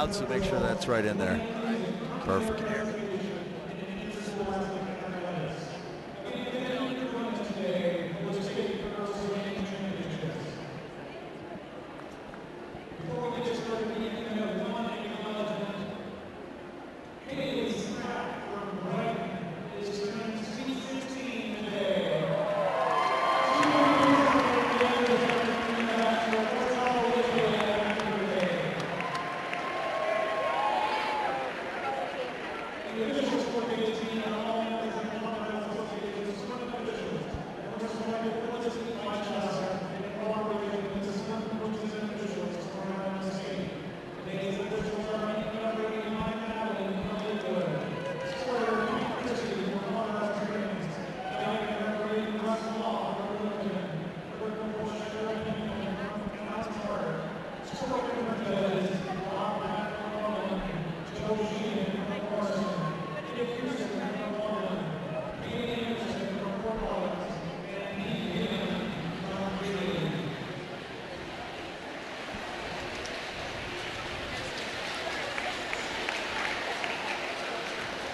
loud, so make sure that's right in there. Perfect.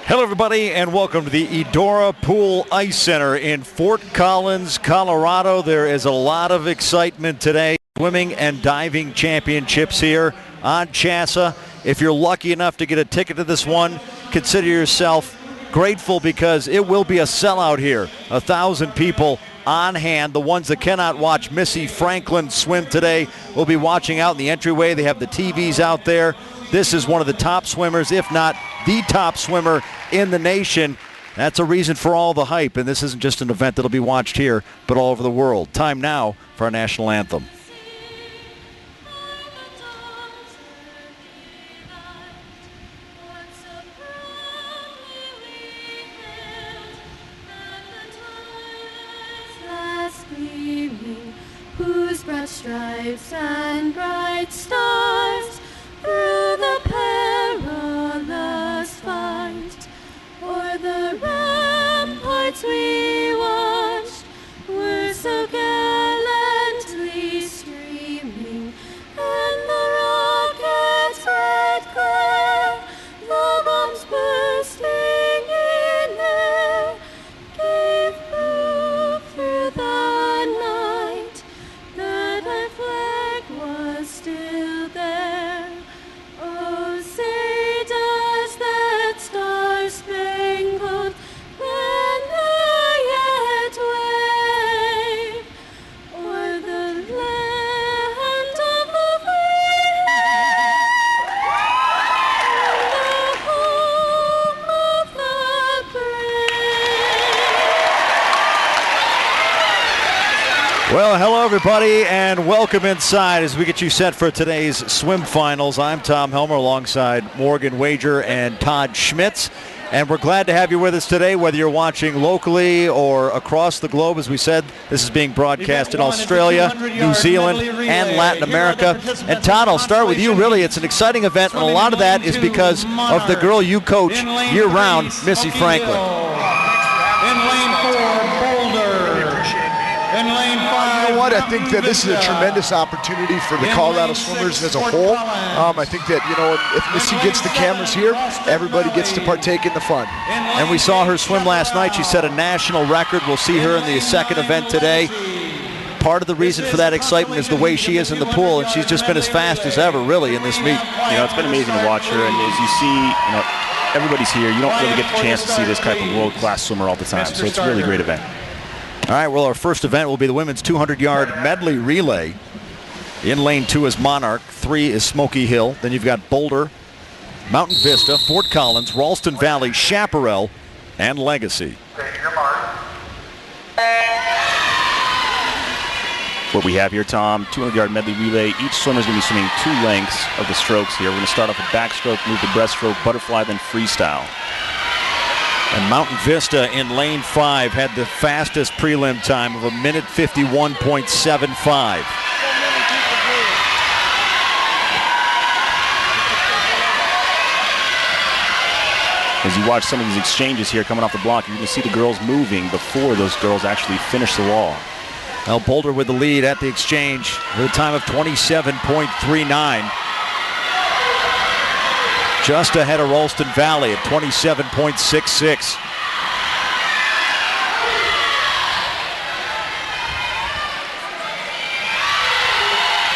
Hello, everybody, and welcome to the Eudora Pool Ice Center in Fort Collins, Colorado. There is a lot of excitement today. Swimming and diving championships here on CHSAA. If you're lucky enough to get a ticket to this one, consider yourself grateful because it will be a sellout here. 1,000 people on hand. The ones that cannot watch Missy Franklin swim today will be watching out in the entryway. They have the TVs out there. This is one of the top swimmers, if not the top swimmer in the nation. That's a reason for all the hype, and this isn't just an event that'll be watched here, but all over the world. Time now for our national anthem. Whose broad stripes and bright stars through the perilous fight, o'er the ramparts we watched, were so gallantly streaming, and the rockets' red glare, the bombs bursting in air, gave proof through the night that our flag was still there. Oh, say does that star-spangled banner yet wave o'er the land of the free and the home of the brave? Well, hello, everybody, and welcome inside as we get you set for today's swim finals. I'm Tom Helmer alongside Morgan Wager and Todd Schmitz, and we're glad to have you with us today, whether you're watching locally or across the globe. As we said, this is being broadcast in Australia, New Zealand, and Latin America. And Todd, I'll start with you. Really, it's an exciting event, and a lot of that is because of the girl you coach year-round, Missy Franklin. In lane 4, Boulder. In lane 5. You know what? I think that this is a tremendous opportunity for the Colorado swimmers as a whole. I think that, you know, if Missy gets the cameras here, everybody gets to partake in the fun. And we saw her swim last night. She set a national record. We'll see her in the second event today. Part of the reason for that excitement is the way she is in the pool, and she's just been as fast as ever, really, in this meet. You know, it's been amazing to watch her, and as you see, you know, everybody's here. You don't really get the chance to see this type of world-class swimmer all the time, so it's a really great event. All right, well, our first event will be the women's 200-yard medley relay. In lane 2 is Monarch, 3 is Smoky Hill. Then you've got Boulder, Mountain Vista, Fort Collins, Ralston Valley, Chaparral, and Legacy. What we have here, Tom, 200-yard medley relay. Each swimmer is going to be swimming 2 lengths of the strokes here. We're going to start off with backstroke, move to breaststroke, butterfly, then freestyle. And Mountain Vista in lane 5 had the fastest prelim time of 1:51.75. As you watch some of these exchanges here coming off the block, you're going to see the girls moving before those girls actually finish the wall. Well, Boulder with the lead at the exchange with a time of 27.39. just ahead of Ralston Valley at 27.66.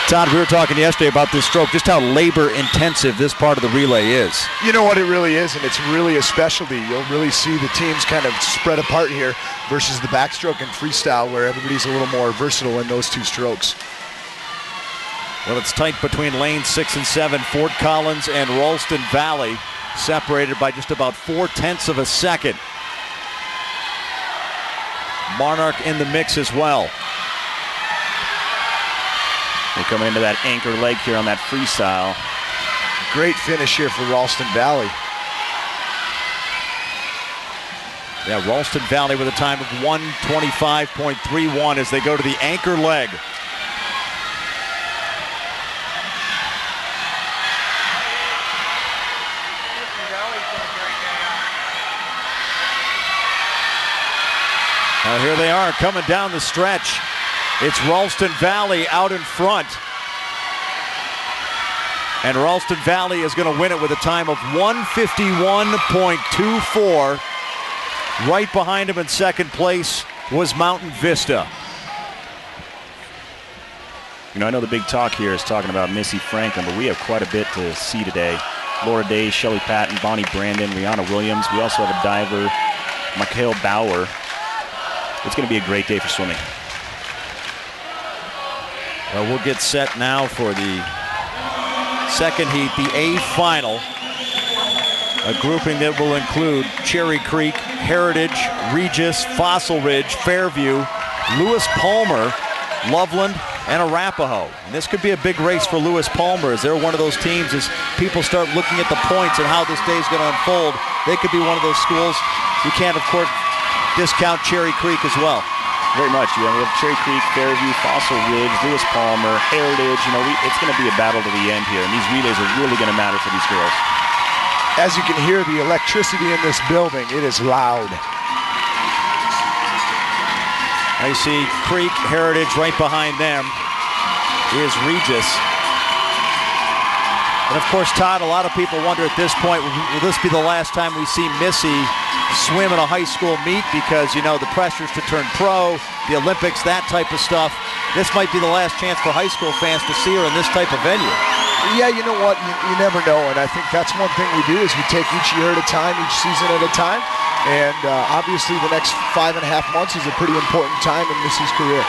Todd, we were talking yesterday about this stroke, just how labor intensive this part of the relay is. You know what, it really is, and it's really a specialty. You'll really see the teams kind of spread apart here versus the backstroke and freestyle, where everybody's a little more versatile in those two strokes. Well, it's tight between lanes 6 and 7. Fort Collins and Ralston Valley separated by just about 0.4 of a second. Monarch in the mix as well. They're coming into that anchor leg here on that freestyle. Great finish here for Ralston Valley. Yeah, Ralston Valley with a time of 1:25.31 as they go to the anchor leg. Now here they are coming down the stretch. It's Ralston Valley out in front. And Ralston Valley is going to win it with a time of 1:51.24. Right behind him in second place was Mountain Vista. You know, I know the big talk here is talking about Missy Franklin, but we have quite a bit to see today. Laura Day, Shelly Patton, Bonnie Brandon, Rihanna Williams. We also have a diver, Mikhail Bauer. It's going to be a great day for swimming. Well, we'll get set now for the second heat, the A final. A grouping that will include Cherry Creek, Heritage, Regis, Fossil Ridge, Fairview, Lewis Palmer, Loveland, and Arapahoe. And this could be a big race for Lewis Palmer, as they're one of those teams, as people start looking at the points and how this day is going to unfold. They could be one of those schools. You can't, of course, discount Cherry Creek as well. Very much. We have Cherry Creek, Fairview, Fossil Ridge, Lewis Palmer, Heritage. You know, it's going to be a battle to the end here, and these relays are really going to matter for these girls. As you can hear the electricity in this building, it is loud. I see Creek, Heritage right behind them is Regis. And of course, Todd, a lot of people wonder at this point, will this be the last time we see Missy swim in a high school meet? Because, you know, the pressures to turn pro, the Olympics, that type of stuff. This might be the last chance for high school fans to see her in this type of venue. Yeah, you know what? You never know, and I think that's one thing we do is we take each year at a time, each season at a time, and obviously the next 5.5 months is a pretty important time in Missy's career.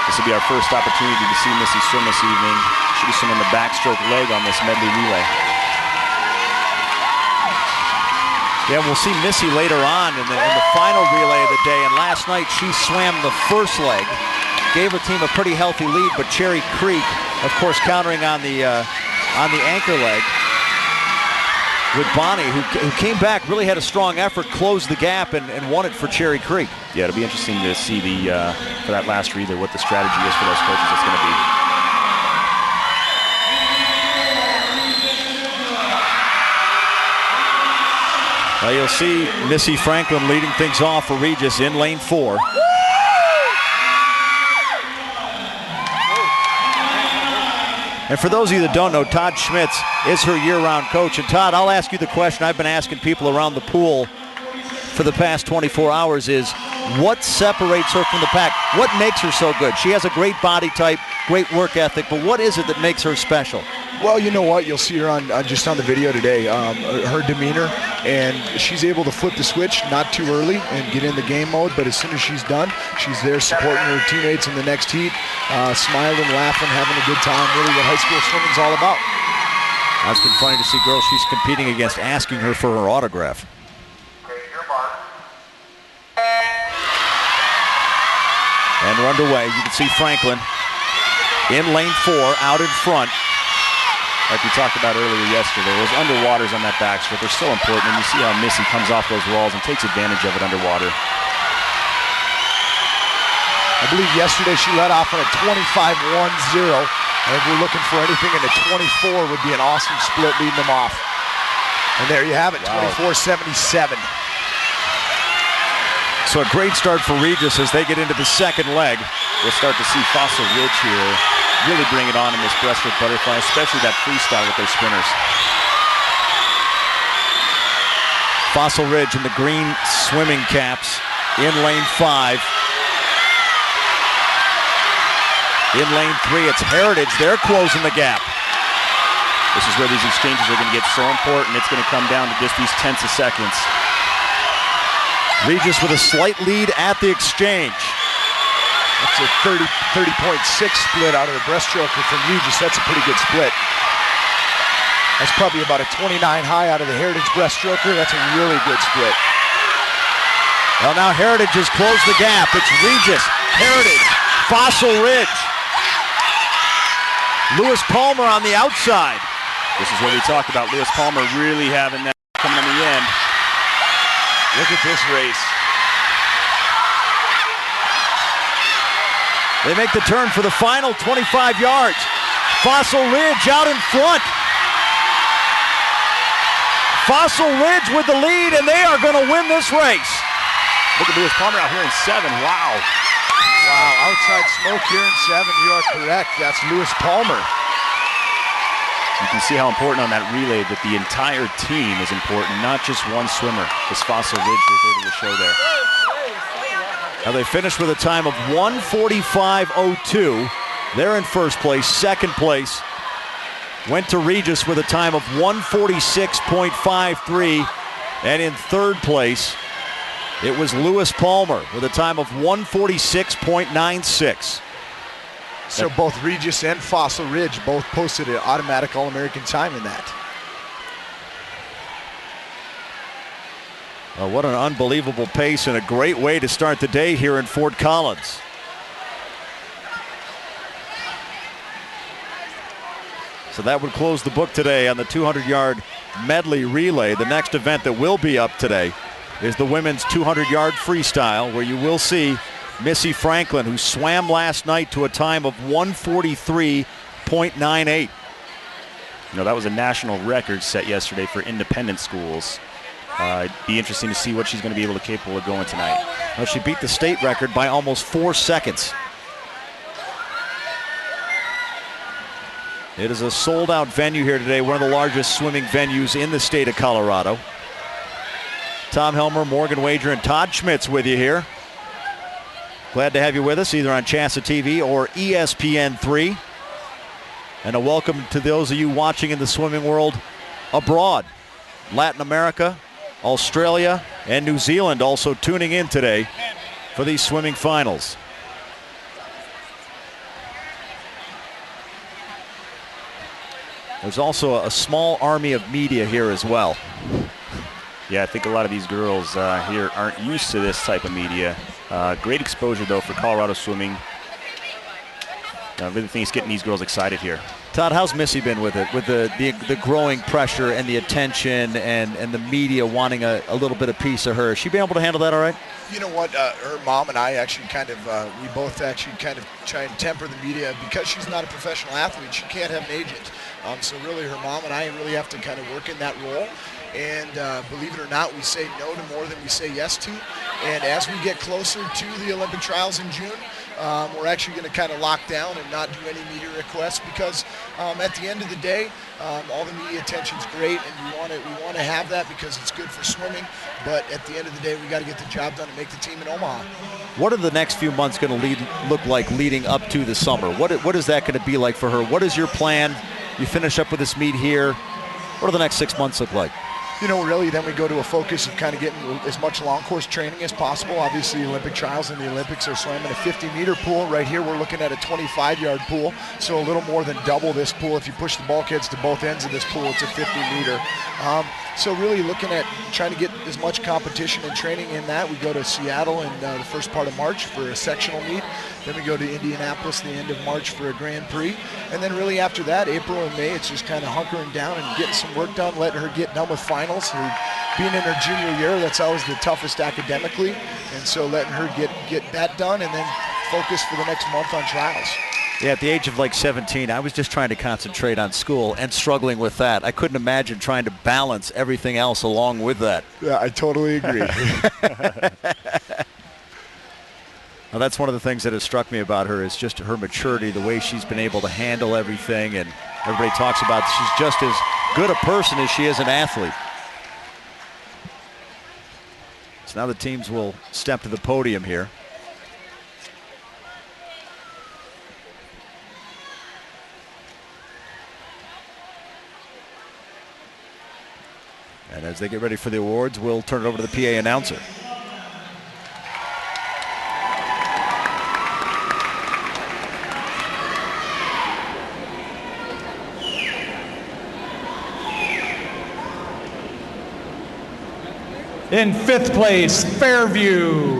This will be our first opportunity to see Missy swim this evening. She'll be swimming the backstroke leg on this medley relay. Yeah, we'll see Missy later on in the final relay of the day, and last night she swam the first leg, gave her team a pretty healthy lead, but Cherry Creek, of course, countering on the anchor leg with Bonnie, who came back, really had a strong effort, closed the gap, and won it for Cherry Creek. Yeah, it'll be interesting to see for that last relay what the strategy is for those coaches. It's going to be. Well, you'll see Missy Franklin leading things off for Regis in lane 4. And for those of you that don't know, Todd Schmitz is her year-round coach. And Todd, I'll ask you the question I've been asking people around the pool for the past 24 hours is, what separates her from the pack? What makes her so good? She has a great body type, great work ethic, but what is it that makes her special? Well, you know what? You'll see her on just on the video today. Her demeanor, and she's able to flip the switch not too early and get in the game mode, but as soon as she's done, she's there supporting her teammates in the next heat, smiling, laughing, having a good time, really what high school swimming's all about. It's been funny to see girls she's competing against asking her for her autograph. And we're underway. You can see Franklin in lane 4, out in front. Like we talked about earlier yesterday, those underwaters on that backstroke are so important, and you see how Missy comes off those walls and takes advantage of it underwater. I believe yesterday she led off on a 25-1-0, and if we're looking for anything in a 24 would be an awesome split leading them off. And there you have it, 24-77. So a great start for Regis as they get into the second leg. We'll start to see Fossil Ridge here really bring it on in this breaststroke butterfly, especially that freestyle with their sprinters. Fossil Ridge in the green swimming caps in lane 5. In lane 3, it's Heritage. They're closing the gap. This is where these exchanges are going to get so important. It's going to come down to just these tenths of seconds. Regis with a slight lead at the exchange. That's a 30.6 split out of the breaststroker from Regis. That's a pretty good split. That's probably about a 29 high out of the Heritage breaststroker. That's a really good split. Well, now Heritage has closed the gap. It's Regis, Heritage, Fossil Ridge. Lewis Palmer on the outside. This is what we talked about. Lewis Palmer really having that coming in the end. Look at this race. They make the turn for the final 25 yards. Fossil Ridge out in front. Fossil Ridge with the lead, and they are going to win this race. Look at Lewis Palmer out here in 7. Wow. Wow, outside smoke here in 7. You are correct. That's Lewis Palmer. You can see how important on that relay that the entire team is important, not just one swimmer, as Fossil Ridge was able to show there. Now they finished with a time of 1:45.02. They're in first place. Second place went to Regis with a time of 1:46.53. And in third place, it was Lewis Palmer with a time of 1:46.96. So both Regis and Fossil Ridge both posted an automatic All-American time in that. Oh, what an unbelievable pace and a great way to start the day here in Fort Collins. So that would close the book today on the 200-yard medley relay. The next event that will be up today is the women's 200-yard freestyle, where you will see Missy Franklin, who swam last night to a time of 1:43.98. You know, that was a national record set yesterday for independent schools. It'd be interesting to see what she's going to be able to capable of going tonight. Well, she beat the state record by almost 4 seconds. It is a sold-out venue here today, one of the largest swimming venues in the state of Colorado. Tom Helmer, Morgan Wager, and Todd Schmitz with you here. Glad to have you with us, either on CHSAA TV or ESPN3. And a welcome to those of you watching in the swimming world abroad. Latin America, Australia, and New Zealand also tuning in today for these swimming finals. There's also a small army of media here as well. Yeah, I think a lot of these girls here aren't used to this type of media. Great exposure, though, for Colorado swimming. I really think it's getting these girls excited here. Todd, how's Missy been with it, with the growing pressure and the attention and the media wanting a little bit of piece of her? Has she been able to handle that all right? You know what, her mom and I actually we both actually kind of try and temper the media. Because she's not a professional athlete, she can't have an agent. So really her mom and I really have to kind of work in that role. And believe it or not, we say no to more than we say yes to. And as we get closer to the Olympic trials in June, we're actually going to kind of lock down and not do any media requests, because at the end of the day, all the media attention's great, and we want to have that because it's good for swimming. But at the end of the day, we got to get the job done and make the team in Omaha. What are the next few months going to look like leading up to the summer? What is that going to be like for her? What is your plan? You finish up with this meet here. What do the next 6 months look like? You know, really, then we go to a focus of kind of getting as much long course training as possible. Obviously, the Olympic trials and the Olympics are swam in a 50-meter pool. Right here, we're looking at a 25-yard pool, so a little more than double this pool. If you push the bulkheads to both ends of this pool, it's a 50-meter. So really looking at trying to get as much competition and training in that. We go to Seattle in the first part of March for a sectional meet. Then we go to Indianapolis the end of March for a Grand Prix. And then really after that, April and May, it's just kind of hunkering down and getting some work done, letting her get done with finals. Being in her junior year, that's always the toughest academically. And so letting her get that done and then focus for the next month on trials. Yeah, at the age of like 17, I was just trying to concentrate on school and struggling with that. I couldn't imagine trying to balance everything else along with that. Yeah, I totally agree. Well, that's one of the things that has struck me about her is just her maturity, the way she's been able to handle everything, and everybody talks about she's just as good a person as she is an athlete. So now the teams will step to the podium here. And as they get ready for the awards, we'll turn it over to the PA announcer. In 5th place, Fairview.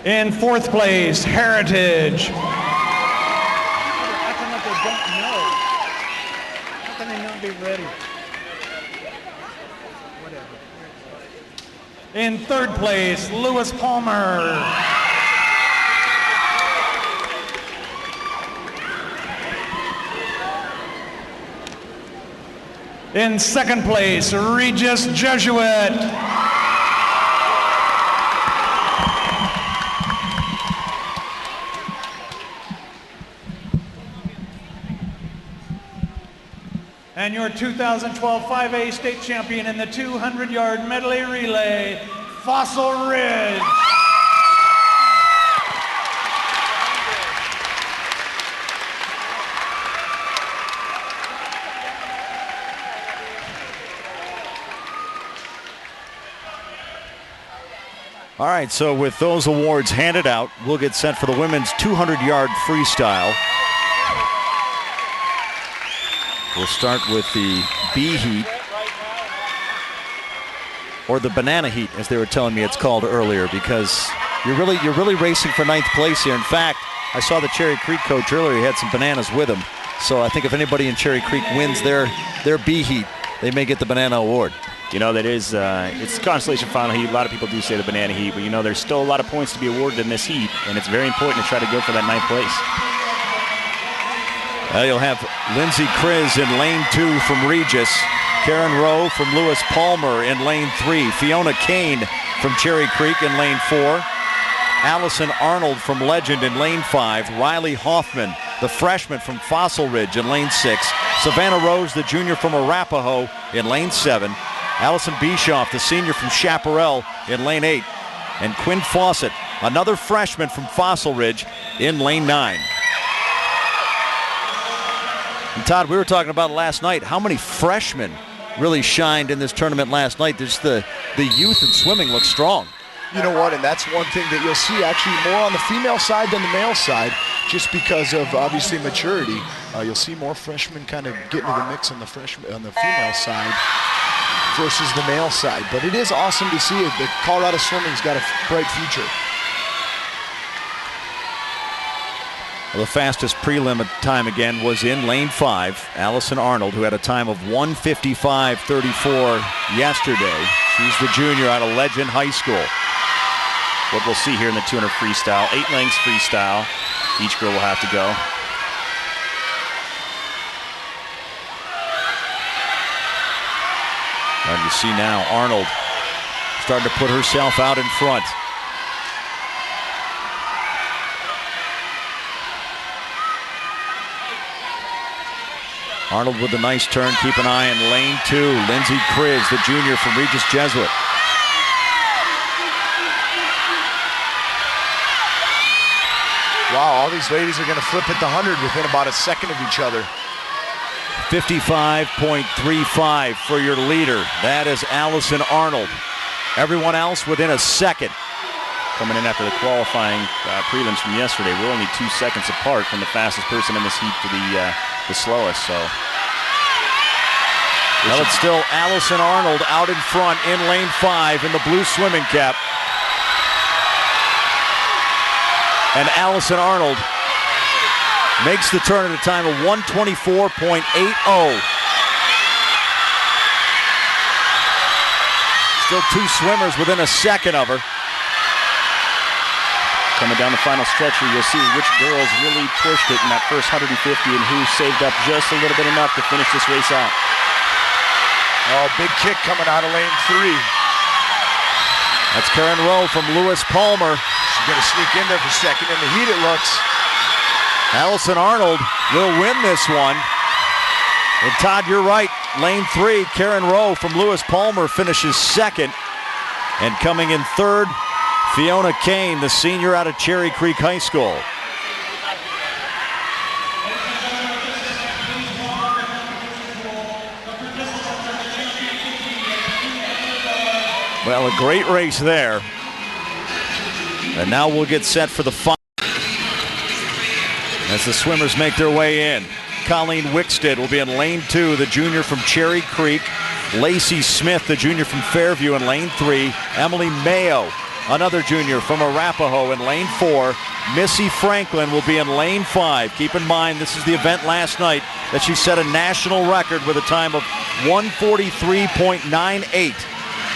In 4th place, Heritage. How come if they don't know? How can they not be ready? Whatever. In 3rd place, Lewis Palmer. In 2nd place, Regis Jesuit. And your 2012 5A state champion in the 200-yard medley relay, Fossil Ridge. All right, so with those awards handed out, we'll get set for the women's 200-yard freestyle. We'll start with the B heat, or the banana heat, as they were telling me it's called earlier, because you're really racing for 9th place here. In fact, I saw the Cherry Creek coach earlier. He had some bananas with him. So I think if anybody in Cherry Creek wins their B heat, they may get the banana award. You know, that is, it's consolation final heat. A lot of people do say the banana heat, but you know, there's still a lot of points to be awarded in this heat, and it's very important to try to go for that 9th place. You'll have Lindsay Kriz in lane 2 from Regis, Karen Rowe from Lewis Palmer in lane 3, Fiona Kane from Cherry Creek in lane 4, Allison Arnold from Legend in lane 5, Riley Hoffman, the freshman from Fossil Ridge in lane 6, Savannah Rose, the junior from Arapahoe in lane 7, Allison Bischoff, the senior from Chaparral in lane 8, and Quinn Fawcett, another freshman from Fossil Ridge in lane 9. And Todd, we were talking about last night, how many freshmen really shined in this tournament last night. Just the youth in swimming looks strong. You know what, and that's one thing that you'll see actually more on the female side than the male side, just because of obviously maturity. You'll see more freshmen kind of get into the mix on the female side versus the male side. But it is awesome to see it. The Colorado swimming's got a bright future. Well, the fastest prelim time again was in lane 5, Allison Arnold, who had a time of 1:55.34 yesterday. She's the junior out of Legend High School. What we'll see here in the 200 freestyle, 8 lengths freestyle. Each girl will have to go. And you see now Arnold starting to put herself out in front. Arnold with a nice turn. Keep an eye on lane 2. Lindsay Kriz, the junior from Regis Jesuit. Wow, all these ladies are going to flip at the 100 within about a second of each other. 55.35 for your leader. That is Allison Arnold. Everyone else within a second. Coming in after the qualifying prelims from yesterday, we're only 2 seconds apart from the fastest person in this heat to the slowest. So, well, it's still Allison Arnold out in front in lane 5 in the blue swimming cap. And Allison Arnold makes the turn at a time of 1:24.80. Still 2 swimmers within a second of her. Coming down the final stretch here, you'll see which girls really pushed it in that first 150 and who saved up just a little bit enough to finish this race out. Oh, big kick coming out of lane 3. That's Karen Rowe from Lewis Palmer. She's going to sneak in there for second in the heat, it looks. Allison Arnold will win this one. And Todd, you're right. Lane 3, Karen Rowe from Lewis Palmer finishes second. And coming in third, Fiona Kane, the senior out of Cherry Creek High School. Well, a great race there. And now we'll get set for the final as the swimmers make their way in. Colleen Wickstead will be in lane 2, the junior from Cherry Creek. Lacey Smith, the junior from Fairview, in lane 3. Emily Mayo, another junior from Arapahoe, in lane 4. Missy Franklin will be in lane 5. Keep in mind, this is the event last night that she set a national record with a time of 1:43.98.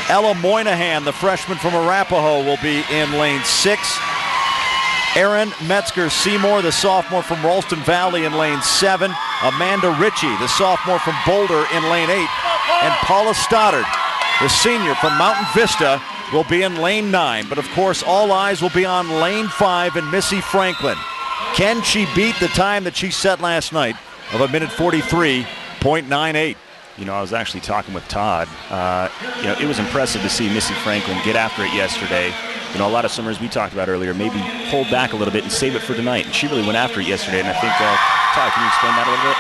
Ella Moynihan, the freshman from Arapahoe, will be in lane 6. Erin Metzger-Seymour, the sophomore from Ralston Valley, in lane 7. Amanda Ritchie, the sophomore from Boulder, in lane 8. And Paula Stoddard, the senior from Mountain Vista, will be in lane 9. But of course, all eyes will be on lane 5 and Missy Franklin. Can she beat the time that she set last night of 1:43.98? You know, I was actually talking with Todd. You know, it was impressive to see Missy Franklin get after it yesterday. You know, a lot of swimmers we talked about earlier maybe hold back a little bit and save it for tonight. And she really went after it yesterday. And I think, Todd, can you explain that a little bit?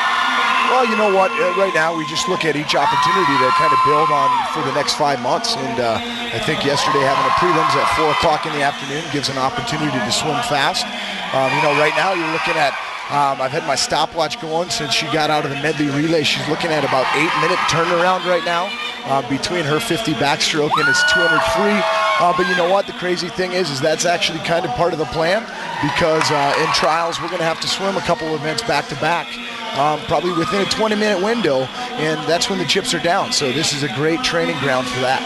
Well, you know what? Right now, we just look at each opportunity to kind of build on for the next 5 months. And I think yesterday having a prelims at 4 o'clock in the afternoon gives an opportunity to swim fast. You know, right now you're looking at, I've had my stopwatch going since she got out of the Medley relay. She's looking at about 8-minute turnaround right now between her 50 backstroke and his 200 free. But you know what? The crazy thing is that's actually kind of part of the plan, because in trials we're going to have to swim a couple events back to back. Probably within a 20-minute window, and that's when the chips are down. So this is a great training ground for that.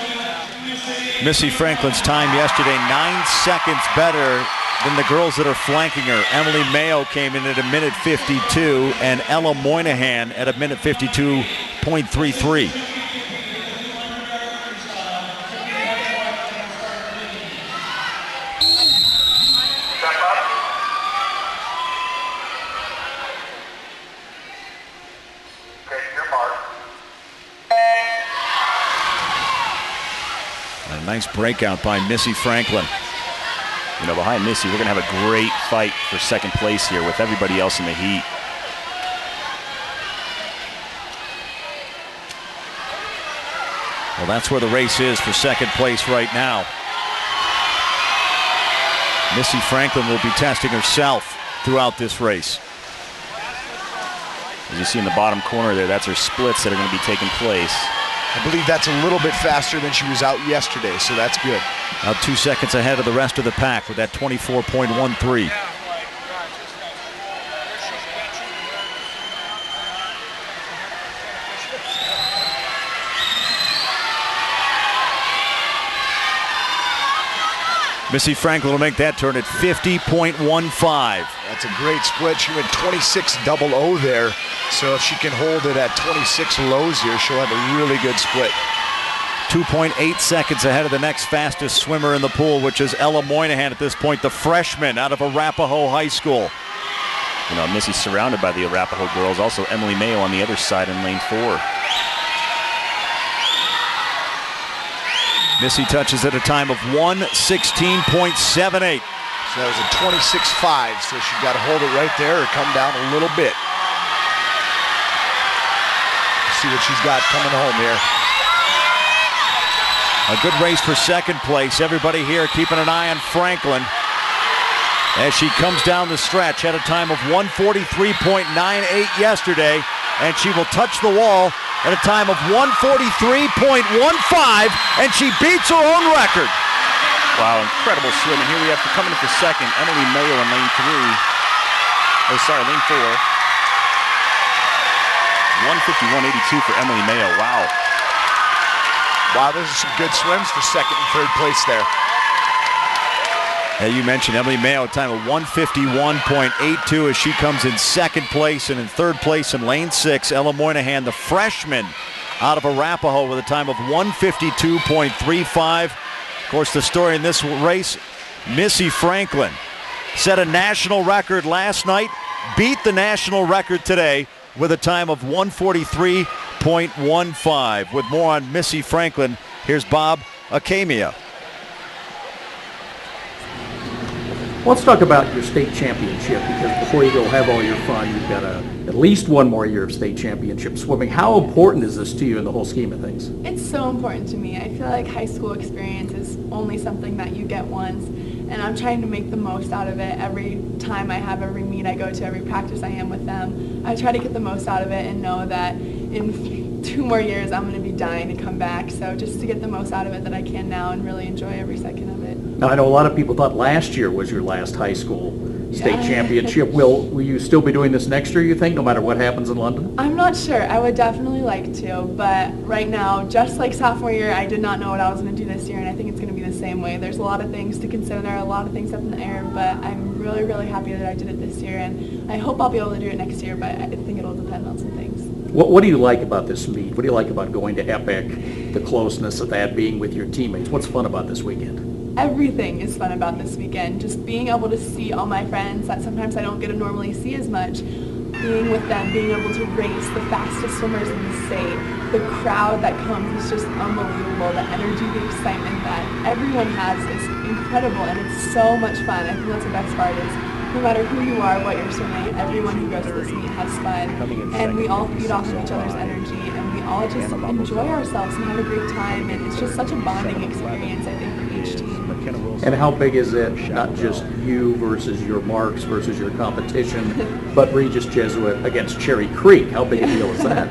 Missy Franklin's time yesterday, 9 seconds better than the girls that are flanking her. Emily Mayo came in at 1:52, and Ella Moynihan at 1:52.33. Nice breakout by Missy Franklin. You know, behind Missy, we're going to have a great fight for second place here with everybody else in the heat. Well, that's where the race is for second place right now. Missy Franklin will be testing herself throughout this race. As you see in the bottom corner there, that's her splits that are going to be taking place. I believe that's a little bit faster than she was out yesterday, so that's good. Now 2 seconds ahead of the rest of the pack with that 24.13. Missy Franklin will make that turn at 50.15. That's a great split. She went 26.00 there. So if she can hold it at 26 lows here, she'll have a really good split. 2.8 seconds ahead of the next fastest swimmer in the pool, which is Ella Moynihan at this point, the freshman out of Arapahoe High School. You know, Missy's surrounded by the Arapahoe girls. Also Emily Mayo on the other side in lane 4. Missy touches at a time of 1:16.78. So that was a 26.5, so she's got to hold it right there or come down a little bit. Let's see what she's got coming home here. A good race for second place. Everybody here keeping an eye on Franklin as she comes down the stretch. Had a time of 1:43.98 yesterday, and she will touch the wall at a time of 1:43.15, and she beats her own record. Wow, incredible swimming. Here we have to come in for second, Emily Mayo in lane 3. Oh, sorry, lane 4. 1:51.82 for Emily Mayo. Wow. Wow, those are some good swims for second and third place there. Yeah, you mentioned Emily Mayo, a time of 1:51.82 as she comes in second place, and in third place in lane 6, Ella Moynihan, the freshman out of Arapahoe, with a time of 1:52.35. Of course, the story in this race, Missy Franklin set a national record last night beat the national record today with a time of 1:43.15. With more on Missy Franklin, here's Bob Acamia. Let's talk about your state championship, because before you go have all your fun, you've got at least one more year of state championship swimming. How important is this to you in the whole scheme of things? It's so important to me. I feel like high school experience is only something that you get once, and I'm trying to make the most out of it. Every time I have, every meet I go to, every practice I am with them, I try to get the most out of it and know that in 2 more years I'm going to be dying to come back. So just to get the most out of it that I can now and really enjoy every second of it. Now, I know a lot of people thought last year was your last high school state championship. Will you still be doing this next year, you think, no matter what happens in London? I'm not sure. I would definitely like to, but right now, just like sophomore year, I did not know what I was going to do this year, and I think it's going to be the same way. There's a lot of things to consider, a lot of things up in the air, but I'm really, really happy that I did it this year, and I hope I'll be able to do it next year, but I think it'll depend on some things. What do you like about this meet? What do you like about going to Epic, the closeness of that, being with your teammates? What's fun about this weekend? Everything is fun about this weekend. Just being able to see all my friends that sometimes I don't get to normally see as much. Being with them, being able to race the fastest swimmers in the state. The crowd that comes is just unbelievable. The energy, the excitement that everyone has is incredible, and it's so much fun. I think that's the best part is no matter who you are, what you're swimming, everyone who goes to this meet has fun. And we all feed off of each other's energy, and we all just enjoy ourselves and have a great time. And it's just such a bonding experience, I think, for each team. And how big is it, not just you versus your marks versus your competition, but Regis Jesuit against Cherry Creek? How big a deal is that?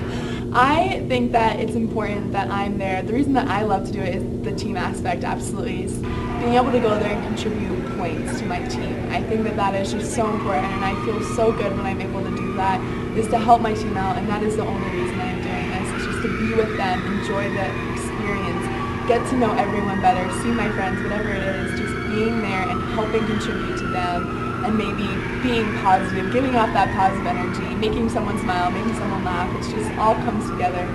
I think that it's important that I'm there. The reason that I love to do it is the team aspect, absolutely, is being able to go there and contribute points to my team. I think that that is just so important, and I feel so good when I'm able to do that, is to help my team out, and that is the only reason I'm doing this, is just to be with them, enjoy the experience, get to know everyone better, see my friends, whatever it is, just being there and helping contribute to them, and maybe being positive, giving off that positive energy, making someone smile, making someone laugh. It's just all comes together.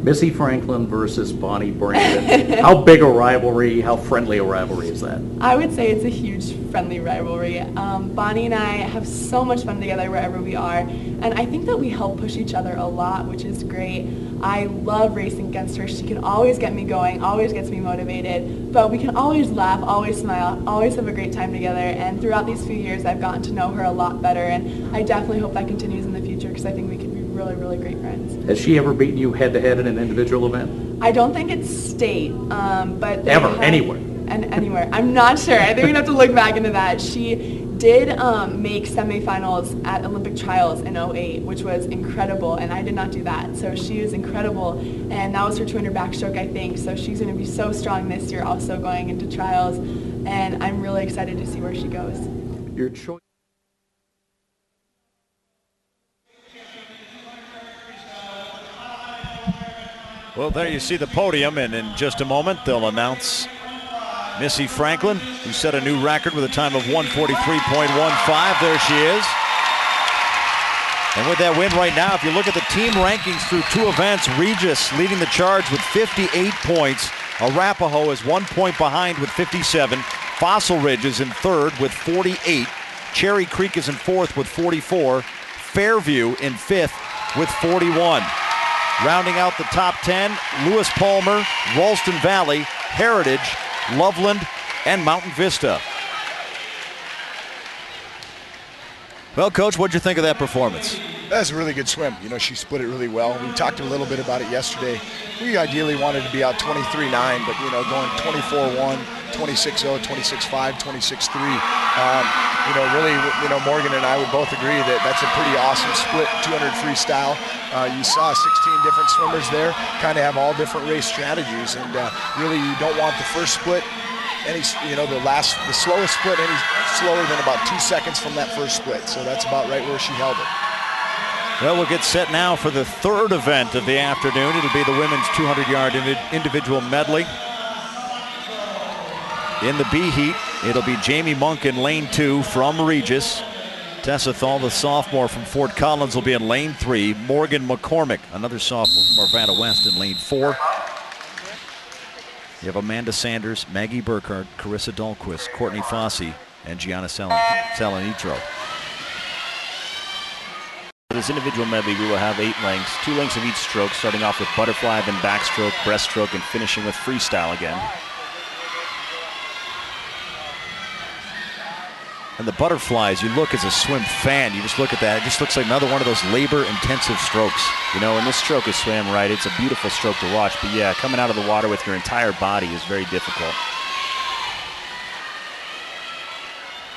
Missy Franklin versus Bonnie Brandon. How big a rivalry, how friendly a rivalry is that? I would say it's a huge friendly rivalry. Bonnie and I have so much fun together wherever we are, and I think that we help push each other a lot, which is great. I love racing against her. She can always get me going, always gets me motivated, but we can always laugh, always smile, always have a great time together, and throughout these few years I've gotten to know her a lot better, and I definitely hope that continues in the future because I think we can be really, really great friends. Has she ever beaten you head-to-head in an individual event? I don't think it's state, but... Anywhere? And anywhere. I'm not sure. I think we'd have to look back into that. She did make semifinals at Olympic trials in 2008, which was incredible, and I did not do that. So she is incredible, and that was her 200 backstroke, I think. So she's going to be so strong this year, also going into trials, and I'm really excited to see where she goes. Your choice. Well, there you see the podium, and in just a moment they'll announce Missy Franklin, who set a new record with a time of 1:43.15. There she is. And with that win right now, if you look at the team rankings through 2 events, Regis leading the charge with 58 points. Arapahoe is 1 point behind with 57. Fossil Ridge is in 3rd with 48. Cherry Creek is in 4th with 44. Fairview in 5th with 41. Rounding out the top 10, Lewis Palmer, Ralston Valley, Heritage, Loveland, and Mountain Vista. Well, Coach, what'd you think of that performance? That's a really good swim. You know, she split it really well. We talked a little bit about it yesterday. We ideally wanted to be out 23.9, but, you know, going 24.1, 26.0, 26.5, 26.3. You know, really, you know, Morgan and I would both agree that that's a pretty awesome split 200 freestyle. You saw 16 different swimmers there, kind of have all different race strategies, and really you don't want the first split any, you know, the slowest split any slower than about 2 seconds from that first split. So that's about right where she held it. Well, we'll get set now for the 3rd event of the afternoon. It'll be the women's 200-yard individual medley. In the B heat, it'll be Jamie Monk in lane 2 from Regis. Tessa Thal, the sophomore from Fort Collins, will be in lane 3. Morgan McCormick, another sophomore from Arvada West, in lane 4. You have Amanda Sanders, Maggie Burkhardt, Carissa Dahlquist, Courtney Fossey, and Gianna Salanitro. this individual medley, we will have 8 lengths, 2 lengths of each stroke, starting off with butterfly, then backstroke, breaststroke, and finishing with freestyle again. And the butterflies, you look as a swim fan, you just look at that, it just looks like another one of those labor-intensive strokes. You know, when this stroke is swam right, it's a beautiful stroke to watch, but yeah, coming out of the water with your entire body is very difficult.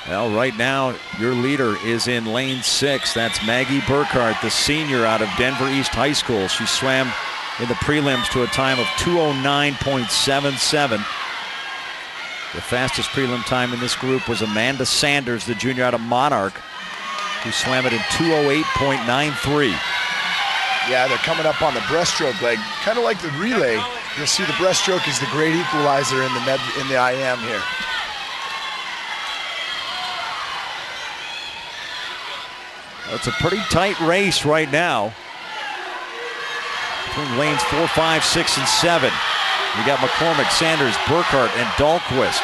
Well, right now, your leader is in lane 6. That's Maggie Burkhart, the senior out of Denver East High School. She swam in the prelims to a time of 2:09.77. The fastest prelim time in this group was Amanda Sanders, the junior out of Monarch, who swam it in 2:08.93. Yeah, they're coming up on the breaststroke leg, kind of like the relay. You'll see the breaststroke is the great equalizer in the IM here. It's a pretty tight race right now between lanes 4, 5, 6, and 7. You got McCormick, Sanders, Burkhart, and Dahlquist.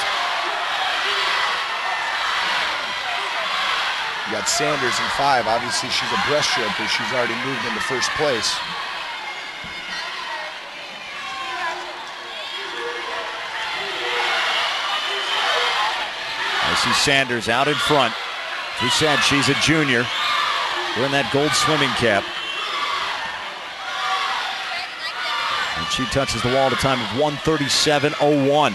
You got Sanders in 5. Obviously, she's a breaststroker. She's already moved into first place. I see Sanders out in front. As we said, she's a junior. Wearing that gold swimming cap. And she touches the wall at a time of 1:37.01.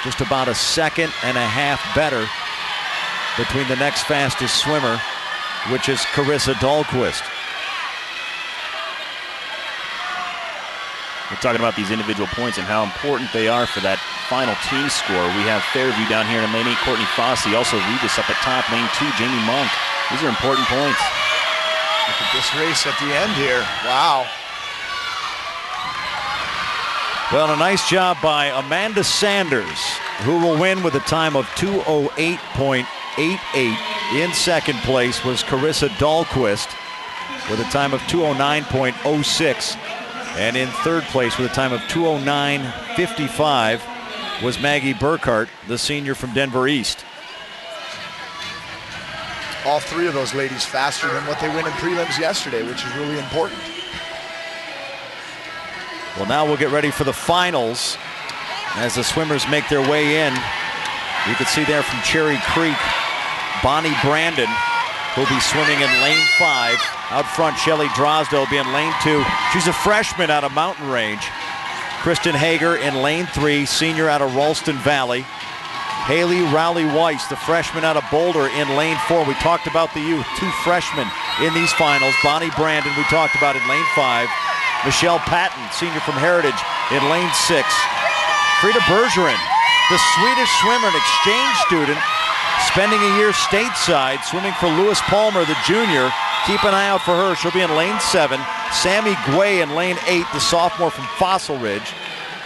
Just about a second and a half better between the next fastest swimmer, which is Carissa Dahlquist. We're talking about these individual points and how important they are for that final team score. We have Fairview down here in lane 8, Courtney Fossey. Also Regis up at top, lane 2, Jamie Monk. These are important points. Look at this race at the end here. Wow. Well, a nice job by Amanda Sanders, who will win with a time of 2:08.88. In second place was Carissa Dahlquist with a time of 2:09.06. And in third place with a time of 2:09.55 was Maggie Burkhart, the senior from Denver East. All 3 of those ladies faster than what they went in prelims yesterday, which is really important. Well, now we'll get ready for the finals as the swimmers make their way in. You can see there from Cherry Creek, Bonnie Brandon, who'll be swimming in lane 5. Out front, Shelly Drosdale will be in lane 2. She's a freshman out of Mountain Range. Kristen Hager in lane 3, senior out of Ralston Valley. Haley Rowley-Weiss, the freshman out of Boulder, in lane 4. We talked about the youth, 2 freshmen in these finals. Bonnie Brandon, we talked about in lane 5. Michelle Patton, senior from Heritage, in lane 6. Frida Bergeron, the Swedish swimmer and exchange student, spending a year stateside, swimming for Lewis Palmer, the junior. Keep an eye out for her. She'll be in lane 7. Sammy Guay in lane 8, the sophomore from Fossil Ridge.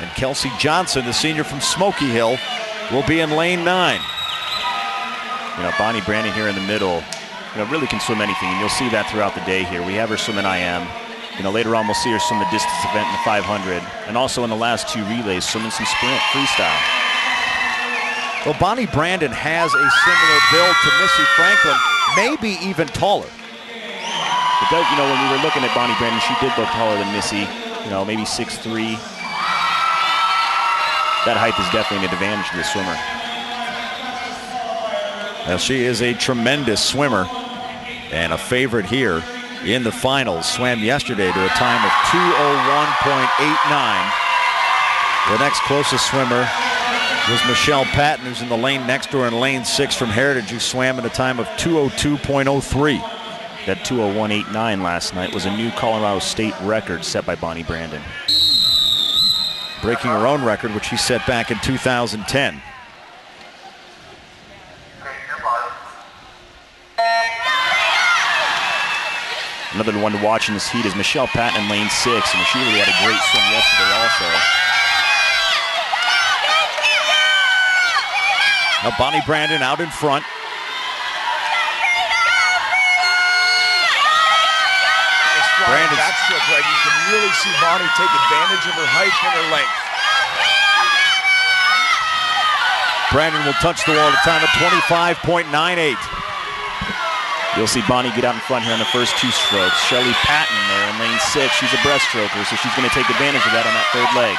And Kelsey Johnson, the senior from Smoky Hill, will be in lane 9. You know, Bonnie Brandon here in the middle, you know, really can swim anything, and you'll see that throughout the day here. We have her swim in IM. You know, later on we'll see her swim the distance event in the 500, and also in the last 2 relays, swimming some sprint freestyle. Well, Bonnie Brandon has a similar build to Missy Franklin, maybe even taller. It does, you know, when we were looking at Bonnie Brandon, she did look taller than Missy, you know, maybe 6'3". That height is definitely an advantage to the swimmer. Well, she is a tremendous swimmer and a favorite here in the finals. Swam yesterday to a time of 2:01.89. The next closest swimmer was Michelle Patton, who's in the lane next door in lane 6 from Heritage, who swam at a time of 2:02.03. That 2:01.89 last night was a new Colorado State record set by Bonnie Brandon. Breaking her own record, which she set back in 2010. Another one to watch in this heat is Michelle Patton in lane 6, and she really had a great swim yesterday also. Now Bonnie Brandon out in front. Brandon's backstroke leg. You can really see Bonnie take advantage of her height and her length. Brandon will touch the wall at a time of 25.98. You'll see Bonnie get out in front here on the first 2 strokes. Shelly Patton there in lane 6. She's a breaststroker, so she's going to take advantage of that on that 3rd leg.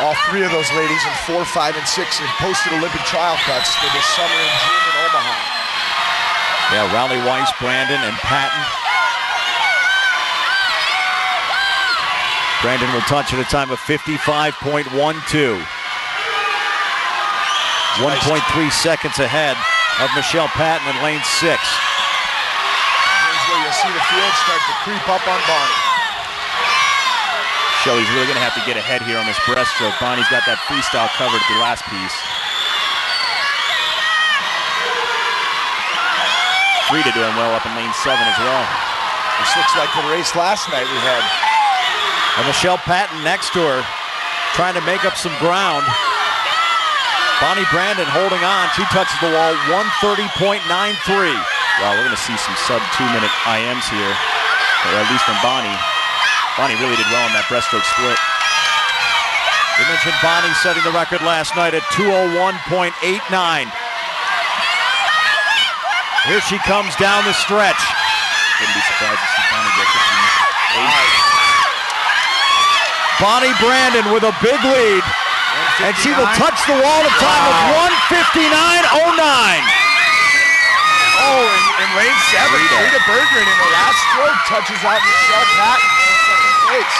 All 3 of those ladies in 4, 5, and 6 have posted Olympic trial cuts for this summer in June in Omaha. Yeah, Raleigh Weiss, Brandon, and Patton. Brandon will touch at a time of 55.12. 1.3 seconds ahead of Michelle Patton in lane 6. Here's where you'll see the field start to creep up on Bonnie. Shelly's really going to have to get ahead here on this breaststroke. Bonnie's got that freestyle covered at the last piece. Frida doing well up in lane 7 as well. This looks like the race last night we had. And Michelle Patton next to her, trying to make up some ground. Bonnie Brandon holding on. She touches the wall, 130.93. Wow, we're going to see some sub-2-minute IMs here, or at least from Bonnie. Bonnie really did well on that breaststroke split. We mentioned Bonnie setting the record last night at 201.89. Here she comes down the stretch. Wouldn't be surprised to see Bonnie get 58. Bonnie Brandon with a big lead, and she will touch the wall at a time of 1:59.09. Oh, in lane 7, Frida Berggren in the last stroke touches out Michelle Patton in second place.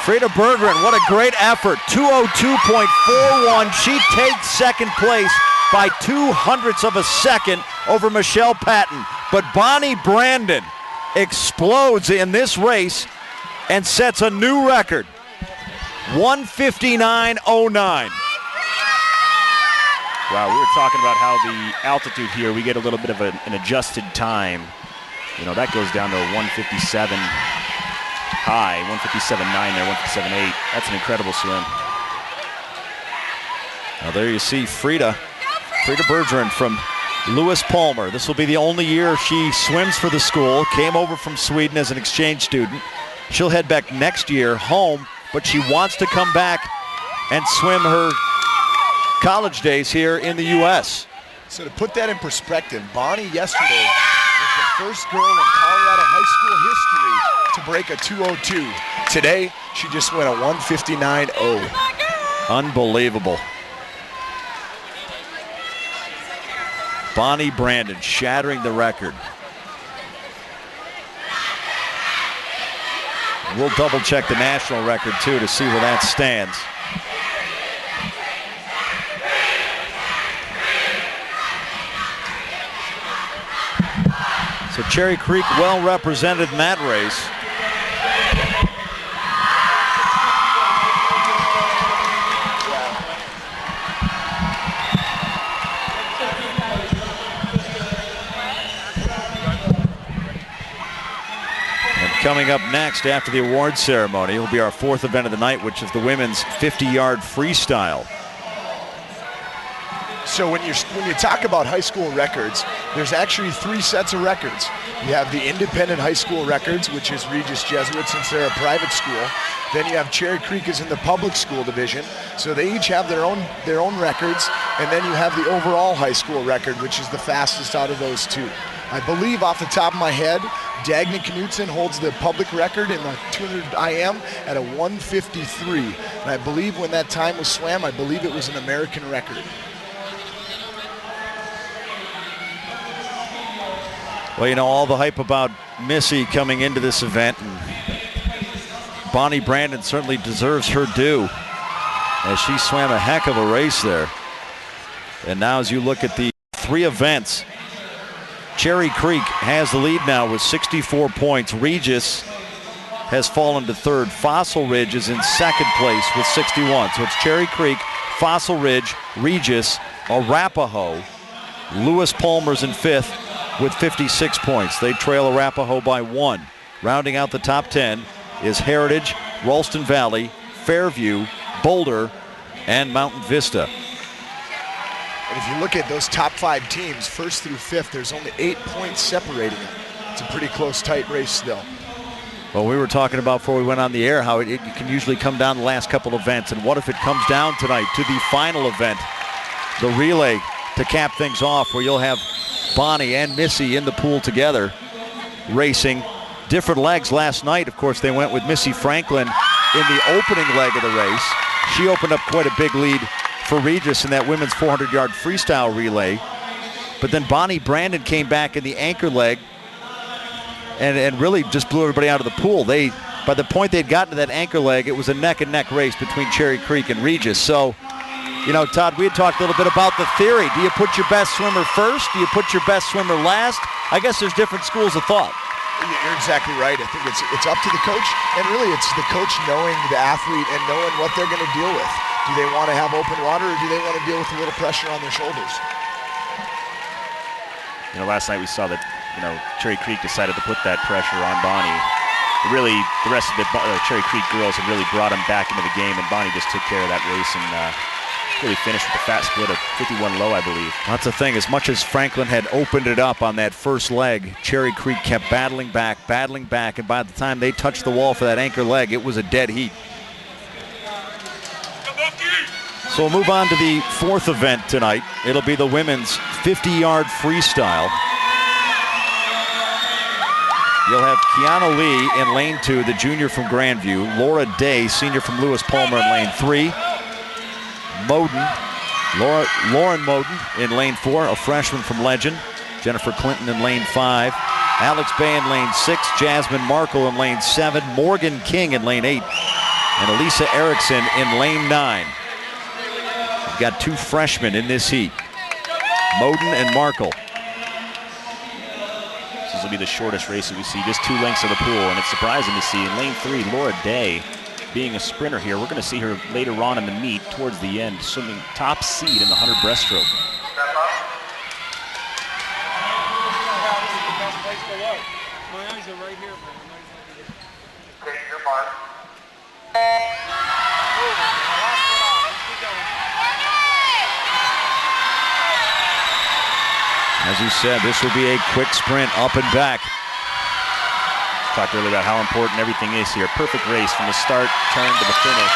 Frida Berggren, what a great effort. 202.41. She takes second place by 0.02 of a second over Michelle Patton. But Bonnie Brandon explodes in this race and sets a new record. 1:59.09. Wow, we were talking about how the altitude here, we get a little bit of an adjusted time. You know, that goes down to a 157 high, 157.9 there, 157.8. That's an incredible swim. Now there you see Frida Berggren from Lewis Palmer. This will be the only year she swims for the school. Came over from Sweden as an exchange student. She'll head back next year home, but she wants to come back and swim her college days here in the U.S. So to put that in perspective, Bonnie yesterday was the first girl in Colorado high school history to break a 2:02. Today, she just went a 1:59.0. Unbelievable. Bonnie Brandon shattering the record. We'll double check the national record too to see where that stands. So Cherry Creek well represented in that race. And coming up next after the award ceremony will be our 4th event of the night, which is the women's 50-yard freestyle. So when you talk about high school records, there's actually 3 sets of records. You have the independent high school records, which is Regis Jesuit since they're a private school. Then you have Cherry Creek is in the public school division, so they each have their own records. And then you have the overall high school record, which is the fastest out of those 2. I believe off the top of my head, Dagny Knudsen holds the public record in the 200 IM at a 1:53. And I believe when that time was swam, I believe it was an American record. Well, you know, all the hype about Missy coming into this event, and Bonnie Brandon certainly deserves her due as she swam a heck of a race there. And now as you look at the 3 events, Cherry Creek has the lead now with 64 points. Regis has fallen to 3rd. Fossil Ridge is in 2nd place with 61. So it's Cherry Creek, Fossil Ridge, Regis, Arapahoe. Lewis Palmer's in 5th with 56 points. They trail Arapahoe by 1. Rounding out the top 10 is Heritage, Ralston Valley, Fairview, Boulder, and Mountain Vista. And if you look at those top 5 teams, 1st through 5th, there's only 8 points separating them. It's a pretty close, tight race still. Well, we were talking about before we went on the air how it can usually come down the last couple events, and what if it comes down tonight to the final event, the relay, to cap things off, where you'll have Bonnie and Missy in the pool together racing. Different legs last night. Of course, they went with Missy Franklin in the opening leg of the race. She opened up quite a big lead for Regis in that women's 400-yard freestyle relay. But then Bonnie Brandon came back in the anchor leg and really just blew everybody out of the pool. By the point they'd gotten to that anchor leg, it was a neck-and-neck race between Cherry Creek and Regis. So, you know, Todd, we had talked a little bit about the theory. Do you put your best swimmer first? Do you put your best swimmer last? I guess there's different schools of thought. You're exactly right. I think it's up to the coach, and really it's the coach knowing the athlete and knowing what they're going to deal with. Do they want to have open water, or do they want to deal with a little pressure on their shoulders? You know, last night we saw that, you know, Cherry Creek decided to put that pressure on Bonnie. Really, the rest of the Cherry Creek girls have really brought them back into the game, and Bonnie just took care of that race and really finished with a fat split of 51 low, I believe. That's the thing. As much as Franklin had opened it up on that first leg, Cherry Creek kept battling back, and by the time they touched the wall for that anchor leg, it was a dead heat. So we'll move on to the fourth event tonight. It'll be the women's 50-yard freestyle. You'll have Kiana Lee in lane 2, the junior from Grandview. Laura Day, senior from Lewis Palmer, in lane 3. Lauren Moden in lane 4, a freshman from Legend. Jennifer Clinton in lane 5. Alex Bay in lane 6. Jasmine Markle in lane 7. Morgan King in lane 8. And Elisa Erickson in lane 9. We've got 2 freshmen in this heat, Moden and Markle. This will be the shortest race that we see, just 2 lengths of the pool, and it's surprising to see in lane 3, Laura Day being a sprinter here. We're going to see her later on in the meet, towards the end, swimming top seed in the 100 breaststroke. My eyes are right here, man. Okay, your mark. As you said, this will be a quick sprint up and back. Talked earlier about how important everything is here. Perfect race from the start, turn to the finish.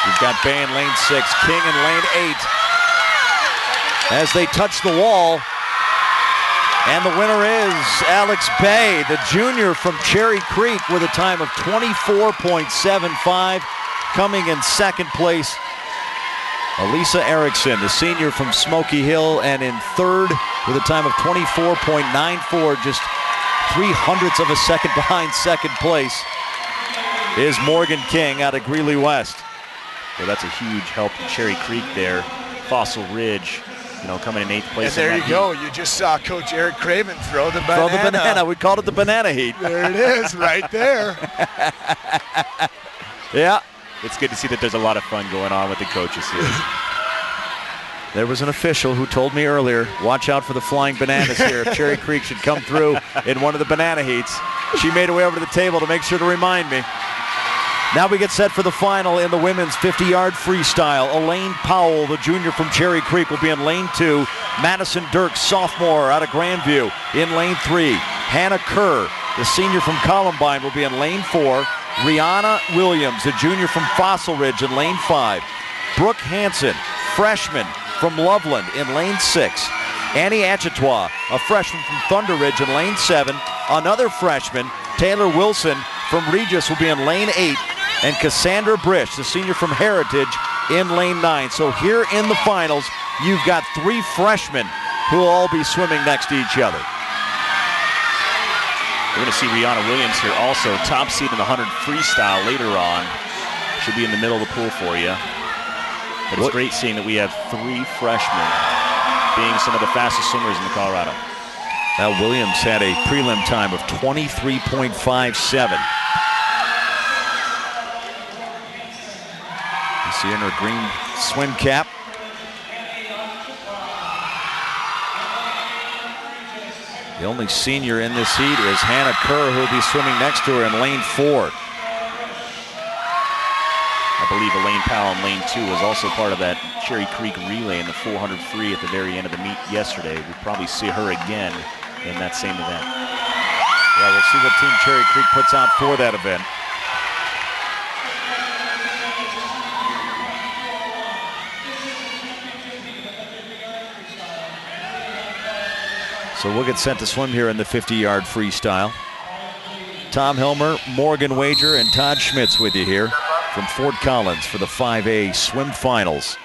You've got Bay in lane 6, King in lane 8. As they touch the wall, and the winner is Alex Bay, the junior from Cherry Creek, with a time of 24.75, coming in second place. Elisa Erickson, the senior from Smoky Hill, and in third with a time of 24.94, just 0.03 of a second behind second place, is Morgan King out of Greeley West. Well, that's a huge help to Cherry Creek there. Fossil Ridge, you know, coming in 8th place. And there you go. You just saw Coach Eric Craven throw the banana. Throw the banana. We called it the banana heat. There it is, right there. Yeah. It's good to see that there's a lot of fun going on with the coaches here. There was an official who told me earlier, watch out for the flying bananas here if Cherry Creek should come through in one of the banana heats. She made her way over to the table to make sure to remind me. Now we get set for the final in the women's 50-yard freestyle. Elaine Powell, the junior from Cherry Creek, will be in lane 2. Madison Dirk, sophomore out of Grandview, in lane 3. Hannah Kerr, the senior from Columbine, will be in lane 4. Rihanna Williams, the junior from Fossil Ridge, in lane 5. Brooke Hansen, freshman from Loveland, in lane 6. Annie Achetois, a freshman from Thunder Ridge, in lane 7. Another freshman, Taylor Wilson from Regis, will be in lane 8. And Cassandra Brish, the senior from Heritage, in lane 9. So here in the finals, you've got 3 freshmen who will all be swimming next to each other. We're going to see Rihanna Williams here also, top seed in the 100 freestyle later on. Should be in the middle of the pool for you. But it's great seeing that we have 3 freshmen being some of the fastest swimmers in the Colorado. Now Williams had a prelim time of 23.57. You see in her green swim cap. The only senior in this heat is Hannah Kerr, who will be swimming next to her in lane 4. I believe Elaine Powell in lane 2 was also part of that Cherry Creek relay in the 400 free at the very end of the meet yesterday. We'll probably see her again in that same event. Well, we'll see what Team Cherry Creek puts out for that event. So we'll get sent to swim here in the 50-yard freestyle. Tom Hilmer, Morgan Wager, and Todd Schmitz with you here from Fort Collins for the 5A swim finals.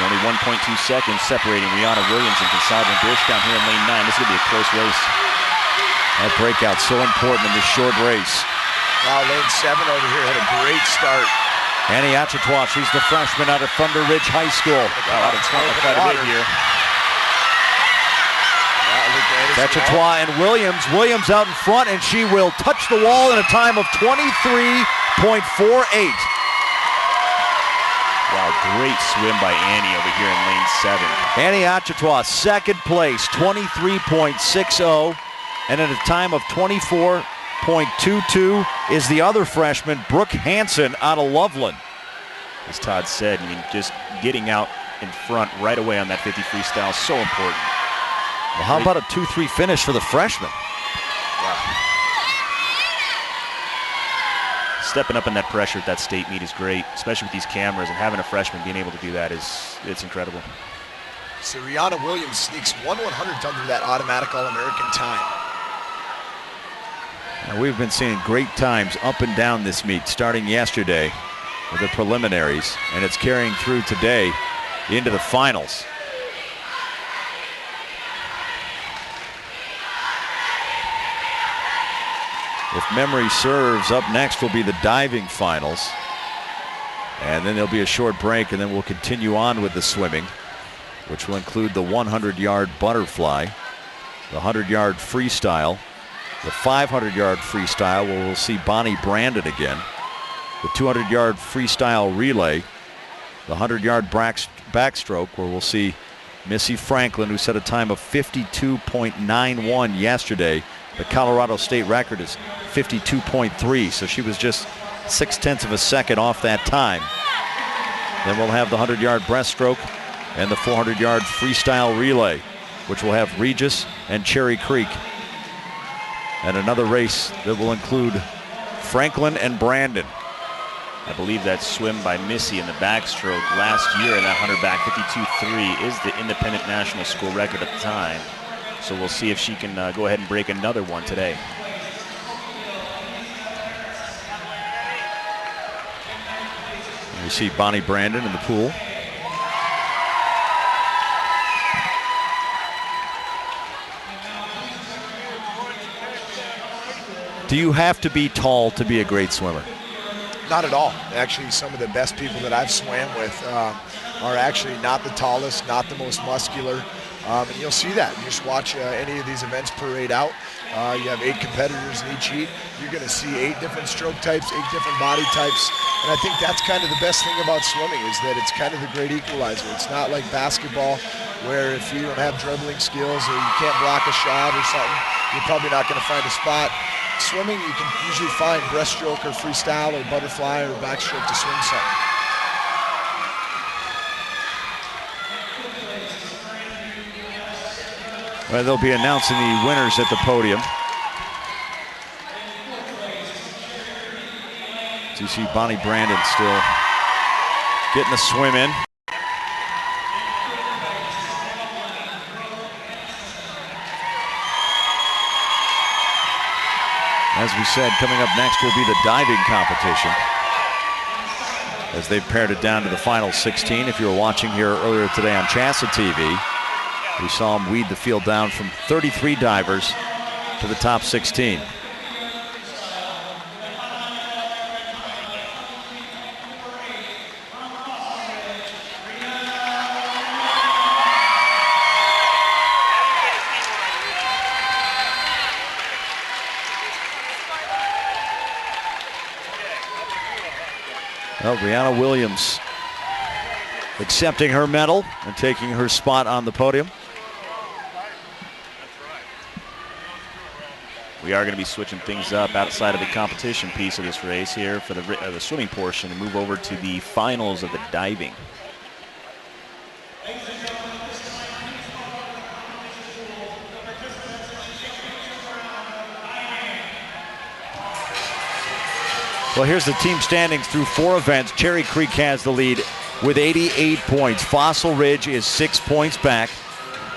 Only 1.2 seconds separating Rihanna Williams and Consadra Bish down here in lane 9. This is going to be a close race. That breakout so important in this short race. Wow, lane 7 over here had a great start. Annie Achetois, she's the freshman out of Thunder Ridge High School. Wow, out of quite a bit here. Achetois and Williams. Williams out in front, and she will touch the wall in a time of 23.48. Wow, great swim by Annie over here in lane 7. Annie Achetois, second place, 23.60. And at a time of 24.22 is the other freshman, Brooke Hansen, out of Loveland. As Todd said, I mean, just getting out in front right away on that 50 freestyle is so important. Well, how about a 2-3 finish for the freshman? Wow. Stepping up in that pressure at that state meet is great, especially with these cameras, and having a freshman being able to do that it's incredible. So Rihanna Williams sneaks 1/100th under that automatic All-American time. Now, we've been seeing great times up and down this meet, starting yesterday with the preliminaries, and it's carrying through today into the finals. If memory serves, up next will be the diving finals. And then there'll be a short break, and then we'll continue on with the swimming, which will include the 100-yard butterfly, the 100-yard freestyle, the 500-yard freestyle, where we'll see Bonnie Brandon again, the 200-yard freestyle relay, the 100-yard backstroke, where we'll see Missy Franklin, who set a time of 52.91 yesterday. The Colorado State record is 52.3, so she was just 0.6 of a second off that time. Then we'll have the 100-yard breaststroke and the 400-yard freestyle relay, which will have Regis and Cherry Creek. And another race that will include Franklin and Brandon. I believe that swim by Missy in the backstroke last year in that 100 back 52.3 is the independent national school record at the time. So we'll see if she can go ahead and break another one today. And we see Bonnie Brandon in the pool. Do you have to be tall to be a great swimmer? Not at all. Actually, some of the best people that I've swam with are actually not the tallest, not the most muscular. And you'll see that. You just watch any of these events parade out. You have 8 competitors in each heat. You're going to see 8 different stroke types, 8 different body types. And I think that's kind of the best thing about swimming, is that it's kind of the great equalizer. It's not like basketball, where if you don't have dribbling skills or you can't block a shot or something, you're probably not going to find a spot. Swimming, you can usually find breaststroke or freestyle or butterfly or backstroke to swim something. Well, they'll be announcing the winners at the podium. So you see Bonnie Brandon still getting a swim in. As we said, coming up next will be the diving competition, as they've pared it down to the final 16. If you were watching here earlier today on CHSAA TV, we saw them weed the field down from 33 divers to the top 16. Well, Rihanna Williams accepting her medal and taking her spot on the podium. We are going to be switching things up outside of the competition piece of this race here for the swimming portion and move over to the finals of the diving. Well, here's the team standings through 4 events. Cherry Creek has the lead with 88 points. Fossil Ridge is 6 points back.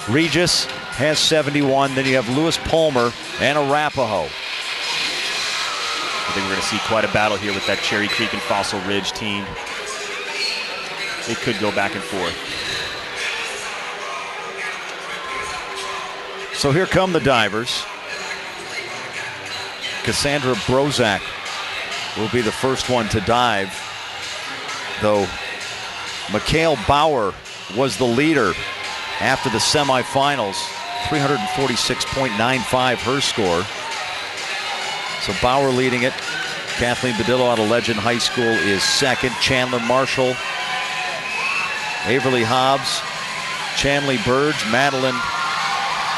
Regis has 71. Then you have Lewis Palmer and Arapahoe. I think we're going to see quite a battle here with that Cherry Creek and Fossil Ridge team. They could go back and forth. So here come the divers. Cassandra Brozak will be the first one to dive, though Mikhail Bauer was the leader after the semifinals. 346.95 her score. So Bauer leading it. Kathleen Badillo out of Legend High School is second. Chandler Marshall, Averly Hobbs, Chanley Burge, Madeline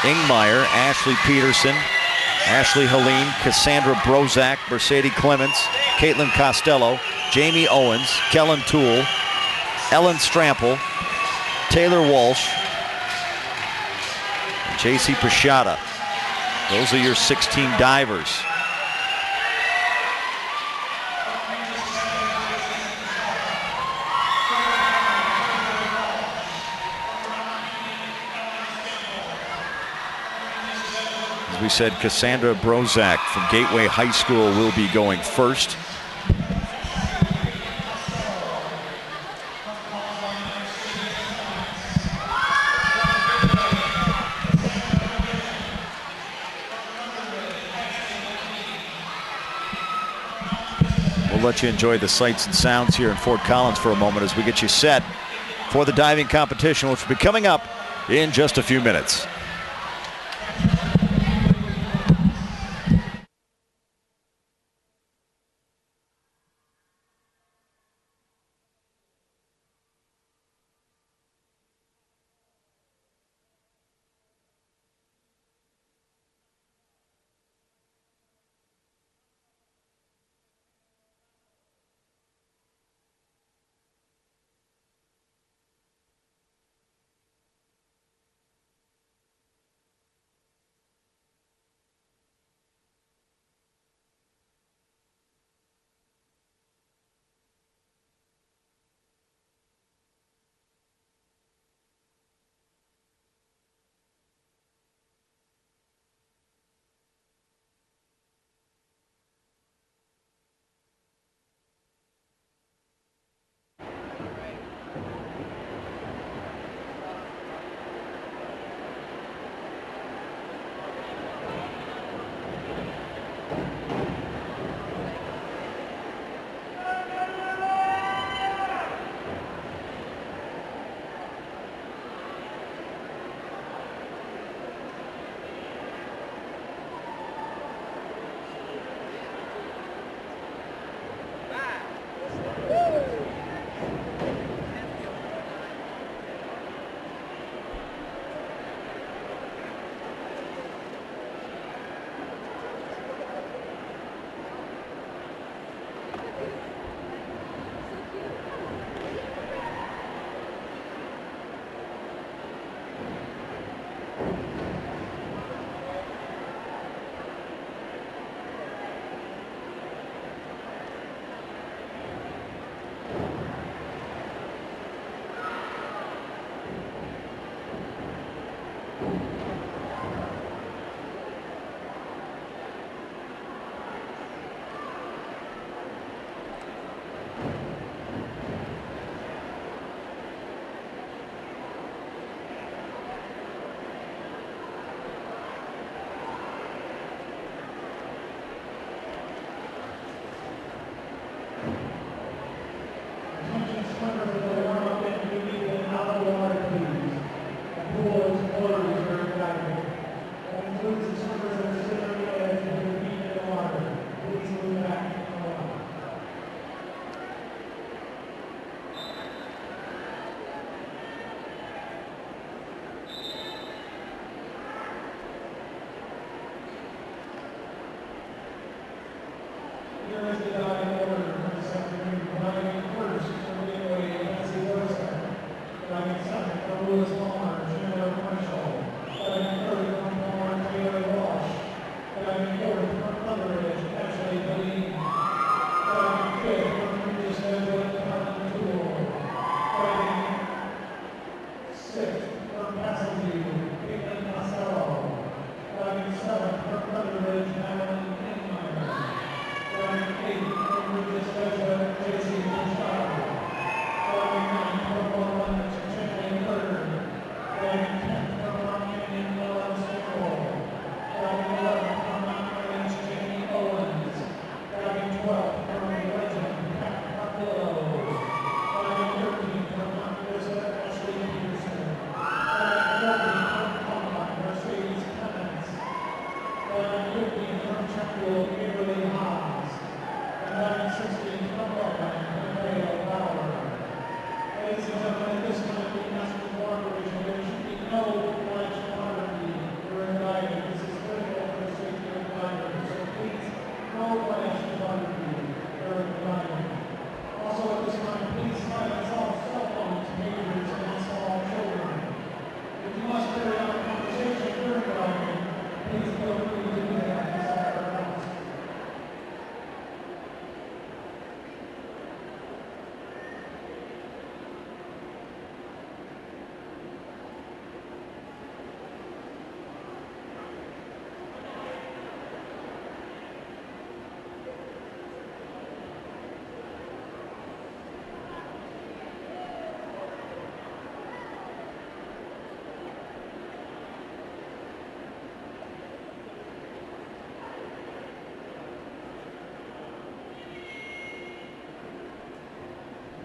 Ingmeyer, Ashley Peterson, Ashley Helene, Cassandra Brozak, Mercedes Clements, Caitlin Costello, Jamie Owens, Kellen Toole, Ellen Strample, Taylor Walsh, and JC Prashada. Those are your 16 divers. As we said, Cassandra Brozak from Gateway High School will be going first. We'll let you enjoy the sights and sounds here in Fort Collins for a moment as we get you set for the diving competition, which will be coming up in just a few minutes.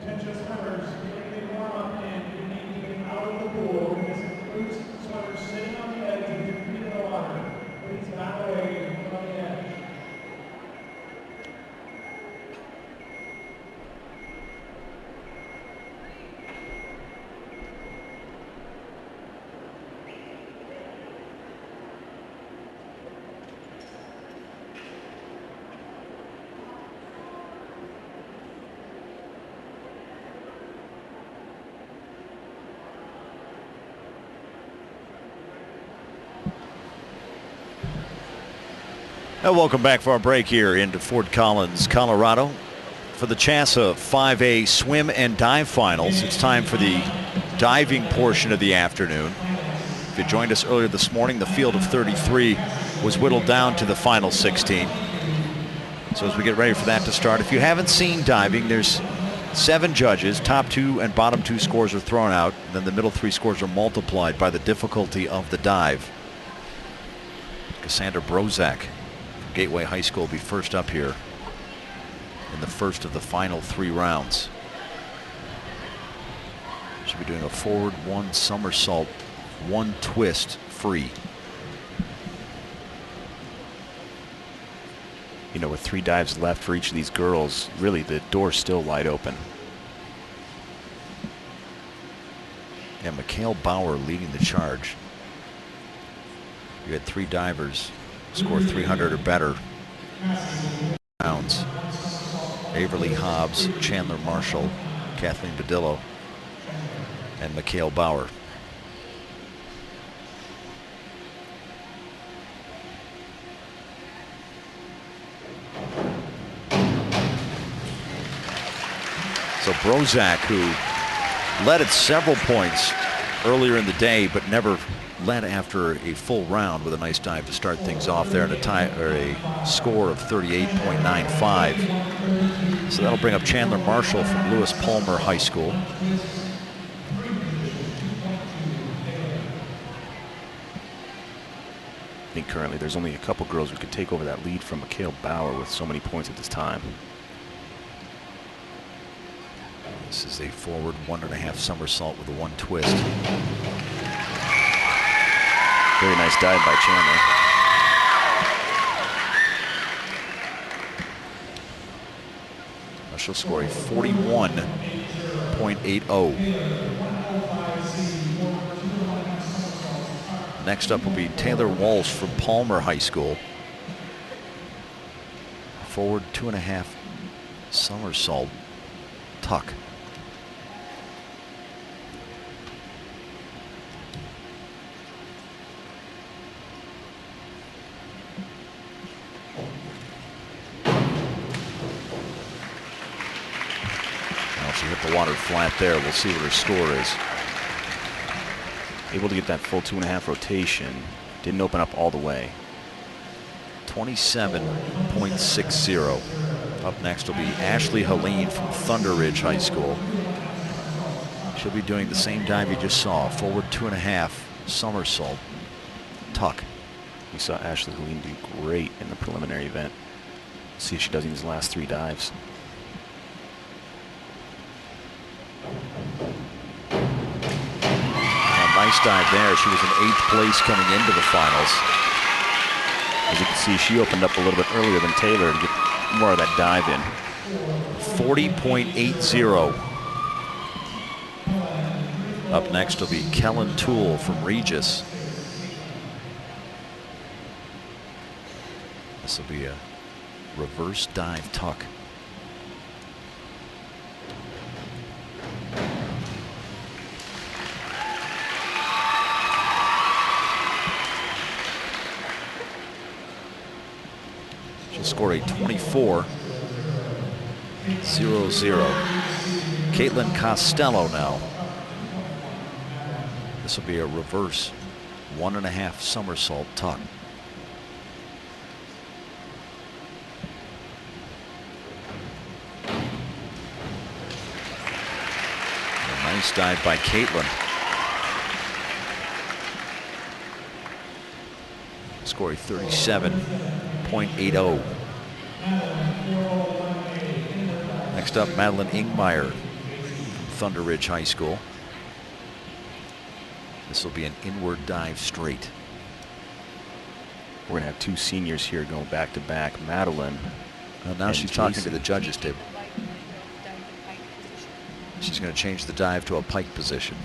Attention swimmers, getting the warm-up in, you need to get out of the pool. This includes swimmers sitting on the edge with your feet in the water. Please back away and come on the edge. And welcome back for our break here into Fort Collins, Colorado. For the CHSAA 5A swim and dive finals, it's time for the diving portion of the afternoon. If you joined us earlier this morning, the field of 33 was whittled down to the final 16. So as we get ready for that to start, if you haven't seen diving, there's 7 judges. Top 2 and bottom 2 scores are thrown out. And then the middle 3 scores are multiplied by the difficulty of the dive. Cassandra Brozak, Gateway High School, will be first up here in the first of the final 3 rounds. She'll be doing a forward 1 somersault, 1 twist free. You know, with 3 dives left for each of these girls, really the door's still wide open. And Mikhail Bauer leading the charge. You had 3 divers score 300 or better rounds. Averly Hobbs, Chandler Marshall, Kathleen Badillo, and Mikhail Bauer. So Brozak, who led at several points earlier in the day, but never led after a full round, with a nice dive to start things off there, and a score of 38.95. So that'll bring up Chandler Marshall from Lewis Palmer High School. I think currently there's only a couple girls who could take over that lead from Mikhail Bauer with so many points at this time. This is a forward 1.5 somersault with a 1 twist. Very nice dive by Chandler. Now she'll score a 41.80. Next up will be Taylor Walsh from Palmer High School. Forward 2.5 somersault tuck. Hit the water flat there. We'll see what her score is. Able to get that full 2.5 rotation. Didn't open up all the way. 27.60. Up next will be Ashley Helene from Thunder Ridge High School. She'll be doing the same dive you just saw. Forward 2.5 somersault tuck. We saw Ashley Helene do great in the preliminary event. See if she does in these last 3 dives. Nice dive there. She was in 8th place coming into the finals. As you can see, she opened up a little bit earlier than Taylor to get more of that dive in. 40.80. Up next will be Kellen Toole from Regis. This will be a reverse dive tuck. She'll score a 24.00. Caitlin Costello now. This will be a reverse 1.5 somersault tuck. A nice dive by Caitlin. Score a 37.80. Next up, Madeline Ingmeyer from Thunder Ridge High School. This will be an inward dive straight. We're going to have two seniors here going back to back. Madeline. Now she's talking to the judges table. She's going to change the dive to a pike position.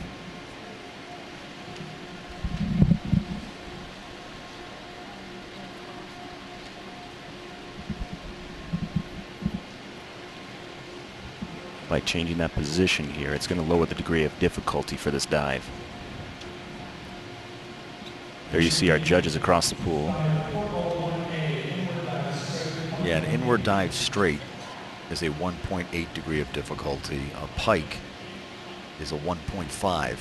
By changing that position here, it's going to lower the degree of difficulty for this dive. There you see our judges across the pool. Yeah, an inward dive straight is a 1.8 degree of difficulty. A pike is a 1.5.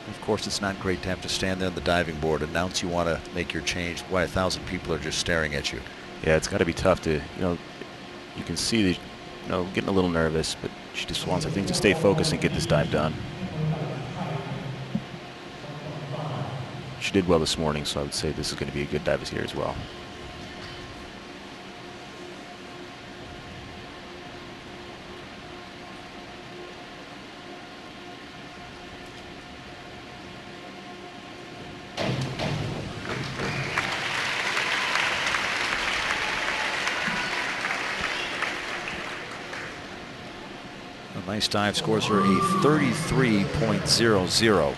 Of course, it's not great to have to stand there on the diving board, announce you want to make your change, why 1,000 people are just staring at you. Yeah, it's got to be tough to, you can see that, getting a little nervous, but she just wants, I think, to stay focused and get this dive done. She did well this morning, so I would say this is going to be a good dive here as well. Nice dive, scores her a 33.00.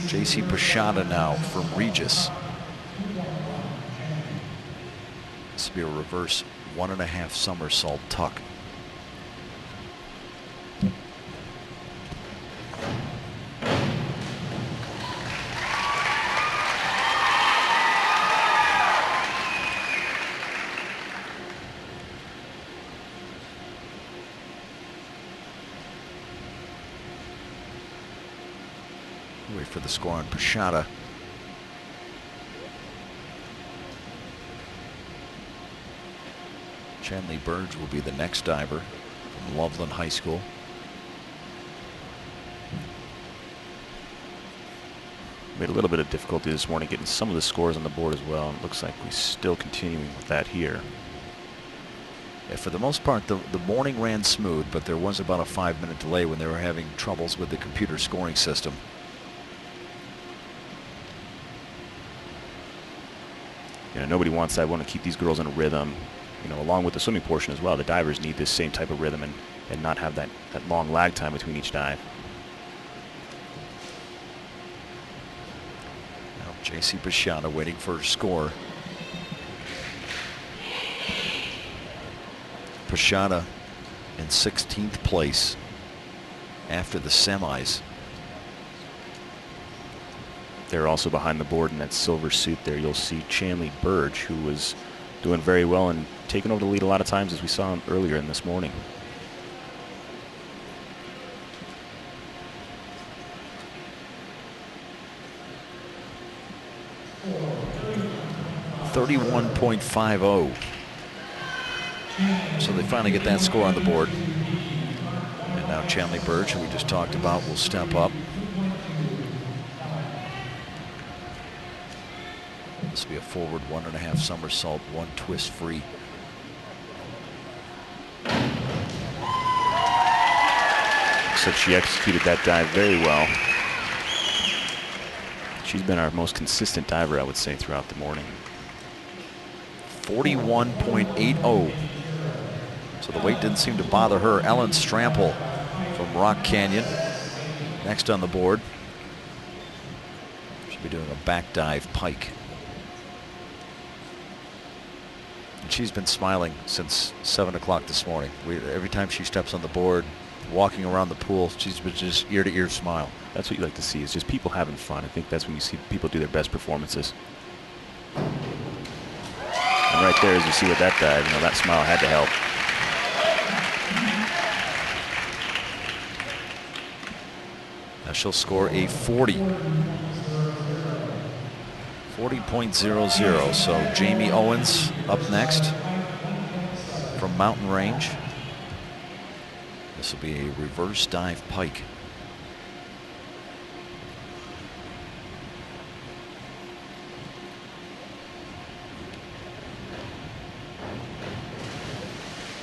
JC Pashada now from Regis. This will be a reverse 1.5 somersault tuck. Wait for the score on Pashada. Chanley Burge will be the next diver from Loveland High School. We had a little bit of difficulty this morning getting some of the scores on the board as well. It looks like we're still continuing with that here. Yeah, for the most part, the morning ran smooth, but there was about a 5-minute delay when they were having troubles with the computer scoring system. Nobody wants that. We want to keep these girls in a rhythm, along with the swimming portion as well. The divers need this same type of rhythm and not have that long lag time between each dive. Now JC Pashada waiting for her score. Pashada in 16th place after the semis. They're also behind the board in that silver suit there. You'll see Chanley Burge, who was doing very well and taking over the lead a lot of times, as we saw earlier in this morning. .50. So they finally get that score on the board. And now Chanley Burge, who we just talked about, will step up. This will be a forward 1.5 somersault, 1 twist free looks like she executed that dive very well. She's been our most consistent diver, I would say, throughout the morning. 41.80. So the weight didn't seem to bother her. Ellen Strample from Rock Canyon, next on the board. She'll be doing a back dive pike. And she's been smiling since 7 o'clock this morning. Every time she steps on the board, walking around the pool, she's been just ear-to-ear smile. That's what you like to see, is just people having fun. I think that's when you see people do their best performances. And right there, as you see with that dive, you know, that smile had to help. Now she'll score a 40. 40.00. So Jamie Owens up next from Mountain Range. This will be a reverse dive pike.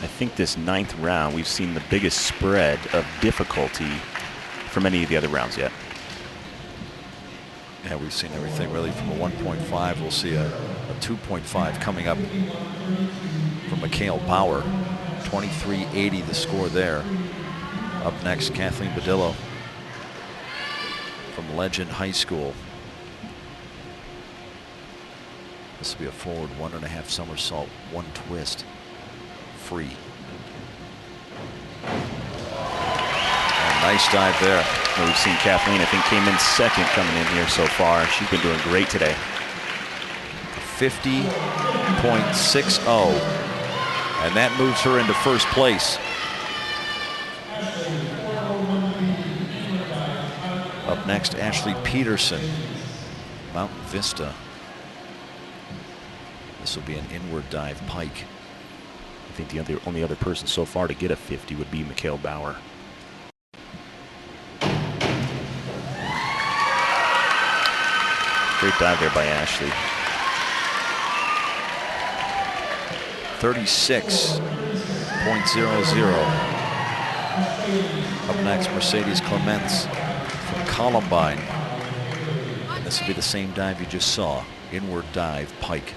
I think this 9th round, we've seen the biggest spread of difficulty from any of the other rounds yet. Yeah, we've seen everything really from a 1.5. We'll see a 2.5 coming up from Mikhail Bauer. 23.80 the score there. Up next, Kathleen Badillo from Legend High School. This will be a forward 1.5 somersault, 1 twist, free. And nice dive there. Well, we've seen Kathleen, I think, came in second coming in here so far. She's been doing great today. 50.60. And that moves her into first place. Up next, Ashley Peterson, Mountain Vista. This will be an inward dive pike. I think the only other person so far to get a 50 would be Mikhail Bauer. Great dive there by Ashley. 36.00. Up next, Mercedes Clements from Columbine. And this will be the same dive you just saw. Inward dive pike.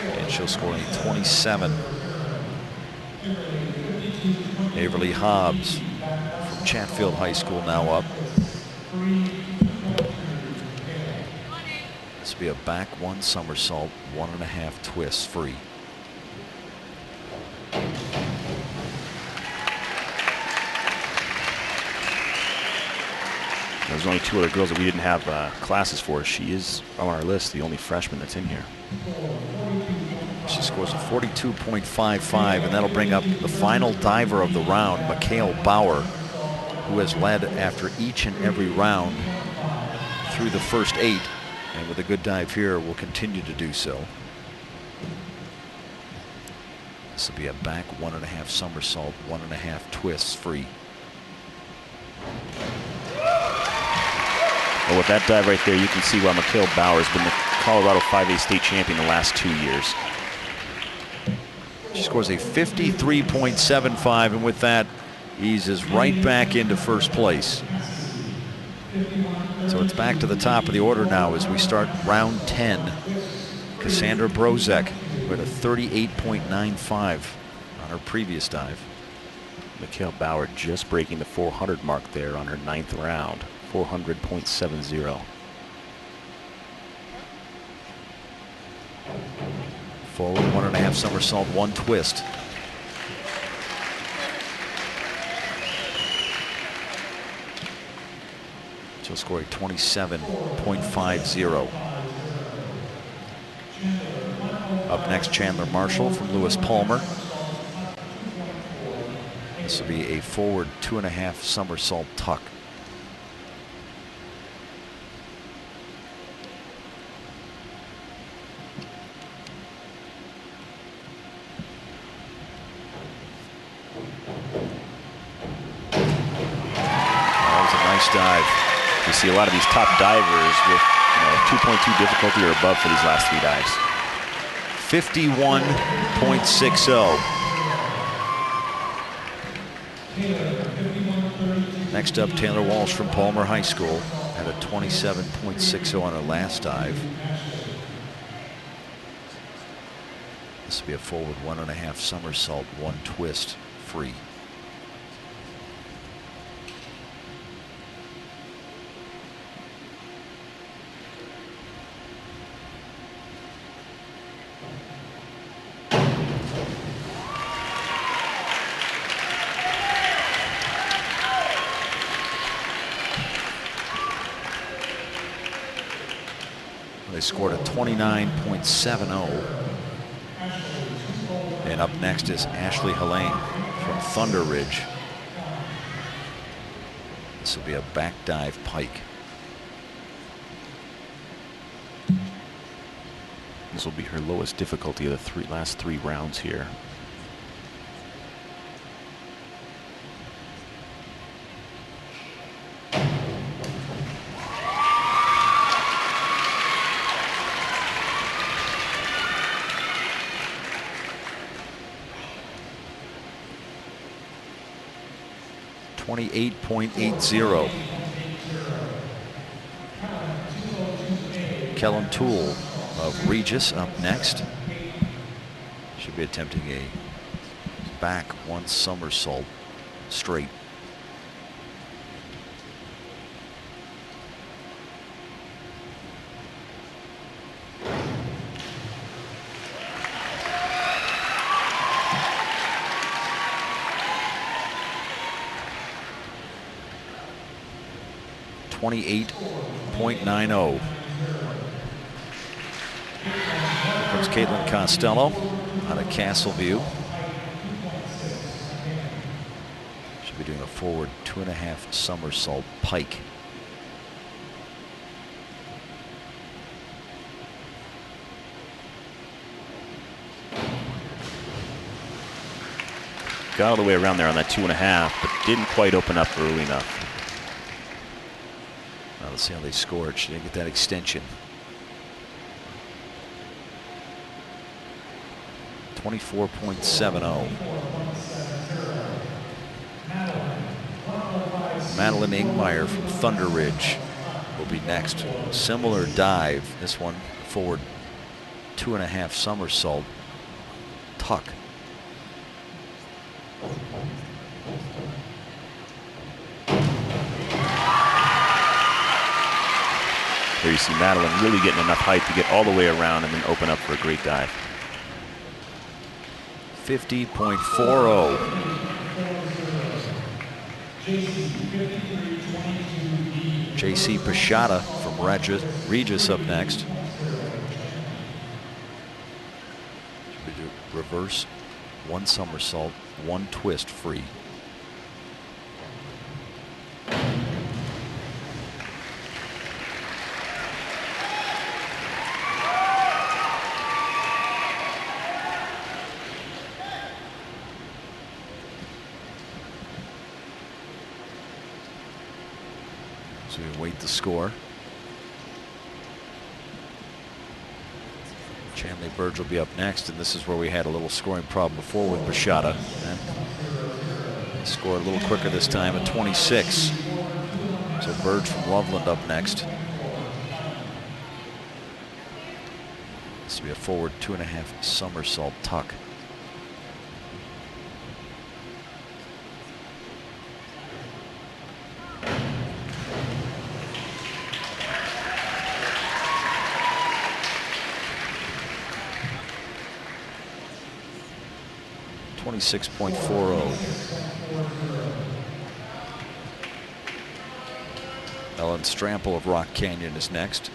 And she'll score a 27. Averly Hobbs from Chatfield High School now up. This will be a back 1 somersault, 1.5 twists free. There's only 2 other girls that we didn't have classes for. She is on our list, the only freshman that's in here. She scores a 42.55, and that'll bring up the final diver of the round, Mikhail Bauer, who has led after each and every round through the first 8, and with a good dive here will continue to do so. This will be a back 1.5 somersault, 1.5 twists free. Well, with that dive right there, you can see why Mikhail Bauer has been the Colorado 5A state champion the last 2 years. She scores a 53.75, and with that, eases right back into first place. So it's back to the top of the order now as we start round 10. Cassandra Brozek with a 38.95 on her previous dive. Mikhail Bauer just breaking the 400 mark there on her 9th round. 400.70. Forward 1.5 somersault, 1 twist. She'll score a 27.50. Up next, Chandler Marshall from Lewis Palmer. This will be a forward 2.5 somersault tuck. nice dive. We see a lot of these top divers with 2.2 difficulty or above for these last 3 dives. 51.60. Next up, Taylor Walsh from Palmer High School had a 27.60 on her last dive. This will be a forward 1.5 somersault, 1 twist, free. They scored a 29.70. And up next is Ashley Helene from Thunder Ridge. This will be a back dive pike. This will be her lowest difficulty of the last three rounds here. .80. Kellen Toole of Regis up next. Should be attempting a back 1 somersault straight. .90. Here comes Caitlin Costello out of Castleview. Should be doing a forward 2.5 somersault pike. Got all the way around there on that 2.5, but didn't quite open up early enough. Let's see how they scored. She didn't get that extension. 24.70. Madeline Ingmeyer from Thunder Ridge will be next. Similar dive. This one forward 2.5 somersault tuck. There you see Madeline really getting enough height to get all the way around and then open up for a great dive. 50.40. JC Pashada from Regis up next. Should we do reverse 1 somersault, 1 twist free. So we wait the score. Chanley Burge will be up next, and this is where we had a little scoring problem before with Bashada. And scored a little quicker this time at 26. So Burge from Loveland up next. This will be a forward 2.5 somersault tuck. .40. Ellen Strample of Rock Canyon is next.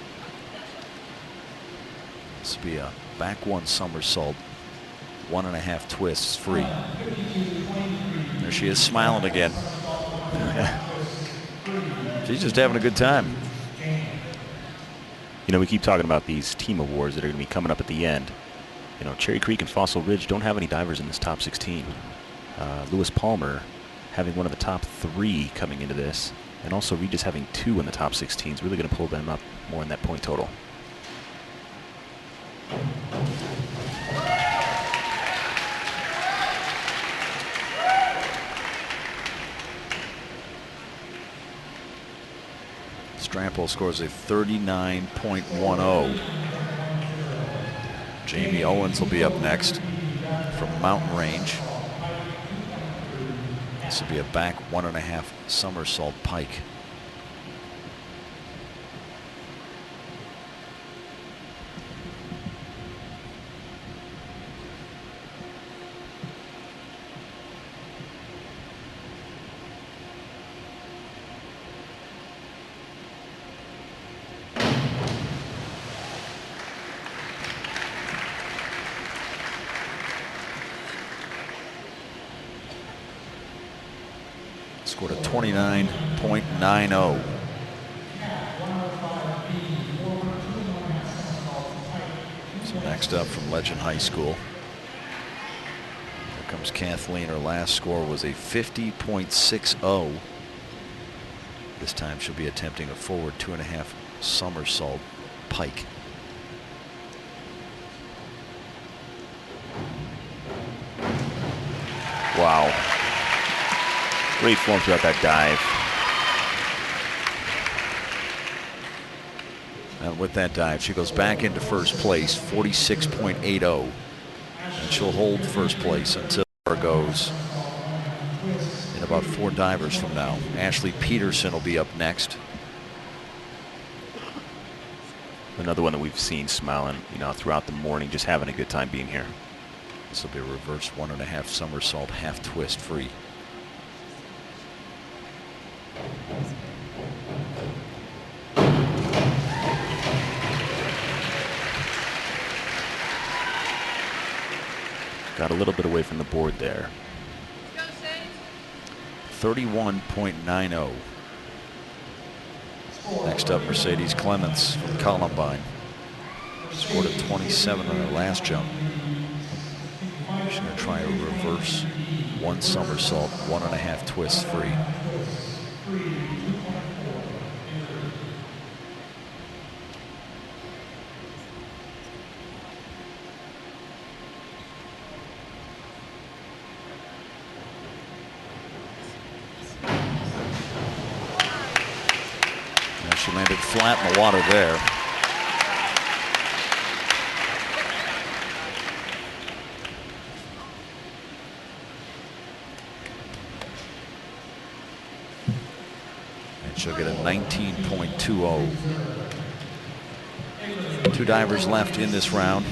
This will be a back 1 somersault, 1.5 twists free. There she is smiling again. She's just having a good time. You know, we keep talking about these team awards that are going to be coming up at the end. You know, Cherry Creek and Fossil Ridge don't have any divers in this top 16. Lewis Palmer having one of the top 3 coming into this. And also Regis having 2 in the top 16 is really going to pull them up more in that point total. Strample scores a 39.10. Jamie Owens will be up next from Mountain Range. This will be a back 1.5 somersault pike. Scored a 29.90. So next up from Legend High School. Here comes Kathleen. Her last score was a 50.60. This time she'll be attempting a forward 2.5 somersault pike. Wow. Great form throughout that dive. And with that dive, she goes back into first place, 46.80. And she'll hold first place until it goes in about 4 divers from now. Ashley Peterson will be up next. Another one that we've seen smiling, you know, throughout the morning, just having a good time being here. This will be a reverse 1.5 somersault half twist free. Got a little bit away from the board there. 31.90. Next up, Mercedes Clements from Columbine. Scored a 27 on her last jump. She's going to try a reverse 1 somersault, 1.5 twists free. She landed flat in the water there. And she'll get a 19.20. 2 divers left in this round.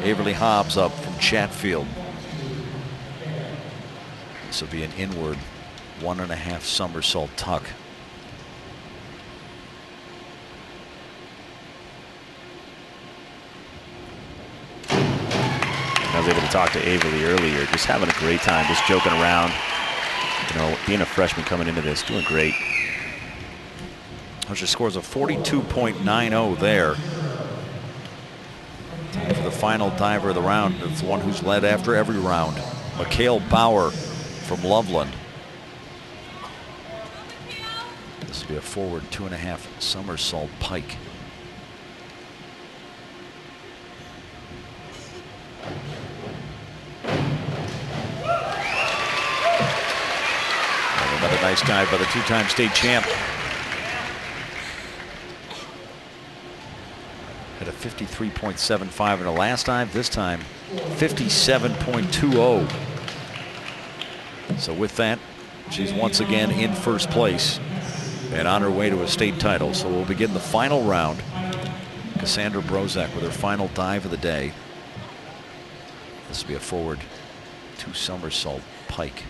Averly Hobbs up from Chatfield. This will be an inward 1.5 somersault tuck. I was able to talk to Averly earlier, just having a great time, just joking around. You know, being a freshman coming into this, doing great. She scores a 42.90 there. Time for the final diver of the round. It's the one who's led after every round. Mikhail Bauer from Loveland. This will be a forward 2.5 somersault pike. Another nice dive by the 2-time state champ. At a 53.75 in the last dive, this time 57.20. So with that, she's once again in first place and on her way to a state title. So we'll begin the final round. Cassandra Brozak with her final dive of the day. This will be a forward 2 somersault pike.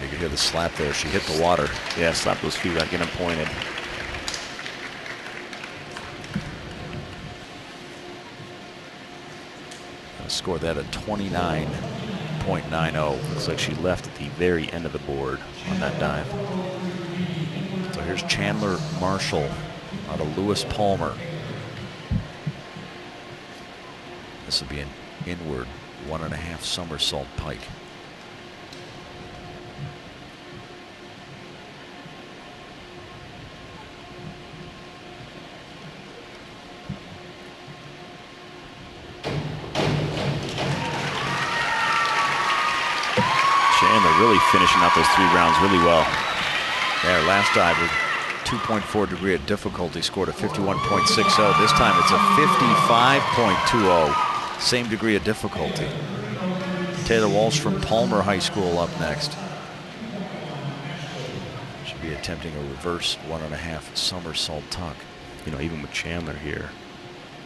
You can hear the slap there. She hit the water. Yeah, slap those feet out, get them pointed. Scored that at 29.90. Looks like she left at the very end of the board on that dive. So here's Chandler Marshall out of Lewis Palmer. This will be an inward 1.5 somersault pike. Chandler really finishing out those 3 rounds really well. There, last dive with 2.4 degree of difficulty, scored a 51.60. This time it's a 55.20. Same degree of difficulty. Taylor Walsh from Palmer High School up next. Should be attempting a reverse 1.5 somersault tuck. You know, even with Chandler here,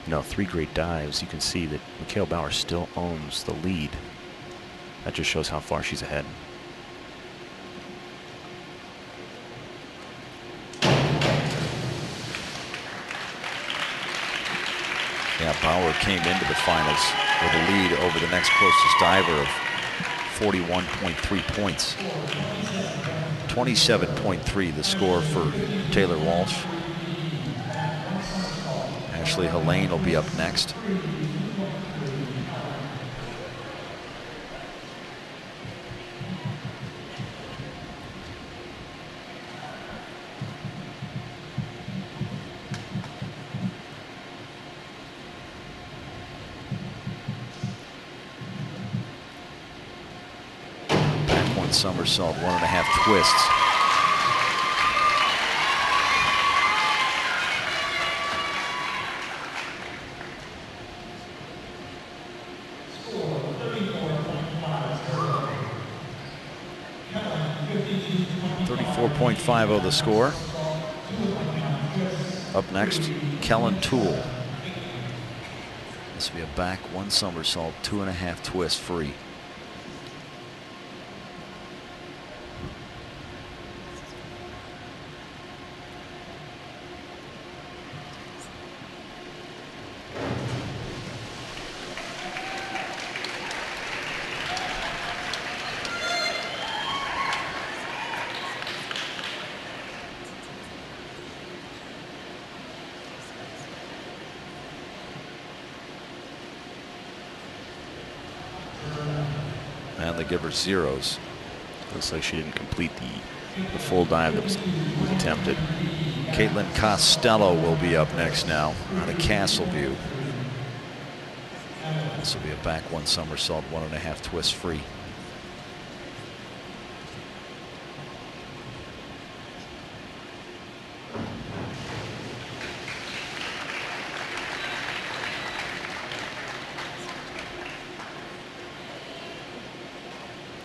you know, 3 great dives, you can see that Mikhail Bauer still owns the lead. That just shows how far she's ahead. Yeah, Bauer came into the finals with a lead over the next closest diver of 41.3 points. 27.3 the score for Taylor Walsh. Ashley Helene will be up next. Somersault, 1.5 twists. .50 the score. Up next, Kellen Toole. This will be a back 1 somersault, 2.5 twists free. And they give her zeros. Looks like she didn't complete the full dive that was attempted. Caitlin Costello will be up next now out of Castleview. This will be a back 1 somersault, 1.5 twists free.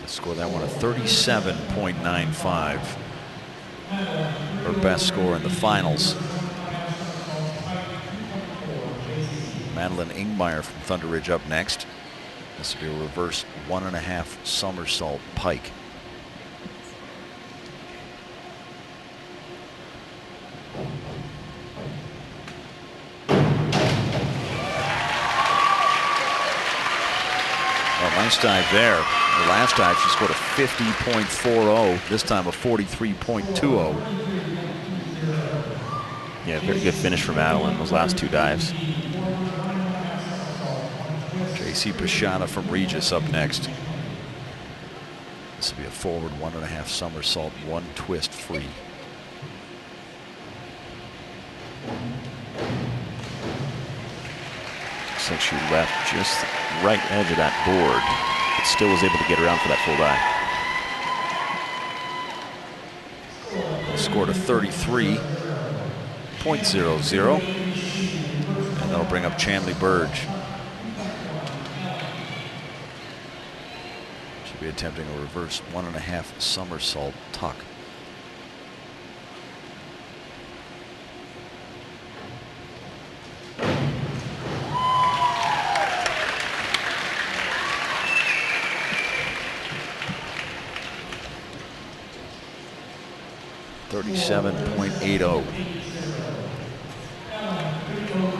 Score that one a 37.95. Her best score in the finals. Madeline Ingmeyer from Thunder Ridge up next. This will be a reverse 1.5 somersault pike. Oh, nice dive there. The last dive, she scored a 50.40. This time a 43.20. Yeah, very good finish for Madeline, those last 2 dives. JC Pashana from Regis up next. This will be a forward 1.5 somersault, 1 twist free. Looks like she left just right edge of that board, but still was able to get around for that full dive. Scored a 33.00. And that'll bring up Chanley Burge. She'll be attempting a reverse 1.5 somersault tuck. .80.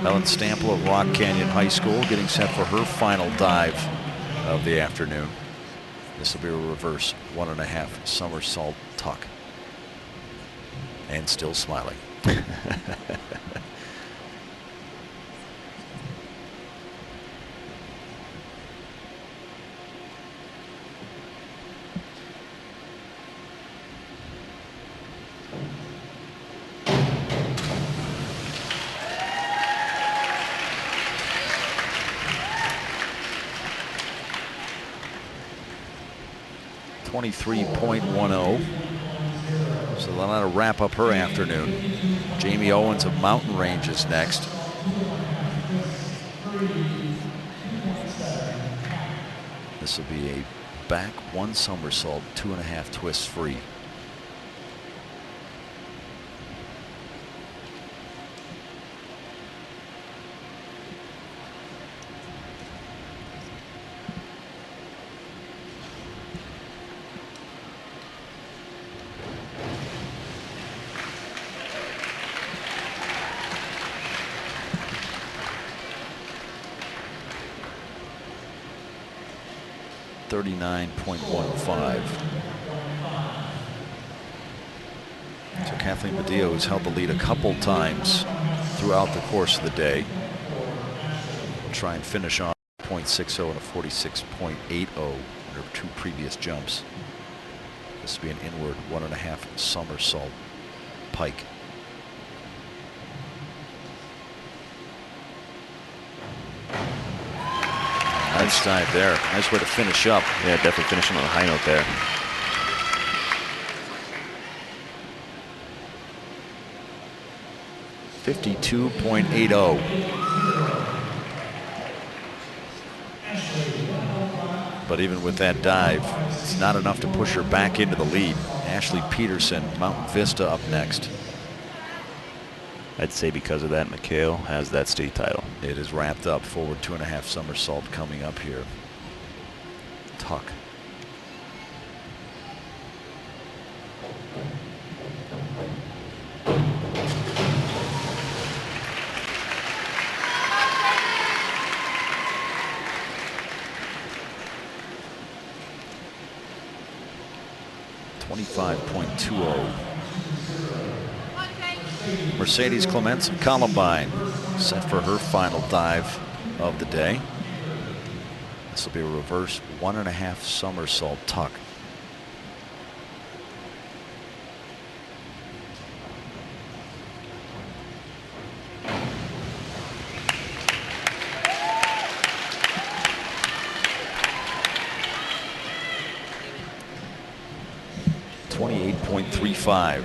Ellen Stample of Rock Canyon High School getting set for her final dive of the afternoon. This will be a reverse 1.5 somersault tuck. And still smiling. 23.10. So that'll wrap up her afternoon. Jamie Owens of Mountain Range is next. This will be a back 1 somersault, 2.5 twists free. .15. So Kathleen Badillo has held the lead a couple times throughout the course of the day. We'll try and finish on .60 and a 46.80 in her 2 previous jumps. This will be an inward 1.5 somersault pike. Nice dive there. Nice way to finish up. Yeah, definitely finishing on a high note there. .52.80. But even with that dive, it's not enough to push her back into the lead. Ashley Peterson, Mountain Vista, up next. I'd say because of that, Mikhail has that state title. It is wrapped up. Forward 2.5 somersault coming up here. Tuck. .20. Mercedes Clements of Columbine set for her final dive of the day. This will be a reverse 1.5 somersault tuck. .28.35.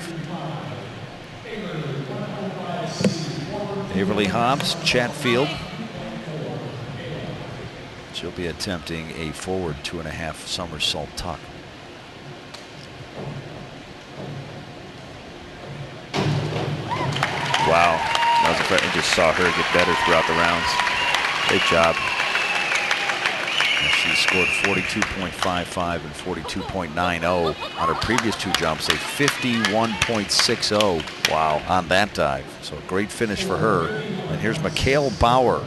Averly Hobbs, Chatfield. She'll be attempting a forward 2.5 somersault tuck. Wow, that was I just saw her get better throughout the rounds. Great job. She scored 42.55 and 42.90 on her previous 2 jumps, a 51.60. Wow, on that dive. So a great finish for her. And here's Mikhail Bauer,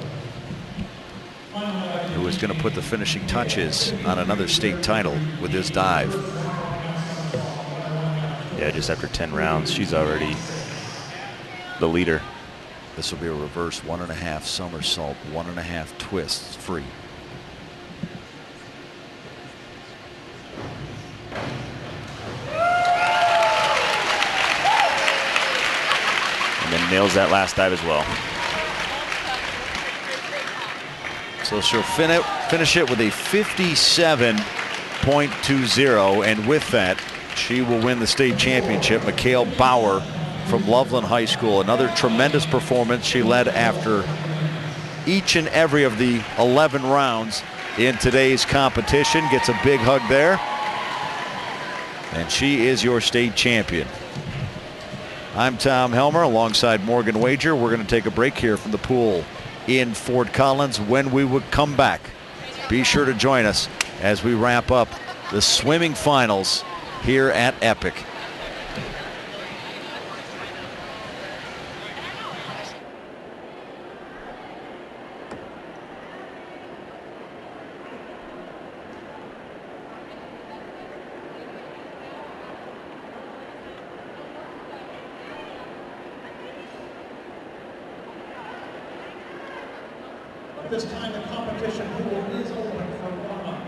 who is going to put the finishing touches on another state title with this dive. Yeah, just after 10 rounds, she's already the leader. This will be a reverse 1.5 somersault, 1.5 twists free. And then nails that last dive as well. So she'll finish it with a 57.20, and with that, she will win the state championship. Mikhail Bauer from Loveland High School. Another tremendous performance. She led after each and every of the 11 rounds in today's competition. Gets a big hug there. And she is your state champion. I'm Tom Helmer alongside Morgan Wager. We're going to take a break here from the pool in Fort Collins. When we would come back, be sure to join us as we wrap up the swimming finals here at Epic. At this time, the competition pool is open for warm-up.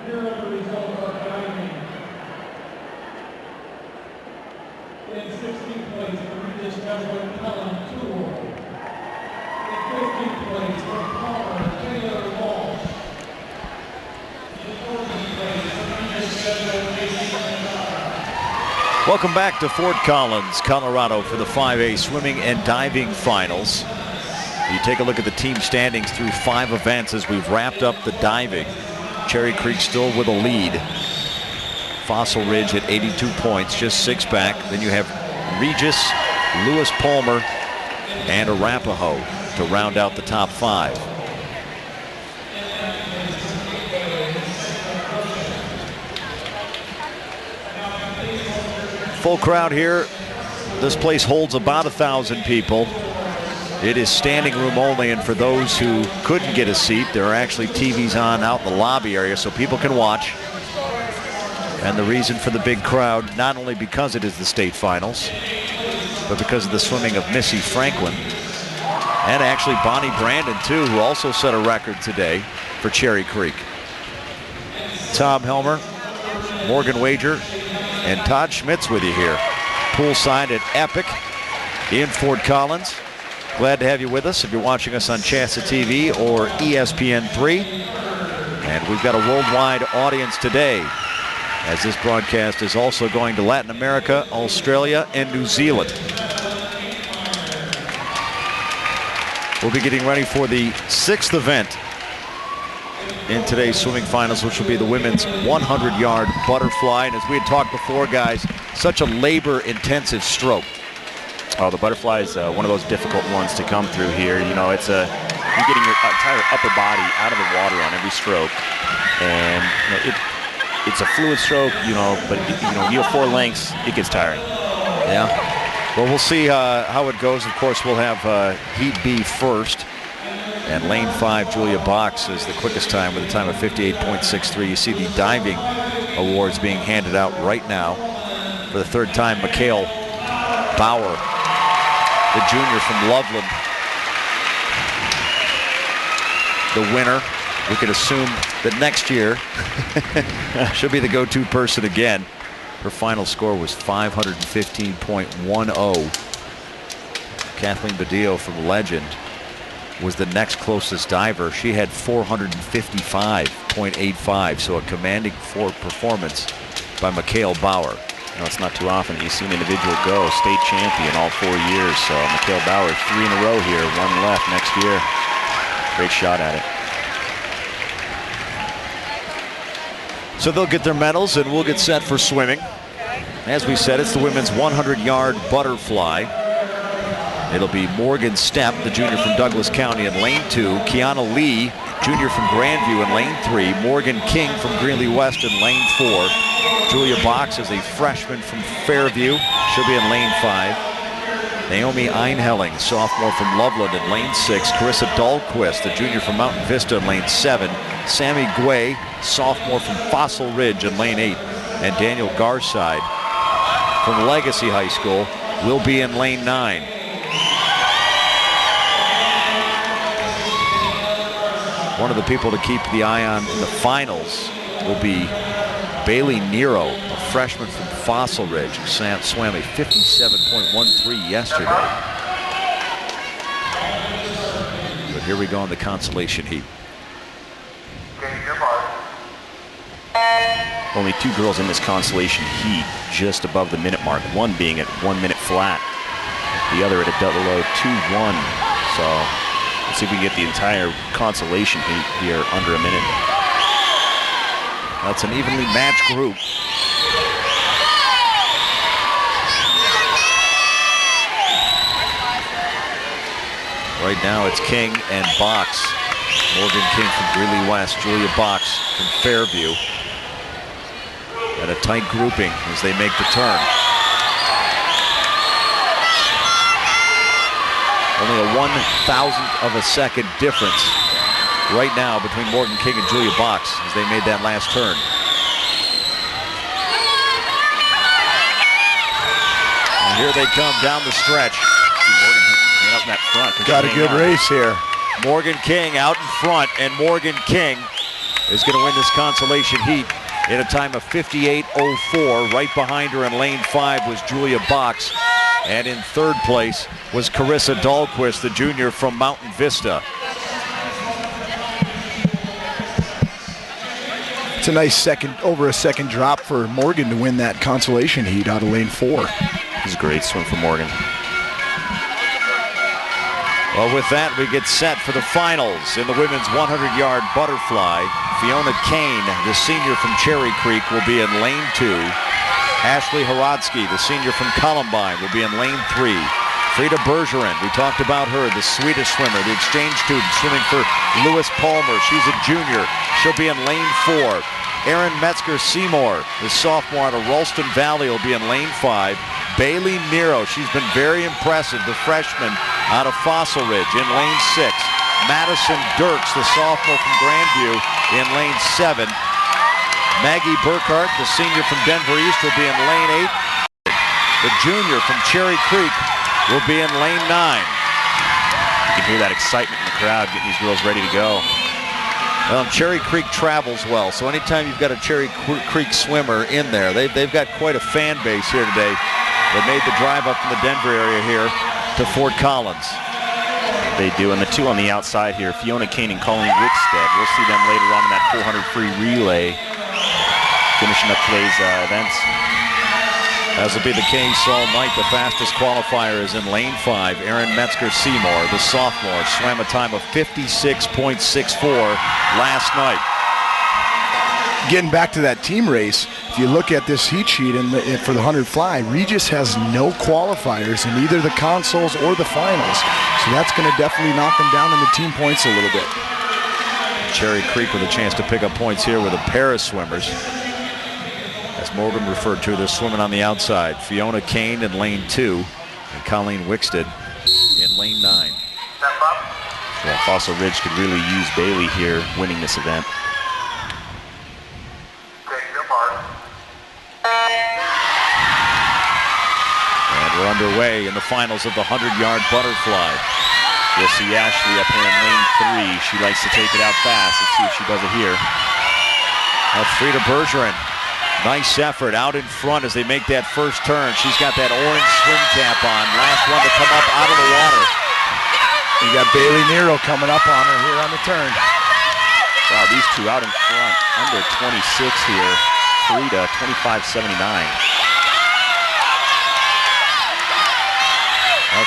Here are the results of diving. In 16th place for Regis, Jesuit, Helen Tool. In 15th place for Palmer, Taylor Walsh. In 14th place for Regis, Jesuit, Welcome back to Fort Collins, Colorado for the 5A swimming and diving finals. You take a look at the team standings through 5 events as we've wrapped up the diving. Cherry Creek still with a lead. Fossil Ridge at 82 points, just 6 back. Then you have Regis, Lewis Palmer, and Arapahoe to round out the top 5. Full crowd here. This place holds about 1,000 people. It is standing room only, and for those who couldn't get a seat, there are actually TVs on out in the lobby area so people can watch. And the reason for the big crowd, not only because it is the state finals, but because of the swimming of Missy Franklin and actually Bonnie Brandon too, who also set a record today for Cherry Creek. Tom Helmer, Morgan Wager, and Todd Schmitz with you here. Poolside at Epic in Fort Collins. Glad to have you with us if you're watching us on CHSAA TV or ESPN3. And we've got a worldwide audience today, as this broadcast is also going to Latin America, Australia, and New Zealand. We'll be getting ready for the 6th event in today's swimming finals, which will be the women's 100-yard butterfly. And as we had talked before, guys, such a labor-intensive stroke. Oh, the butterfly is one of those difficult ones to come through here. You know, it's you're getting your entire upper body out of the water on every stroke, and you know, it's a fluid stroke. You know, but you have 4 lengths, it gets tiring. Yeah. Well, we'll see how it goes. Of course, we'll have Heat B first. And lane 5, Julia Box is the quickest time with a time of 58.63. You see the diving awards being handed out right now. For the 3rd time, Mikhail Bauer, the junior from Loveland, the winner. We could assume that next year she'll be the go-to person again. Her final score was 515.10. Kathleen Badillo from Legend was the next closest diver. She had 455.85, so a commanding performance by Mikhail Bauer. You know, it's not too often that you see an individual go state champion all 4 years. So Mikhail Bauer, 3 in a row here, 1 left next year. Great shot at it. So they'll get their medals and we'll get set for swimming. As we said, it's the women's 100-yard butterfly. It'll be Morgan Stepp, the junior from Douglas County, in lane 2. Kiana Lee, junior from Grandview, in lane 3. Morgan King from Greeley West in lane 4. Julia Box is a freshman from Fairview. She'll be in lane 5. Naomi Einhelling, sophomore from Loveland, in lane 6. Carissa Dahlquist, the junior from Mountain Vista, in lane 7. Sammy Guay, sophomore from Fossil Ridge, in lane 8. And Daniel Garside from Legacy High School will be in lane 9. One of the people to keep the eye on in the finals will be Bailey Nero, a freshman from Fossil Ridge, who swam a 57.13 yesterday. But here we go in the consolation heat. Only 2 girls in this consolation heat just above the minute mark, one being at 1 minute flat, the other at a 00:21. So let's see if we can get the entire consolation heat here under a minute. That's an evenly matched group. Right now it's King and Box. Morgan King from Greeley West, Julia Box from Fairview. And a tight grouping as they make the turn. Only a 1,000th of a second difference right now between Morgan King and Julia Box as they made that last turn. And here they come down the stretch. Morgan up in that front. Got a good race here. Morgan King out in front, and Morgan King is going to win this consolation heat in a time of 58:04. Right behind her in lane 5 was Julia Box. And in third place was Carissa Dahlquist, the junior from Mountain Vista. It's a nice over a second drop for Morgan to win that consolation heat out of lane 4. It's a great swim for Morgan. Well, with that, we get set for the finals in the women's 100-yard butterfly. Fiona Kane, the senior from Cherry Creek, will be in lane 2. Ashley Horodsky, the senior from Columbine, will be in lane 3. Frida Bergeron, we talked about her, the Swedish swimmer, the exchange student swimming for Lewis Palmer. She's a junior. She'll be in lane 4. Erin Metzger-Seymour, the sophomore out of Ralston Valley, will be in lane 5. Bailey Nero, she's been very impressive, the freshman out of Fossil Ridge, in lane 6. Madison Dirks, the sophomore from Grandview, in lane 7. Maggie Burkhart, the senior from Denver East, will be in lane 8. The junior from Cherry Creek will be in lane 9. You can hear that excitement in the crowd getting these girls ready to go. Well, Cherry Creek travels well, so anytime you've got a Cherry Creek swimmer in there, they've got quite a fan base here today that made the drive up from the Denver area here to Fort Collins. They do, and the two on the outside here, Fiona Kane and Colleen Wickstead. We'll see them later on in that 400 free relay, finishing up today's events. As will be the case all night, the fastest qualifier is in lane 5. Erin Metzger-Seymour, the sophomore, swam a time of 56.64 last night. Getting back to that team race, if you look at this heat sheet for the 100 fly, Regis has no qualifiers in either the consoles or the finals. So that's going to definitely knock them down in the team points a little bit. Cherry Creek with a chance to pick up points here with a pair of swimmers. As Morgan referred to, they're swimming on the outside. Fiona Kane in lane 2 and Colleen Wickstead in lane 9. Yeah, Fossil Ridge could really use Bailey here winning this event. And we're underway in the finals of the 100-yard butterfly. You'll see Ashley up here in lane 3. She likes to take it out fast. Let's see if she does it here. Frida Bergeron. Nice effort out in front as they make that first turn. She's got that orange swim cap on. Last one to come up out of the water. You got Bailey Nero coming up on her here on the turn. Wow, these two out in front. Under 26 here. Frida, 25.79.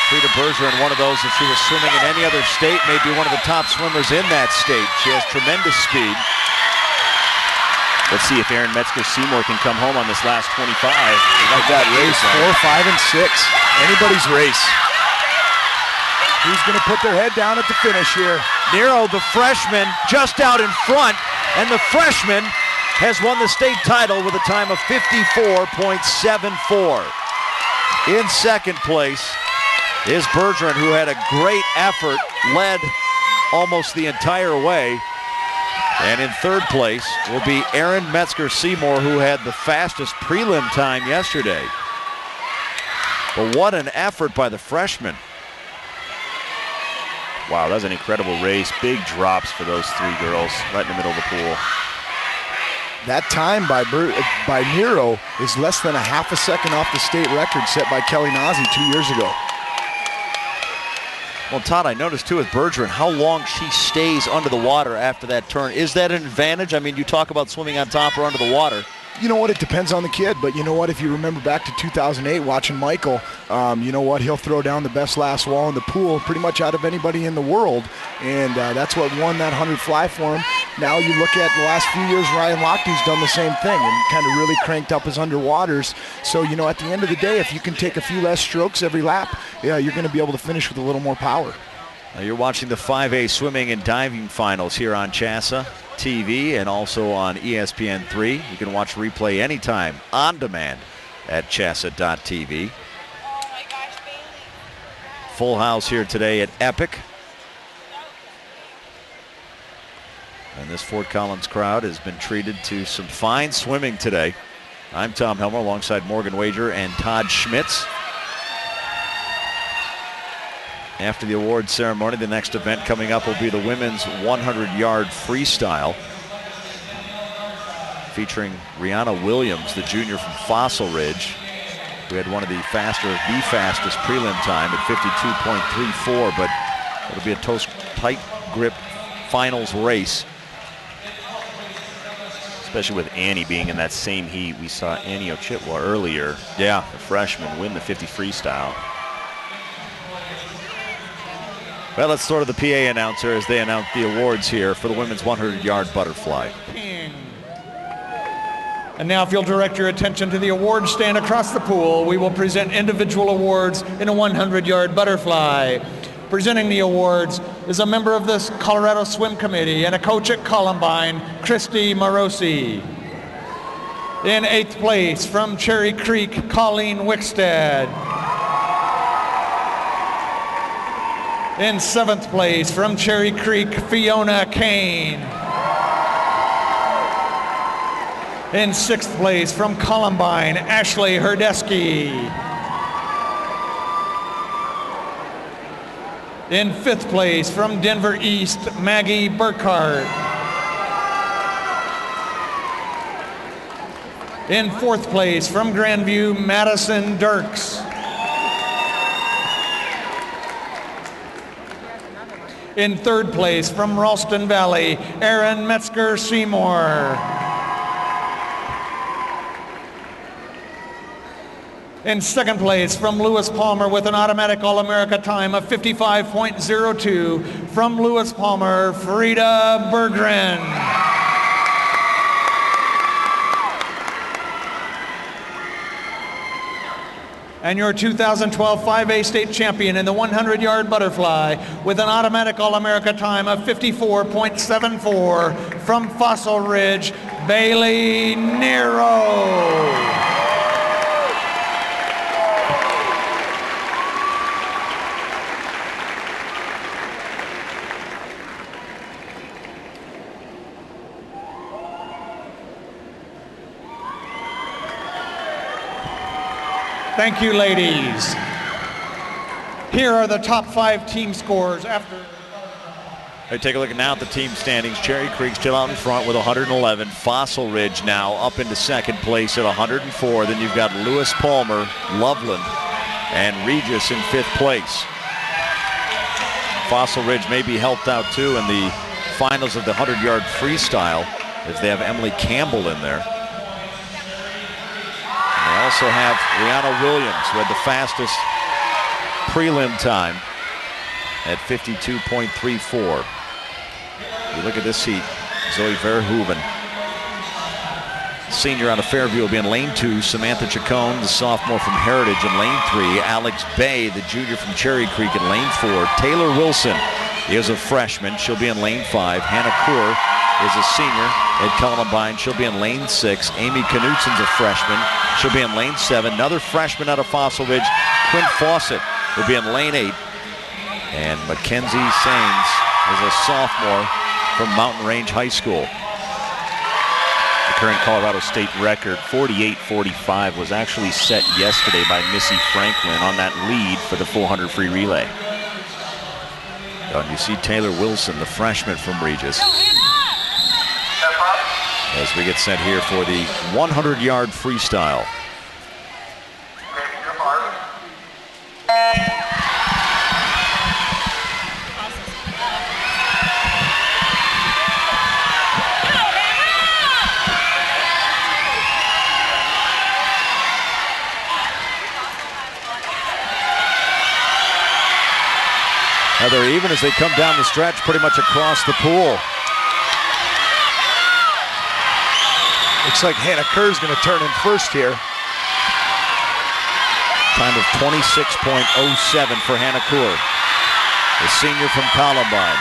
Frida Bergeron, one of those, if she was swimming in any other state, may be one of the top swimmers in that state. She has tremendous speed. Let's see if Erin Metzger-Seymour can come home on this last 25. Like that race, 4, 5, and 6. Anybody's race. Who's going to put their head down at the finish here? Nero, the freshman, just out in front, and the freshman has won the state title with a time of 54.74. In second place is Bergeron, who had a great effort, led almost the entire way. And in third place will be Erin Metzger-Seymour, who had the fastest prelim time yesterday. But what an effort by the freshman. Wow, that was an incredible race. Big drops for those three girls right in the middle of the pool. That time by Nero is less than a half a second off the state record set by Kelly Nazi 2 years ago. Well, Todd, I noticed too with Bergeron how long she stays under the water after that turn. Is that an advantage? I mean, you talk about swimming on top or under the water. You know what, it depends on the kid, but you know what, if you remember back to 2008 watching Michael, you know what, he'll throw down the best last wall in the pool pretty much out of anybody in the world, and that's what won that 100 fly for him. Now you look at the last few years, Ryan Lochte's done the same thing and kind of really cranked up his underwaters. So, you know, at the end of the day, if you can take a few less strokes every lap, yeah, you're going to be able to finish with a little more power. Now you're watching the 5A swimming and diving finals here on CHSAA TV and also on ESPN3. You can watch replay anytime on demand at chsaa.tv. Full house here today at Epic. And this Fort Collins crowd has been treated to some fine swimming today. I'm Tom Helmer alongside Morgan Wager and Todd Schmitz. After the award ceremony, the next event coming up will be the women's 100-yard freestyle. featuring Rihanna Williams, the junior from Fossil Ridge, who had one of the fastest prelim time at 52.34, but it'll be a tight grip finals race. Especially with Annie being in that same heat. We saw Annie Ochitwa earlier. Yeah. The freshman win the 50 freestyle. Well, let's throw to the PA announcer as they announce the awards here for the women's 100-yard butterfly. And now if you'll direct your attention to the award stand across the pool, we will present individual awards in a 100-yard butterfly. Presenting the awards is a member of this Colorado Swim Committee and a coach at Columbine, Christy Morosi. In 8th place from Cherry Creek, Colleen Wickstead. In 7th place from Cherry Creek, Fiona Kane. In 6th place from Columbine, Ashley Herdesky. In 5th place from Denver East, Maggie Burkhart. In 4th place from Grandview, Madison Dirks. In 3rd place from Ralston Valley, Aaron Metzger Seymour. In 2nd place from Lewis Palmer with an automatic All-America time of 55.02 from Lewis Palmer, Frida Berggren. And your 2012 5A state champion in the 100-yard butterfly with an automatic All-America time of 54.74 from Fossil Ridge, Bailey Nero. Thank you, ladies. Here are the top 5 team scores after. Hey, take a look now at the team standings. Cherry Creek still out in front with 111. Fossil Ridge now up into 2nd place at 104. Then you've got Lewis Palmer, Loveland, and Regis in 5th place. Fossil Ridge may be helped out too in the finals of the 100-yard freestyle as they have Emily Campbell in there. They also have Rihanna Williams, who had the fastest prelim time at 52.34. You look at this heat, Zoe Verhoeven, senior out of Fairview, will be in lane 2. Samantha Chacon, the sophomore from Heritage, in lane 3. Alex Bay, the junior from Cherry Creek, in lane 4. Taylor Wilson is a freshman. She'll be in lane 5. Hannah Kaur is a senior at Columbine. She'll be in lane 6. Amy Knutsen's a freshman. She'll be in lane 7. Another freshman out of Fossil Ridge, Quinn Fawcett, will be in lane 8. And Mackenzie Sains is a sophomore from Mountain Range High School. The current Colorado State record, 48:45, was actually set yesterday by Missy Franklin on that lead for the 400 free relay. And you see Taylor Wilson, the freshman from Regis, as we get set here for the 100-yard freestyle. Now they're even as they come down the stretch pretty much across the pool. Looks like Hannah Kerr's going to turn in first here. Time of 26.07 for Hannah Kaur, the senior from Columbine.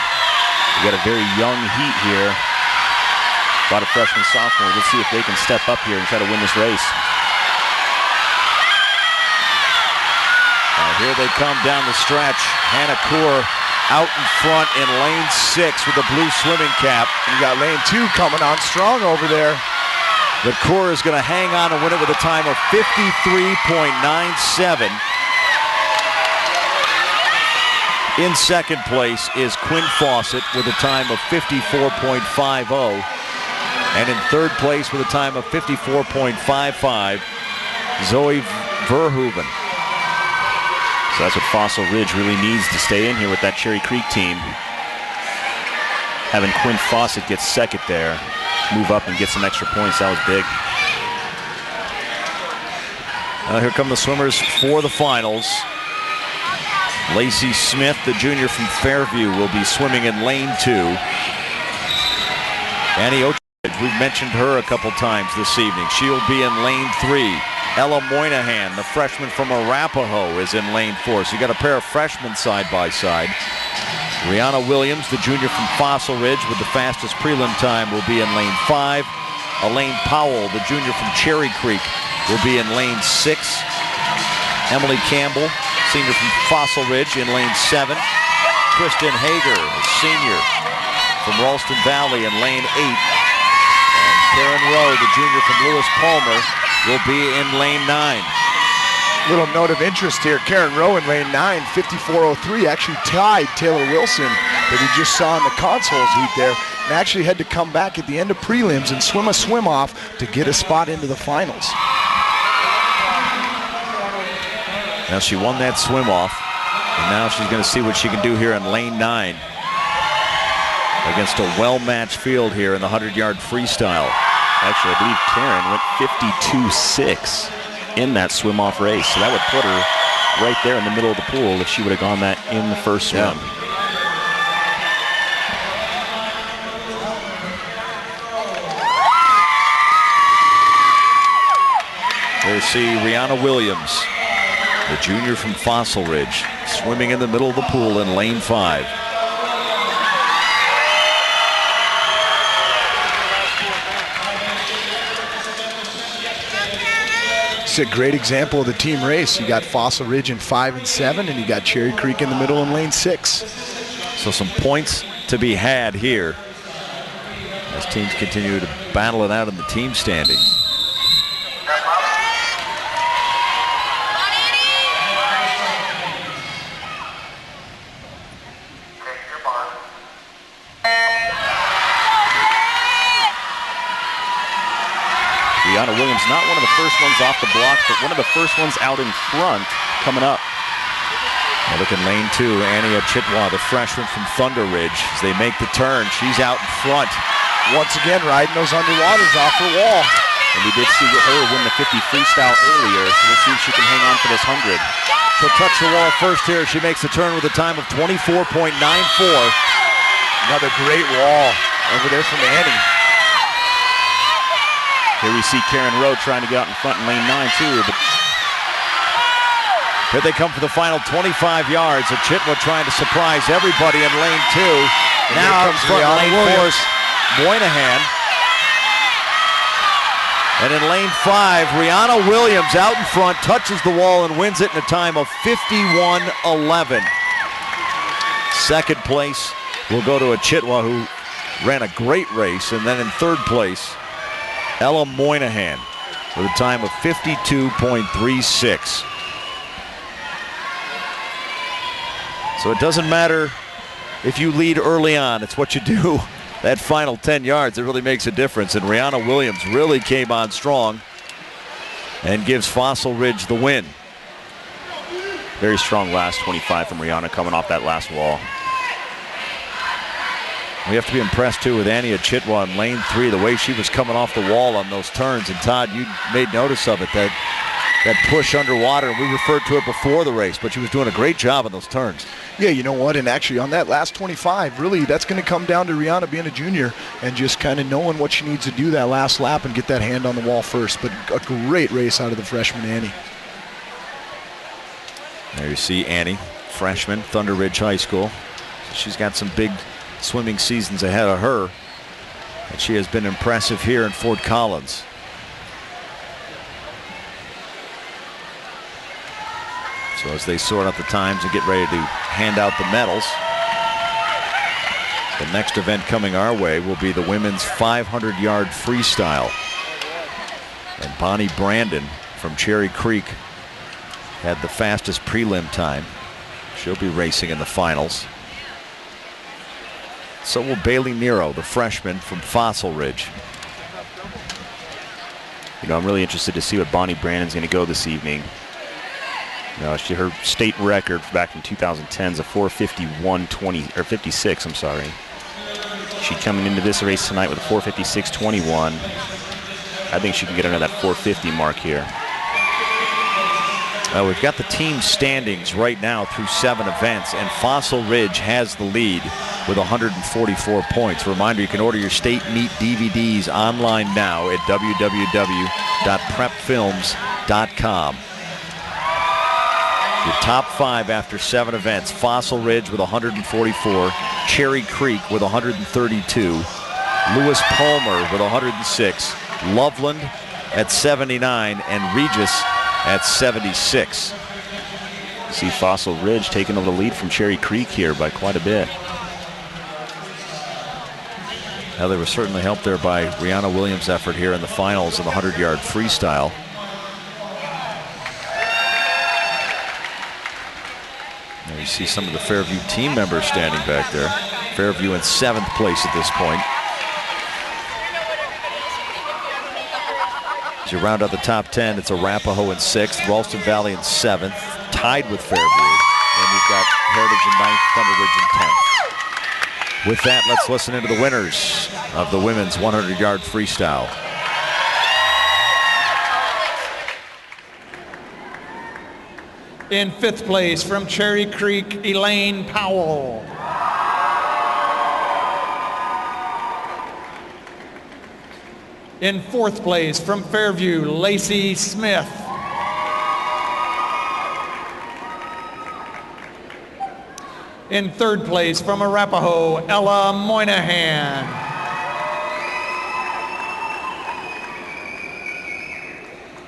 We got a very young heat here. A lot of freshmen, sophomores. Let's see if they can step up here and try to win this race. Now here they come down the stretch. Hannah Kaur out in front in lane 6 with the blue swimming cap. You got lane 2 coming on strong over there. But Kaur is going to hang on and win it with a time of 53.97. In 2nd place is Quinn Fawcett with a time of 54.50. And in third place with a time of 54.55, Zoe Verhoeven. So that's what Fossil Ridge really needs to stay in here with that Cherry Creek team. Having Quinn Fawcett get second there, move up and get some extra points, that was big. Here come the swimmers for the finals. Lacey Smith, the junior from Fairview, will be swimming in lane 2. Annie Ochoa, we've mentioned her a couple times this evening. She'll be in lane 3. Ella Moynihan, the freshman from Arapahoe, is in lane 4. So you got a pair of freshmen side by side. Rihanna Williams, the junior from Fossil Ridge, with the fastest prelim time, will be in lane 5. Elaine Powell, the junior from Cherry Creek, will be in lane 6. Emily Campbell, senior from Fossil Ridge, in lane 7. Kristen Hager, a senior from Ralston Valley, in lane 8. And Karen Rowe, the junior from Lewis Palmer, will be in lane 9. Little note of interest here, Karen Rowe in lane 9, 54.03, actually tied Taylor Wilson that we just saw in the consoles heat there, and actually had to come back at the end of prelims and swim a swim-off to get a spot into the finals. Now she won that swim-off, and now she's going to see what she can do here in lane 9 against a well-matched field here in the 100-yard freestyle. Actually, I believe Karen went 52.6 in that swim-off race, so that would put her right there in the middle of the pool if she would have gone that in the first swim. Yeah. There you see Rihanna Williams, the junior from Fossil Ridge, swimming in the middle of the pool in lane 5. It's a great example of the team race. You got Fossil Ridge in 5 and 7, and you got Cherry Creek in the middle in lane 6. So some points to be had here as teams continue to battle it out in the team standings. Rihanna Williams, not one of the first ones off the block, but one of the first ones out in front coming up. Now look in lane 2, Annie Chitwa, the freshman from Thunder Ridge. As they make the turn, she's out in front. Once again, riding those underwaters off her wall. And we did see her win the 50 freestyle earlier, so we'll see if she can hang on for this 100. She'll touch the wall first here. She makes the turn with a time of 24.94. Another great wall over there from Annie. Here we see Karen Rowe trying to get out in front in lane 9 too. But here they come for the final 25 yards. Chitwa trying to surprise everybody in lane 2. Now out in front in lane 4, Moynihan. And in lane 5, Rihanna Williams out in front, touches the wall and wins it in a time of 51.11. Second place will go to Chitwa, who ran a great race. And then in third place, Ella Moynihan with a time of 52.36. So it doesn't matter if you lead early on, it's what you do that final 10 yards that really makes a difference. And Rihanna Williams really came on strong and gives Fossil Ridge the win. Very strong last 25 from Rihanna coming off that last wall. We have to be impressed, too, with Annie Chitwa in lane 3, the way she was coming off the wall on those turns. And, Todd, you made notice of it, that push underwater. We referred to it before the race, but she was doing a great job on those turns. Yeah, you know what? And actually on that last 25, really, that's going to come down to Rihanna being a junior and just kind of knowing what she needs to do that last lap and get that hand on the wall first. But a great race out of the freshman, Annie. There you see Annie, freshman, Thunder Ridge High School. She's got some big swimming seasons ahead of her, and she has been impressive here in Fort Collins. So as they sort out the times and get ready to hand out the medals, the next event coming our way will be the women's 500-yard freestyle. And Bonnie Brandon from Cherry Creek had the fastest prelim time. She'll be racing in the finals. So will Bailey Nero, the freshman from Fossil Ridge. You know, I'm really interested to see what Bonnie Brandon's going to go this evening. You know, her state record back in 2010 is a 4:51.20 or 56. I'm sorry. She's coming into this race tonight with a 4:56.21. I think she can get under that 4:50 mark here. We've got the team standings right now through 7 events, and Fossil Ridge has the lead with 144 points. Reminder, you can order your state meet DVDs online now at www.prepfilms.com. Your top 5 after 7 events: Fossil Ridge with 144, Cherry Creek with 132, Lewis Palmer with 106, Loveland at 79, and Regis at 76. See Fossil Ridge taking over the lead from Cherry Creek here by quite a bit. Now, they were certainly helped there by Rihanna Williams' effort here in the finals of the 100-yard freestyle. Now you see some of the Fairview team members standing back there. Fairview in 7th place at this point. As you round out the top 10, it's Arapahoe in 6th, Ralston Valley in 7th, tied with Fairview. And we've got Heritage in 9th, Thunder Ridge in 10th. With that, let's listen into the winners of the women's 100-yard freestyle. In 5th place from Cherry Creek, Elaine Powell. In 4th place from Fairview, Lacey Smith. In 3rd place from Arapahoe, Ella Moynihan.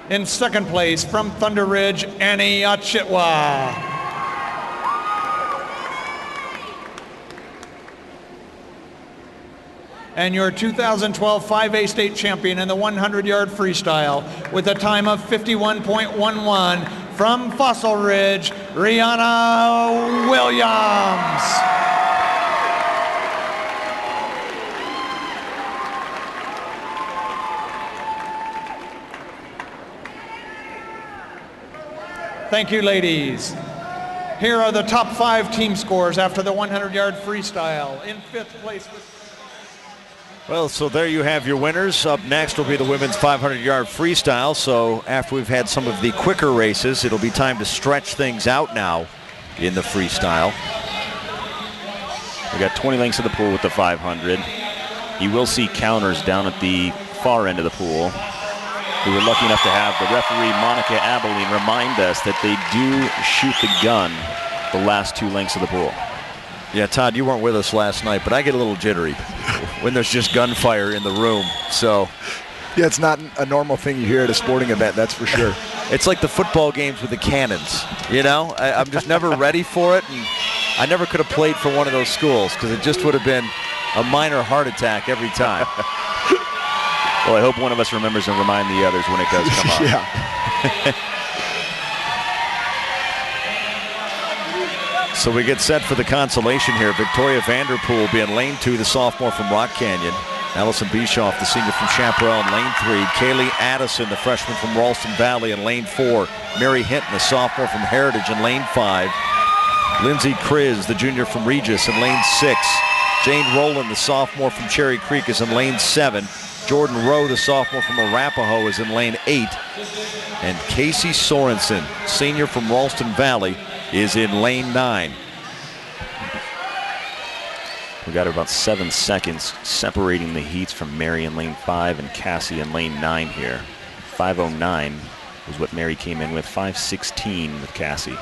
In 2nd place from Thunder Ridge, Annie Achitwa. And your 2012 5A state champion in the 100-yard freestyle with a time of 51.11 from Fossil Ridge, Rihanna Williams. Thank you, ladies. Here are the top 5 team scores after the 100-yard freestyle. In 5th place with... Well, so there you have your winners. Up next will be the women's 500-yard freestyle. So after we've had some of the quicker races, it'll be time to stretch things out now in the freestyle. We got 20 lengths of the pool with the 500. You will see counters down at the far end of the pool. We were lucky enough to have the referee, Monica Abilene, remind us that they do shoot the gun the last 2 lengths of the pool. Yeah, Todd, you weren't with us last night, but I get a little jittery when there's just gunfire in the room. So, yeah, it's not a normal thing you hear at a sporting event, that's for sure. It's like the football games with the cannons, you know? I'm just never ready for it, and I never could have played for one of those schools because it just would have been a minor heart attack every time. Well, I hope one of us remembers and remind the others when it does come up. Yeah. So we get set for the consolation here. Victoria Vanderpool will be in lane 2, the sophomore from Rock Canyon. Allison Bischoff, the senior from Chaparral, in lane 3. Kaylee Addison, the freshman from Ralston Valley, in lane 4. Mary Hinton, the sophomore from Heritage, in lane 5. Lindsay Kriz, the junior from Regis, in lane 6. Jane Rowland, the sophomore from Cherry Creek, is in lane 7. Jordan Rowe, the sophomore from Arapahoe, is in lane 8. And Casey Sorensen, senior from Ralston Valley, is in lane 9. We got about 7 seconds separating the heats from Mary in lane 5 and Cassie in lane 9 here. 5:09 was what Mary came in with, 5:16 with Cassie.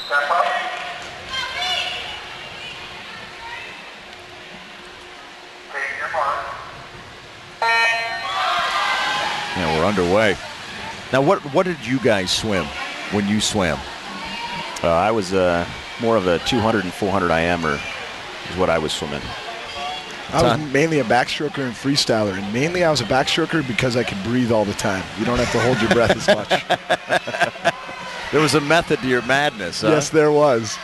Step up. Take your mark. Yeah, we're underway. Now, what did you guys swim when you swam? I was more of a 200 and 400 IMer is what I was swimming. I was mainly a backstroker and freestyler, and mainly I was a backstroker because I could breathe all the time. You don't have to hold your breath as much. There was a method to your madness, huh? Yes, there was.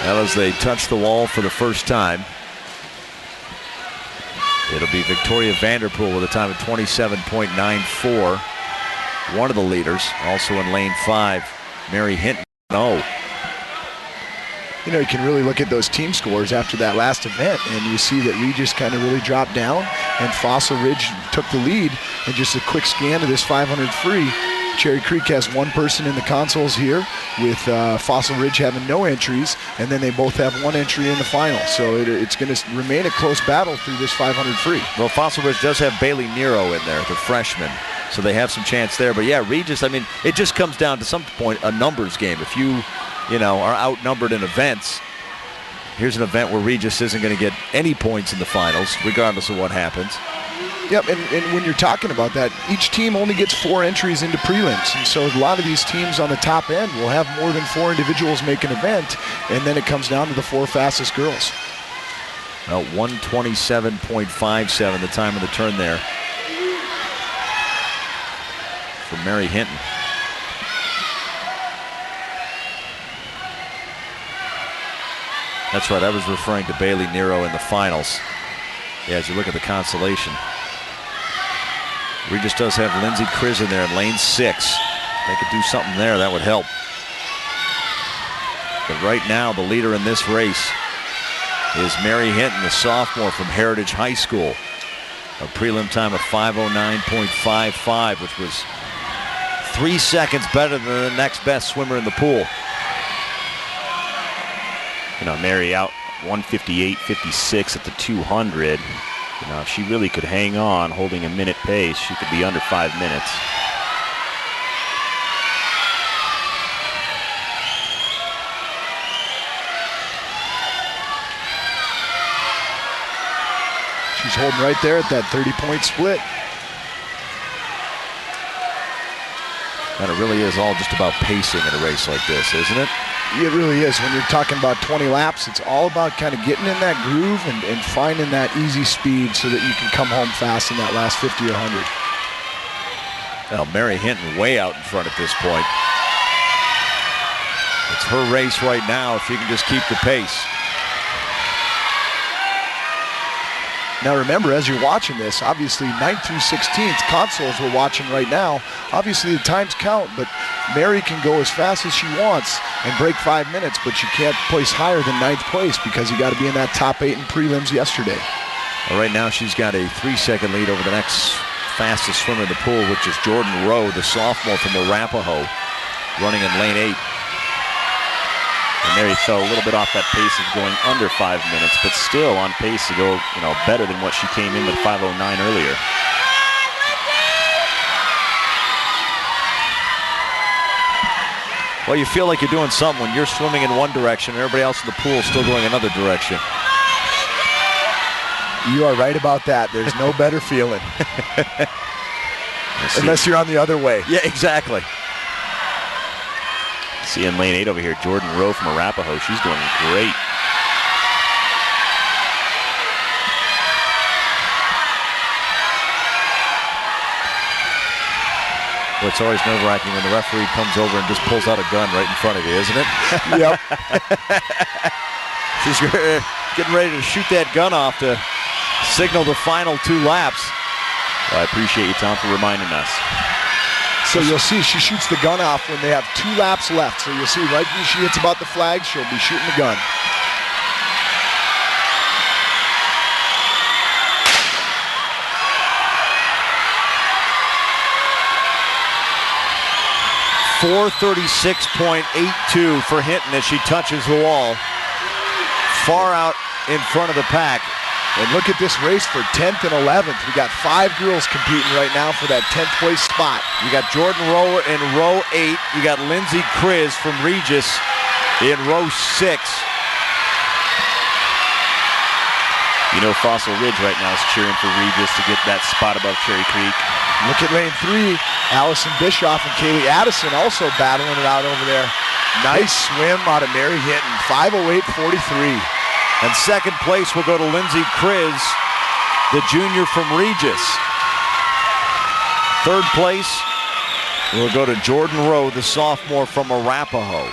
Well, as they touch the wall for the first time, It'll be Victoria Vanderpool with a time of 27.94. One of the leaders, also in lane 5, Mary Hinton. Oh. You know, you can really look at those team scores after that last event, and you see that Regis kind of really dropped down, and Fossil Ridge took the lead. And just a quick scan of this 500 free, Cherry Creek has one person in the consoles here, with Fossil Ridge having no entries, and then they both have one entry in the final. So it's going to remain a close battle through this 500 free. Well, Fossil Ridge does have Bailey Nero in there, the freshman, so they have some chance there. But yeah, Regis, I mean, it just comes down to some point a numbers game. If you know, are outnumbered in events, here's an event where Regis isn't going to get any points in the finals, regardless of what happens. Yep, and when you're talking about that, each team only gets 4 entries into prelims, and so a lot of these teams on the top end will have more than 4 individuals make an event, and then it comes down to the 4 fastest girls. Well, 127.57 the time of the turn there for Mary Hinton. That's right, I was referring to Bailey Nero in the finals. Yeah, as you look at the consolation. Regis does have Lindsay Kriz in there in lane 6. They could do something there, that would help. But right now, the leader in this race is Mary Hinton, the sophomore from Heritage High School. A prelim time of 5:09.55, which was 3 seconds better than the next best swimmer in the pool. You know, Mary out 158.56 at the 200. You know, if she really could hang on holding a minute pace, she could be under 5 minutes. She's holding right there at that 30-point split. And it really is all just about pacing in a race like this, isn't it? It really is. When you're talking about 20 laps, it's all about kind of getting in that groove and finding that easy speed so that you can come home fast in that last 50 or 100. Well, Mary Hinton way out in front at this point. It's her race right now if she can just keep the pace. Now remember, as you're watching this, obviously 9th through 16th consoles we're watching right now. Obviously the times count, but Mary can go as fast as she wants and break 5 minutes, but you can't place higher than 9th place because you got to be in that top 8 in prelims yesterday. Well, right now she's got a 3-second lead over the next fastest swimmer in the pool, which is Jordan Rowe, the sophomore from Arapahoe, running in lane 8. And Mary fell a little bit off that pace of going under 5 minutes, but still on pace to go, you know, better than what she came in with 5:09 earlier. Well, you feel like you're doing something when you're swimming in one direction and everybody else in the pool is still going another direction. You are right about that. There's no better feeling. Unless you're on the other way. Yeah, exactly. See in lane 8 over here, Jordan Rowe from Arapahoe. She's doing great. Well, it's always nerve-wracking when the referee comes over and just pulls out a gun right in front of you, isn't it? Yep. She's getting ready to shoot that gun off to signal the final 2 laps. Well, I appreciate you, Tom, for reminding us. So you'll see she shoots the gun off when they have 2 laps left. So you'll see right when she hits about the flag, she'll be shooting the gun. .436.82 for Hinton as she touches the wall. Far out in front of the pack. And look at this race for 10th and 11th. We got 5 girls competing right now for that 10th place spot. You got Jordan Rowe in row 8. You got Lindsay Kriz from Regis in row 6. You know Fossil Ridge right now is cheering for Regis to get that spot above Cherry Creek. Look at lane 3. Allison Bischoff and Kaylee Addison also battling it out over there. Nice swim out of Mary Hinton. 5:08.43. And second place will go to Lindsay Kriz, the junior from Regis. Third place will go to Jordan Rowe, the sophomore from Arapahoe.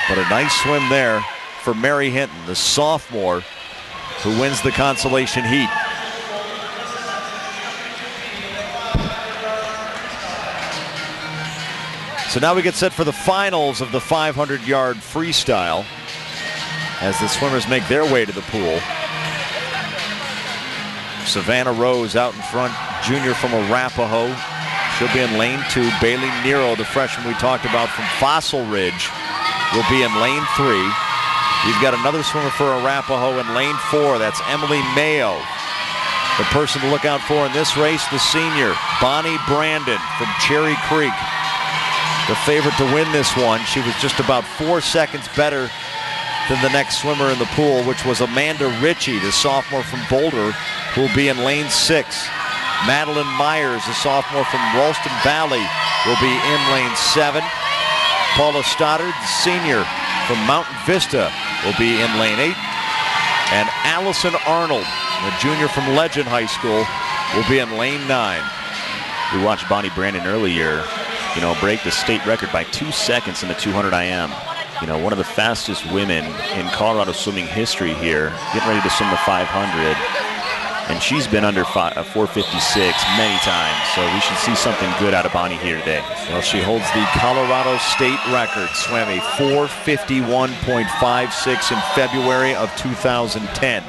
But a nice swim there for Mary Hinton, the sophomore who wins the consolation heat. So now we get set for the finals of the 500-yard freestyle as the swimmers make their way to the pool. Savannah Rose out in front, junior from Arapahoe. She'll be in lane 2. Bailey Nero, the freshman we talked about from Fossil Ridge, will be in lane 3. You've got another swimmer for Arapahoe in lane 4. That's Emily Mayo. The person to look out for in this race, the senior, Bonnie Brandon from Cherry Creek. The favorite to win this one. She was just about 4 seconds better than the next swimmer in the pool, which was Amanda Ritchie, the sophomore from Boulder, who will be in lane 6. Madeline Myers, the sophomore from Ralston Valley, will be in lane 7. Paula Stoddard, the senior from Mountain Vista, will be in lane 8. And Allison Arnold, the junior from Legend High School, will be in lane 9. We watched Bonnie Brandon earlier, break the state record by 2 seconds in the 200 IM. One of the fastest women in Colorado swimming history here, getting ready to swim the 500. And she's been under 4:56 many times, so we should see something good out of Bonnie here today. Well, she holds the Colorado state record, swam a 4:51.56 in February of 2010.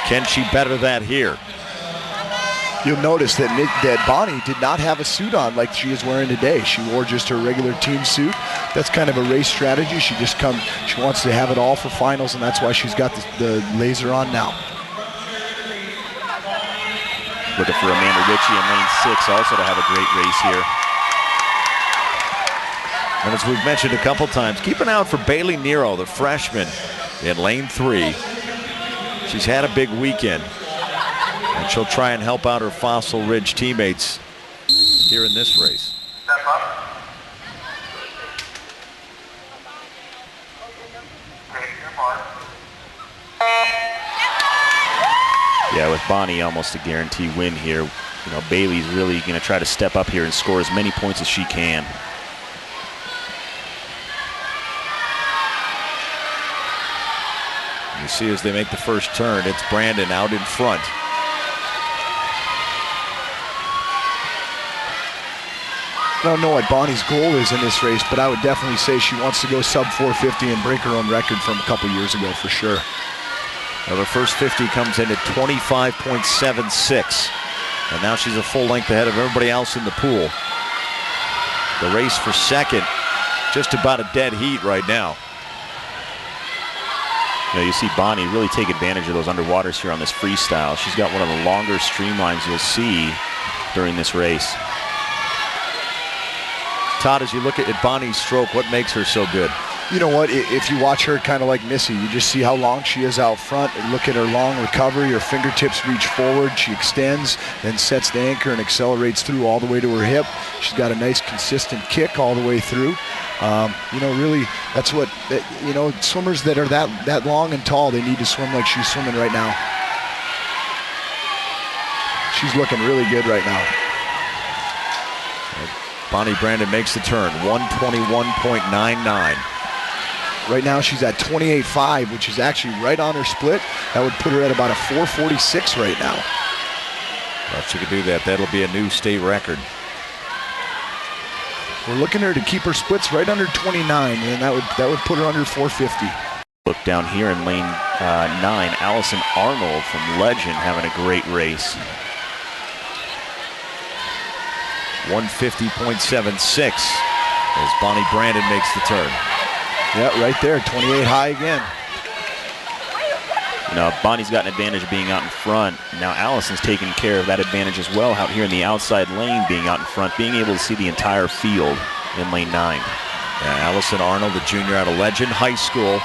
Can she better that here? You'll notice that Bonnie did not have a suit on like she is wearing today. She wore just her regular team suit. That's kind of a race strategy. She wants to have it all for finals, and that's why she's got the laser on now. Looking for Amanda Ritchie in lane 6 also to have a great race here. And as we've mentioned a couple times, keep an eye out for Bailey Nero, the freshman, in lane 3. She's had a big weekend, and she'll try and help out her Fossil Ridge teammates here in this race. Step up. Take your mark. Yeah, with Bonnie almost a guaranteed win here. Bailey's really going to try to step up here and score as many points as she can. You see as they make the first turn, it's Brandon out in front. I don't know what Bonnie's goal is in this race, but I would definitely say she wants to go sub 450 and break her own record from a couple years ago for sure. Well, the first 50 comes in at 25.76. And now she's a full length ahead of everybody else in the pool. The race for second, just about a dead heat right now. You see Bonnie really take advantage of those underwaters here on this freestyle. She's got one of the longer streamlines you'll see during this race. Todd, as you look at Bonnie's stroke, what makes her so good? You know what, if you watch her kind of like Missy, you just see how long she is out front. And look at her long recovery. Her fingertips reach forward. She extends, then sets the anchor and accelerates through all the way to her hip. She's got a nice consistent kick all the way through. Really, that's what, swimmers that are that long and tall, they need to swim like she's swimming right now. She's looking really good right now. Bonnie Brandon makes the turn, 121.99. Right now she's at 28.5, which is actually right on her split. That would put her at about a 446 right now. Well, if she could do that, that'll be a new state record. We're looking at her to keep her splits right under 29, and that would put her under 450. Look down here in lane 9, Allison Arnold from Legend having a great race. 150.76 as Bonnie Brandon makes the turn. Yeah, right there, 28 high again. Bonnie's got an advantage of being out in front. Now Allison's taking care of that advantage as well out here in the outside lane, being out in front, being able to see the entire field in lane 9. Yeah, Allison Arnold, the junior out of Legend High School,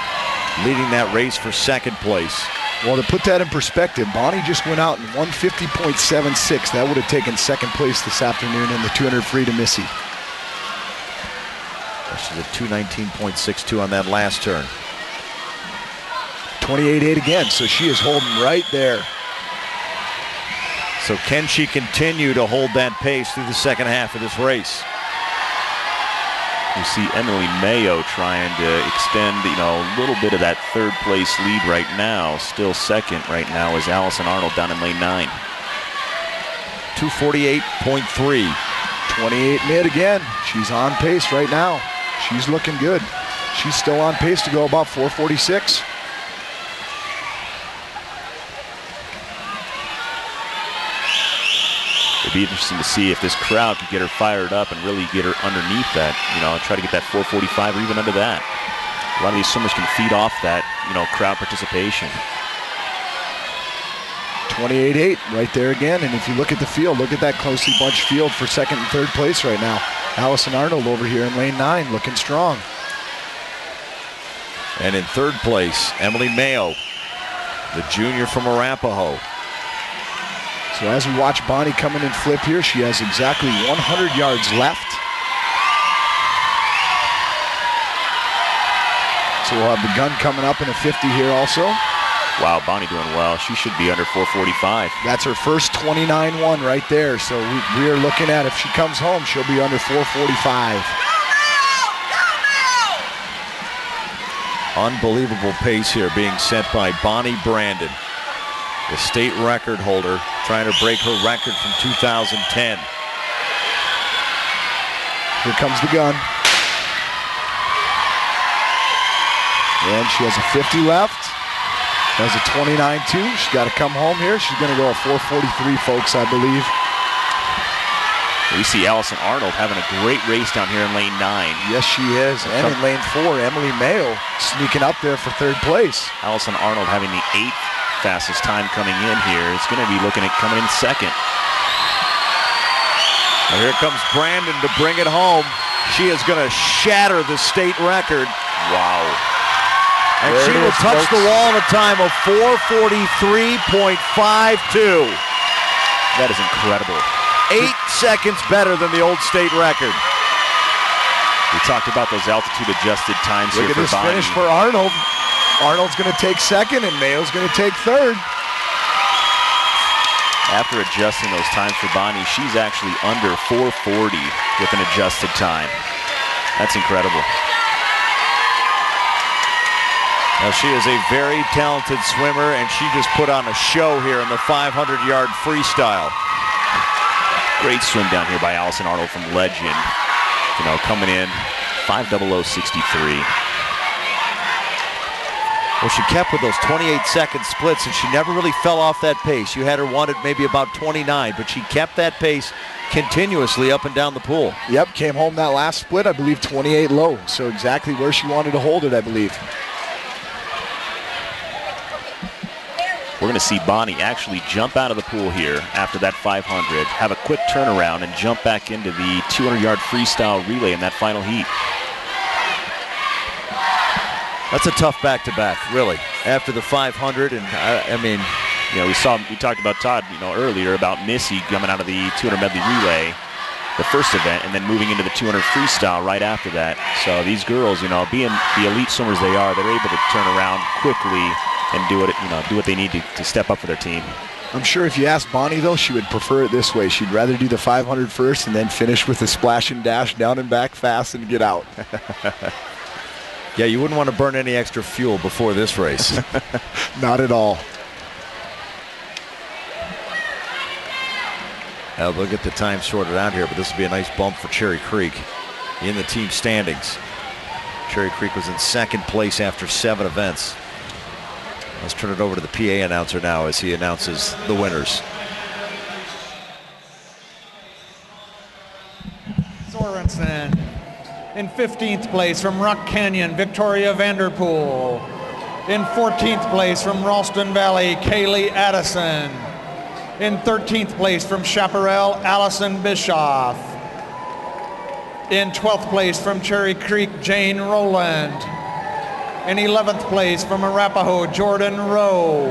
leading that race for second place. Well, to put that in perspective, Bonnie just went out in 150.76. That would have taken second place this afternoon in the 200 free to Missy. She's at 219.62 on that last turn. 28.8 again, so she is holding right there. So can she continue to hold that pace through the second half of this race? You see Emily Mayo trying to extend, a little bit of that third place lead right now. Still second right now is Allison Arnold down in lane 9. 248.3. 28 mid again. She's on pace right now. She's looking good. She's still on pace to go about 446. It'd be interesting to see if this crowd could get her fired up and really get her underneath that, try to get that 445 or even under that. A lot of these swimmers can feed off that, crowd participation. 28.8 right there again. And if you look at the field, look at that closely bunched field for second and third place right now. Allison Arnold over here in lane 9 looking strong. And in third place, Emily Mayo, the junior from Arapahoe. So as we watch Bonnie come in and flip here, she has exactly 100 yards left. So we'll have the gun coming up in a 50 here also. Wow, Bonnie doing well. She should be under 445. That's her first 29-1 right there. So we are looking at, if she comes home, she'll be under 445. Unbelievable pace here being set by Bonnie Brandon, the state record holder, trying to break her record from 2010. Here comes the gun. And she has a 50 left. Has a 29.2. She's got to come home here. She's going to go a 443, folks, I believe. We see Allison Arnold having a great race down here in lane 9. Yes, she is. And in lane 4, Emily Mayo sneaking up there for third place. Allison Arnold having the 8th fastest time coming in here. It's going to be looking at coming in second. Now here comes Brandon to bring it home. She is going to shatter the state record. Wow. And she will touch the wall in a time of 4:43.52. That is incredible. 8 seconds better than the old state record. We talked about those altitude-adjusted times here for Bonnie. Look at this finish for Arnold. Arnold's going to take second, and Mayo's going to take third. After adjusting those times for Bonnie, she's actually under 440 with an adjusted time. That's incredible. Now she is a very talented swimmer, and she just put on a show here in the 500-yard freestyle. Great swim down here by Allison Arnold from Legend. Coming in 5:00:63. Well, she kept with those 28-second splits, and she never really fell off that pace. You had her one at maybe about 29, but she kept that pace continuously up and down the pool. Yep, came home that last split, I believe 28 low. So exactly where she wanted to hold it, I believe. We're going to see Bonnie actually jump out of the pool here after that 500, have a quick turnaround, and jump back into the 200-yard freestyle relay in that final heat. That's a tough back-to-back, really. After the 500, and I mean, we talked about Todd, earlier about Missy coming out of the 200 medley relay, the first event, and then moving into the 200 freestyle right after that. So these girls, being the elite swimmers they are, they're able to turn around quickly and do what they need to step up for their team. I'm sure if you asked Bonnie, though, she would prefer it this way. She'd rather do the 500 first and then finish with a splash and dash down and back fast and get out. Yeah, you wouldn't want to burn any extra fuel before this race. Not at all. Now we'll get the time sorted out here, but this will be a nice bump for Cherry Creek in the team standings. Cherry Creek was in second place after 7 events. Let's turn it over to the PA announcer now as he announces the winners. Sorensen. In 15th place from Rock Canyon, Victoria Vanderpool. In 14th place from Ralston Valley, Kaylee Addison. In 13th place from Chaparral, Allison Bischoff. In 12th place from Cherry Creek, Jane Rowland. In 11th place from Arapahoe, Jordan Rowe.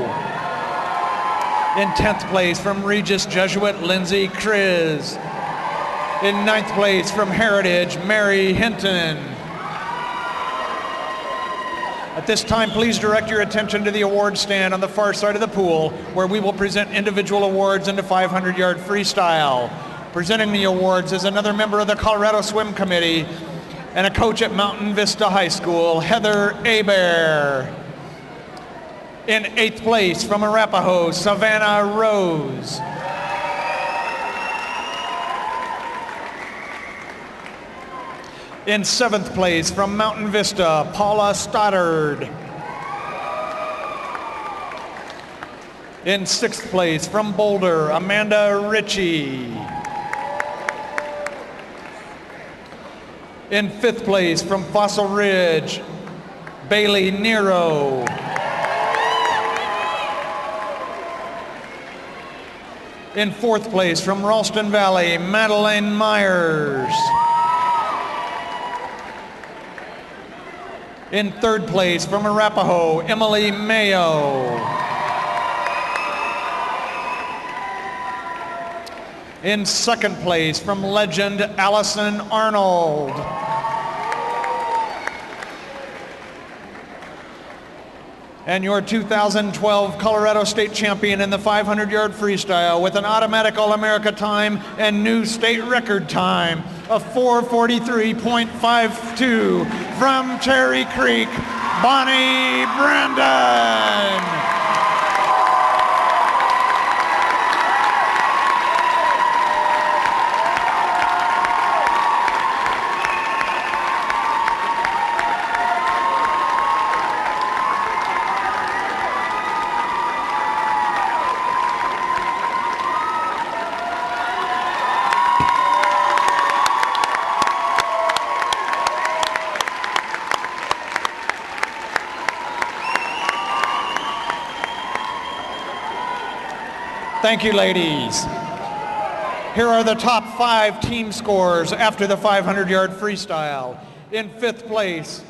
In 10th place from Regis Jesuit, Lindsay Kriz. In 9th place from Heritage, Mary Hinton. At this time, please direct your attention to the award stand on the far side of the pool, where we will present individual awards in the 500-yard freestyle. Presenting the awards is another member of the Colorado Swim Committee, and a coach at Mountain Vista High School, Heather Abear. In 8th place from Arapahoe, Savannah Rose. In 7th place from Mountain Vista, Paula Stoddard. In 6th place from Boulder, Amanda Ritchie. In 5th place from Fossil Ridge, Bailey Nero. In 4th place from Ralston Valley, Madeline Myers. In 3rd place from Arapahoe, Emily Mayo. In 2nd place from Legend, Allison Arnold. And your 2012 Colorado State champion in the 500-yard freestyle with an automatic All-America time and new state record time of 4:43.52 from Cherry Creek, Bonnie Brandon. Thank you, ladies. Here are the top 5 team scores after the 500-yard freestyle. In 5th place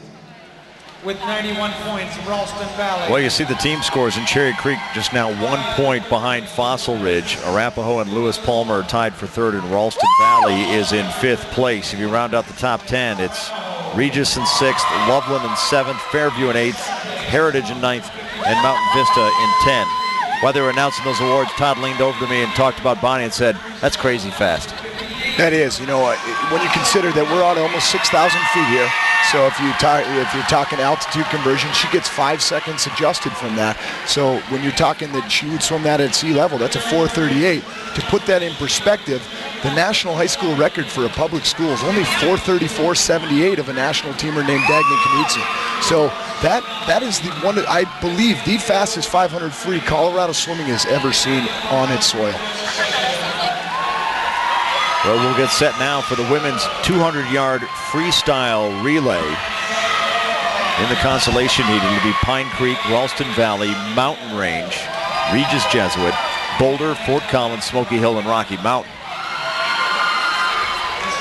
with 91 points, Ralston Valley. Well, you see the team scores in Cherry Creek just now 1 point behind Fossil Ridge. Arapahoe and Lewis Palmer are tied for 3rd, and Ralston Valley is in 5th place. If you round out the top 10, it's Regis in 6th, Loveland in 7th, Fairview in 8th, Heritage in 9th, and Mountain Vista in 10. While they were announcing those awards, Todd leaned over to me and talked about Bonnie and said, "That's crazy fast." That is, you know, when you consider that we're on almost 6,000 feet here, so if you're talking altitude conversion, she gets 5 seconds adjusted from that. So when you're talking that she would swim that at sea level, that's a 4:38. To put that in perspective, the national high school record for a public school is only 4:34.78 of a national teamer named Dagny Knudsen. So that is the one that I believe the fastest 500 free Colorado swimming has ever seen on its soil. Well, we'll get set now for the women's 200-yard freestyle relay. In the consolation heat, it'll be Pine Creek, Ralston Valley, Mountain Range, Regis Jesuit, Boulder, Fort Collins, Smoky Hill, and Rocky Mountain.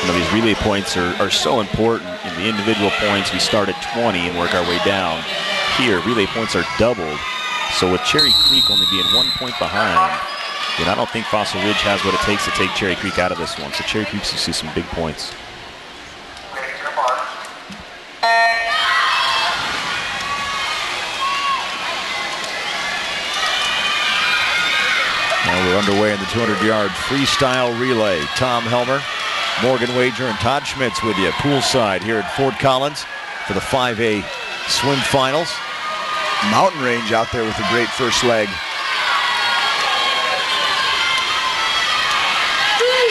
You know, these relay points are so important. In the individual points, we start at 20 and work our way down. Here, relay points are doubled. So with Cherry Creek only being 1 point behind, I don't think Fossil Ridge has what it takes to take Cherry Creek out of this one. So Cherry Creek will see some big points. Now we're underway in the 200-yard freestyle relay. Tom Helmer, Morgan Wager, and Todd Schmitz with you poolside here at Fort Collins for the 5A swim finals. Mountain Range out there with a great first leg.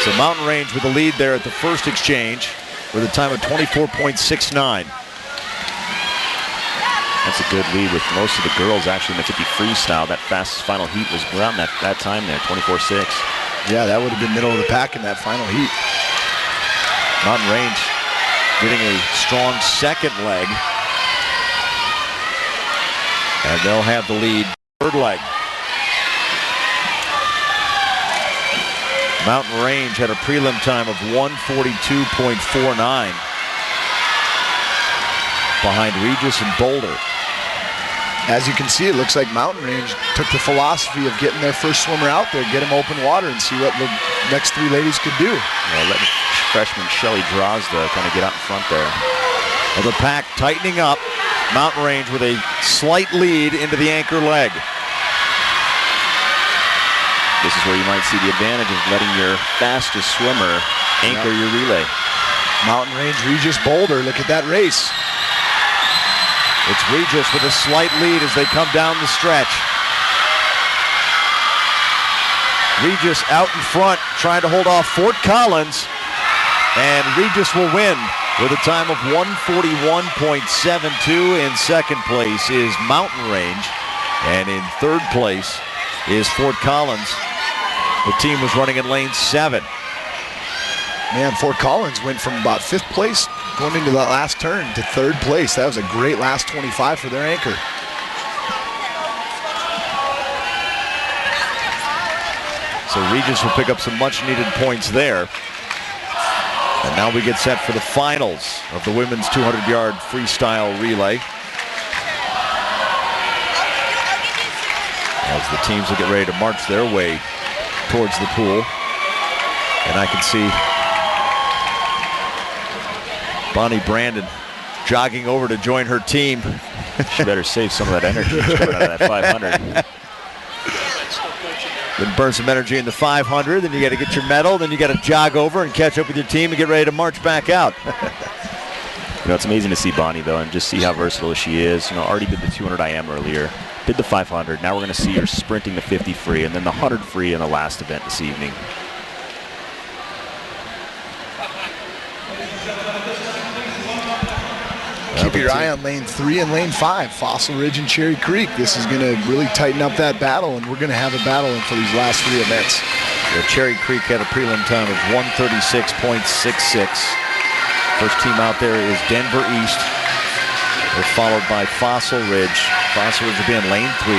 So Mountain Range with the lead there at the first exchange with a time of 24.69. That's a good lead with most of the girls actually in the 50 freestyle. That fastest final heat was around that time there, 24.6. Yeah, that would have been middle of the pack in that final heat. Mountain Range getting a strong second leg. And they'll have the lead third leg. Mountain Range had a prelim time of 1:42.49 behind Regis and Boulder. As you can see, it looks like Mountain Range took the philosophy of getting their first swimmer out there, get him open water, and see what the next 3 ladies could do. Well, let freshman Shelly Drozda kind of get out in front there. Well, the pack tightening up. Mountain Range with a slight lead into the anchor leg. This is where you might see the advantage of letting your fastest swimmer anchor your relay. Mountain Range Regis Boulder, look at that race. It's Regis with a slight lead as they come down the stretch. Regis out in front trying to hold off Fort Collins, and Regis will win with a time of 141.72. In second place is Mountain Range, and in third place is Fort Collins. The team was running in lane 7. Man, Fort Collins went from about 5th place going into that last turn to 3rd place. That was a great last 25 for their anchor. So Regis will pick up some much needed points there. And now we get set for the finals of the women's 200-yard freestyle relay. As the teams will get ready to march their way towards the pool. And I can see Bonnie Brandon jogging over to join her team. She better save some of that energy coming out of that 500. Then burn some energy in the 500, then you got to get your medal, then you got to jog over and catch up with your team and get ready to march back out. You know, it's amazing to see Bonnie, though, and just see how versatile she is. You know, already did the 200 IM earlier, did the 500. Now we're going to see her sprinting the 50 free and then the 100 free in the last event this evening. Keep your eye on lane 3 and lane 5, Fossil Ridge and Cherry Creek. This is going to really tighten up that battle, and we're going to have a battle for these last 3 events. Yeah, Cherry Creek had a prelim time of 136.66. First team out there is Denver East. They're followed by Fossil Ridge. Fossil Ridge will be in lane 3.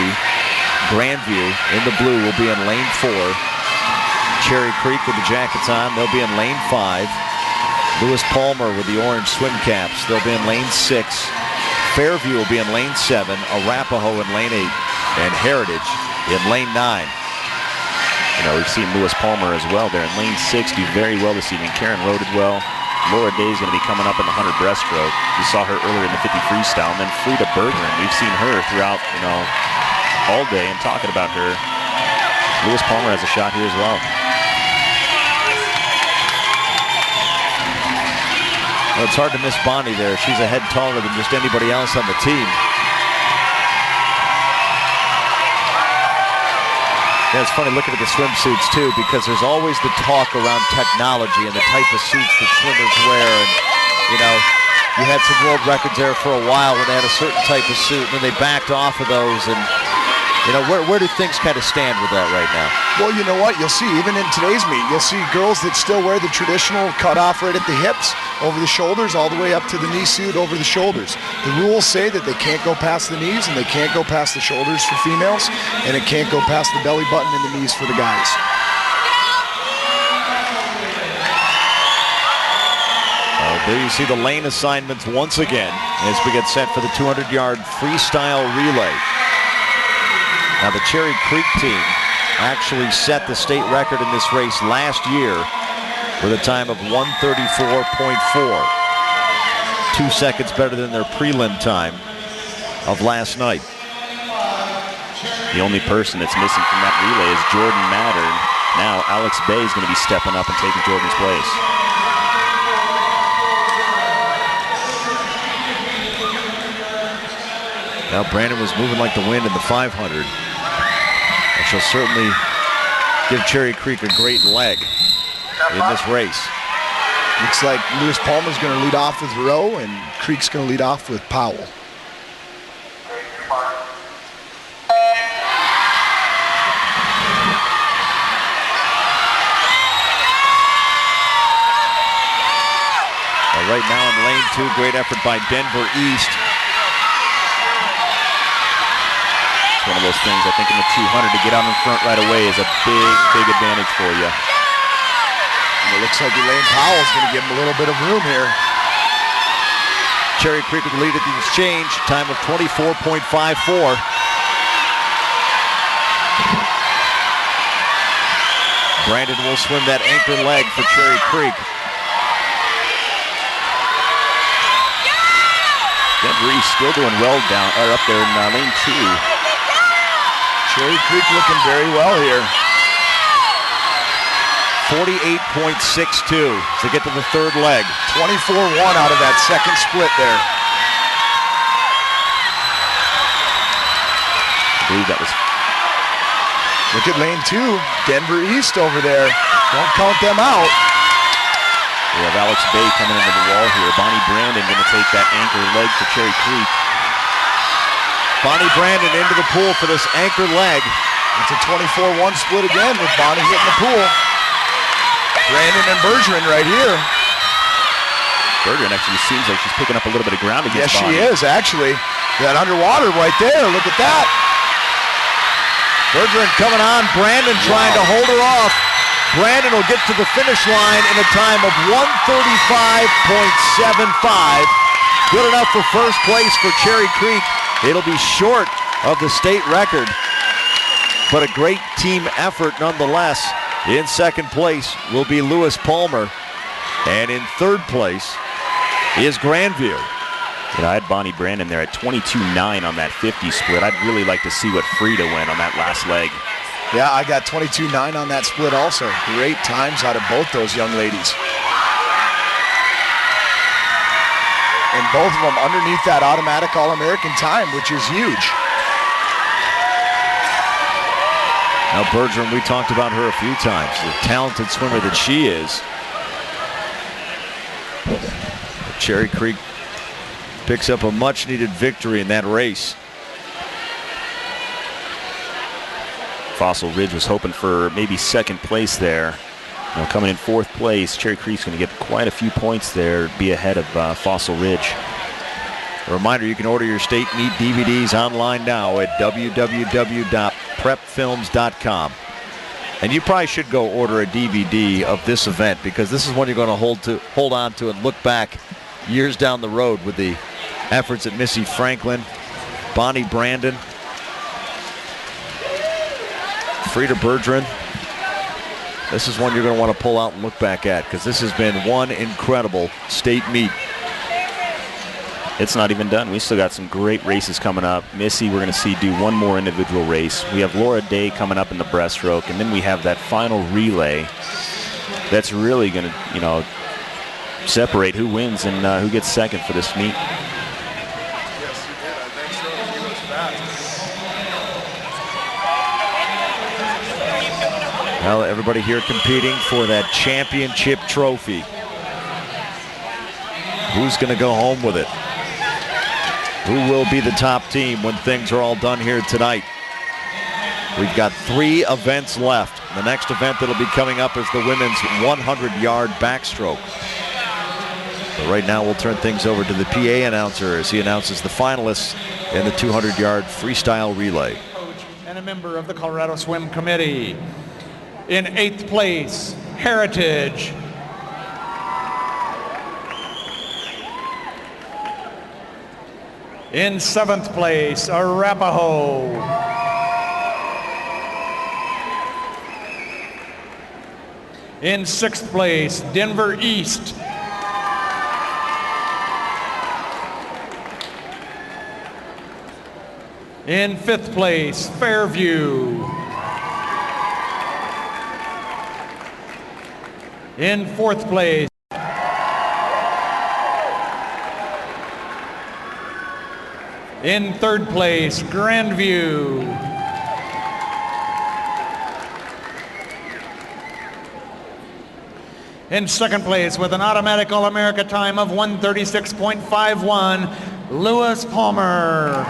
Grandview in the blue will be in lane 4. Cherry Creek with the jackets on, they'll be in lane 5. Lewis Palmer with the orange swim caps, they'll be in lane 6. Fairview will be in lane 7, Arapahoe in lane 8, and Heritage in lane 9. You know, we've seen Lewis Palmer as well there in lane 6 do very well this evening. Karen Roded well. Laura Day is going to be coming up in the 100 breaststroke. We saw her earlier in the 50 freestyle, and then Frida Bergeron. We've seen her throughout, you know, all day and talking about her. Lewis Palmer has a shot here as well. Well, it's hard to miss Bonnie there. She's a head taller than just anybody else on the team. Yeah, it's funny looking at the swimsuits too, because there's always the talk around technology and the type of suits that swimmers wear. And, you know, you had some world records there for a while when they had a certain type of suit, and then they backed off of those. And, you know, where do things kind of stand with that right now? Well, you know what? You'll see, even in today's meet, you'll see girls that still wear the traditional cutoff right at the hips, over the shoulders, all the way up to the knee suit over the shoulders. The rules say that they can't go past the knees and they can't go past the shoulders for females, and it can't go past the belly button and the knees for the guys. There you see the lane assignments once again as we get set for the 200-yard freestyle relay. Now the Cherry Creek team actually set the state record in this race last year with a time of 134.4. 2 seconds better than their prelim time of last night. The only person that's missing from that relay is Jordan Mattern. Now Alex Bay is going to be stepping up and taking Jordan's place. Now Brandon was moving like the wind in the 500. And she'll certainly give Cherry Creek a great leg in this race. Looks like Lewis Palmer's going to lead off with Rowe and Creek's going to lead off with Powell. Right now in lane 2, great effort by Denver East. It's one of those things, I think in the 200 to get out in front right away is a big advantage for you. And it looks like Elaine Powell's going to give him a little bit of room here. Cherry Creek with the lead at the exchange, time of 24.54. Brandon will swim that anchor leg for Cherry Creek. Denver East still doing well down or up there in lane 2. Cherry Creek looking very well here. 48.62 to get to the third leg. 24-1 out of that second split there. I believe that was. Look at lane 2, Denver East over there. Don't count them out. We have Alex Bay coming into the wall here. Bonnie Brandon going to take that anchor leg for Cherry Creek. Bonnie Brandon into the pool for this anchor leg. It's a 24-1 split again with Bonnie hitting the pool. Brandon and Bergeron right here. Bergeron actually seems like she's picking up a little bit of ground against Bonnie. Yes, she is, actually. That underwater right there, look at that. Bergeron coming on, Brandon trying to hold her off. Brandon will get to the finish line in a time of 135.75. Good enough for first place for Cherry Creek. It'll be short of the state record, but a great team effort nonetheless. In second place will be Lewis Palmer, and in third place is Grandview. You know, I had Bonnie Brandon there at 22.9 on that 50 split. I'd really like to see what Frida went on that last leg. Yeah, I got 22.9 on that split also. Great times out of both those young ladies. And both of them underneath that automatic All-American time, which is huge. Now Bergeron, we talked about her a few times, the talented swimmer that she is. Cherry Creek picks up a much-needed victory in that race. Fossil Ridge was hoping for maybe second place there. You know, coming in fourth place, Cherry Creek's going to get quite a few points there, be ahead of Fossil Ridge. A reminder, you can order your state meet DVDs online now at www.prepfilms.com. And you probably should go order a DVD of this event, because this is one you're going to hold on to and look back years down the road with the efforts at Missy Franklin, Bonnie Brandon, Frida Bergeron. This is one you're going to want to pull out and look back at, because this has been one incredible state meet. It's not even done. We still got some great races coming up. Missy, we're going to see do one more individual race. We have Laura Day coming up in the breaststroke, and then we have that final relay that's really going to, you know, separate who wins and who gets second for this meet. Yes, you did. I think so. He was fast. Well, everybody here competing for that championship trophy. Who's going to go home with it? Who will be the top team when things are all done here tonight? We've got 3 events left. The next event that'll be coming up is the women's 100-yard backstroke. But right now we'll turn things over to the PA announcer as he announces the finalists in the 200-yard freestyle relay. Coach and a member of the Colorado Swim Committee. In 8th place, Heritage. In 7th place, Arapahoe. In 6th place, Denver East. In 5th place, Fairview. In 4th place, in 3rd place, Grandview. In 2nd place, with an automatic All-America time of 136.51, Lewis Palmer.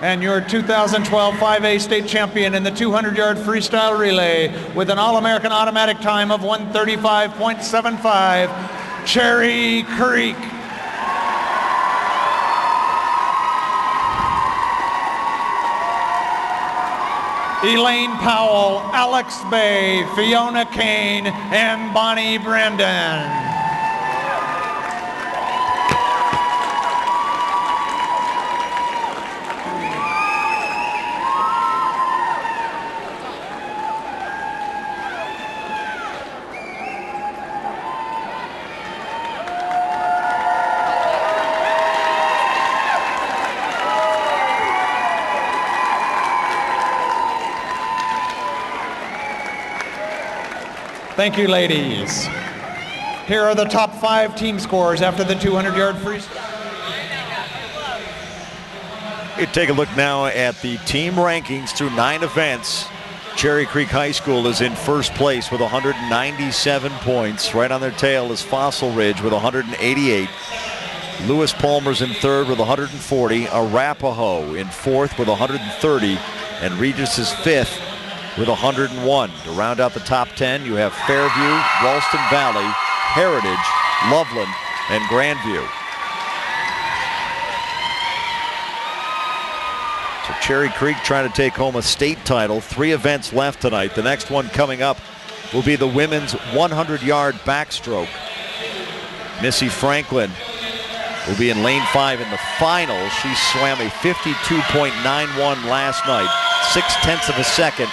And your 2012 5A state champion in the 200-yard freestyle relay with an All-American automatic time of 135.75, Cherry Creek. Elaine Powell, Alex Bay, Fiona Kane, and Bonnie Brandon. Thank you, ladies. Here are the top 5 team scores after the 200-yard freestyle. You take a look now at the team rankings through 9 events. Cherry Creek High School is in first place with 197 points. Right on their tail is Fossil Ridge with 188. Lewis Palmer's in third with 140. Arapahoe in fourth with 130. And Regis is fifth with 101. To round out the top 10, you have Fairview, Ralston Valley, Heritage, Loveland, and Grandview. So Cherry Creek trying to take home a state title. 3 events left tonight. The next one coming up will be the women's 100-yard backstroke. Missy Franklin will be in lane 5 in the final. She swam a 52.91 last night, 0.6 of a second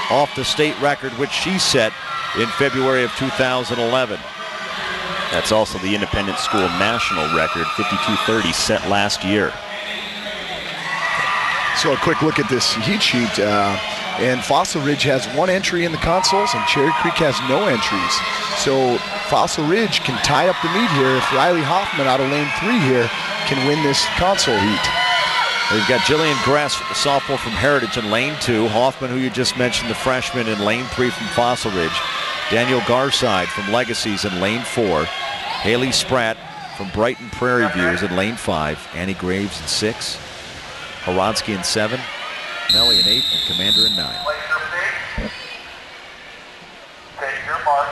off the state record, which she set in February of 2011. That's also the independent school national record, 52.30, set last year. So a quick look at this heat sheet, and Fossil Ridge has 1 entry in the consoles, and Cherry Creek has no entries. So Fossil Ridge can tie up the meet here if Riley Hoffman out of lane 3 here can win this console heat. We've got Jillian Gress, the sophomore from Heritage, in lane 2. Hoffman, who you just mentioned, the freshman, in lane 3 from Fossil Ridge. Daniel Garside from Legacies in lane 4. Haley Spratt from Brighton Prairie View is in lane 5. Annie Graves in 6. Horodsky in 7. Melly in 8. And Commander in 9. Take your mark.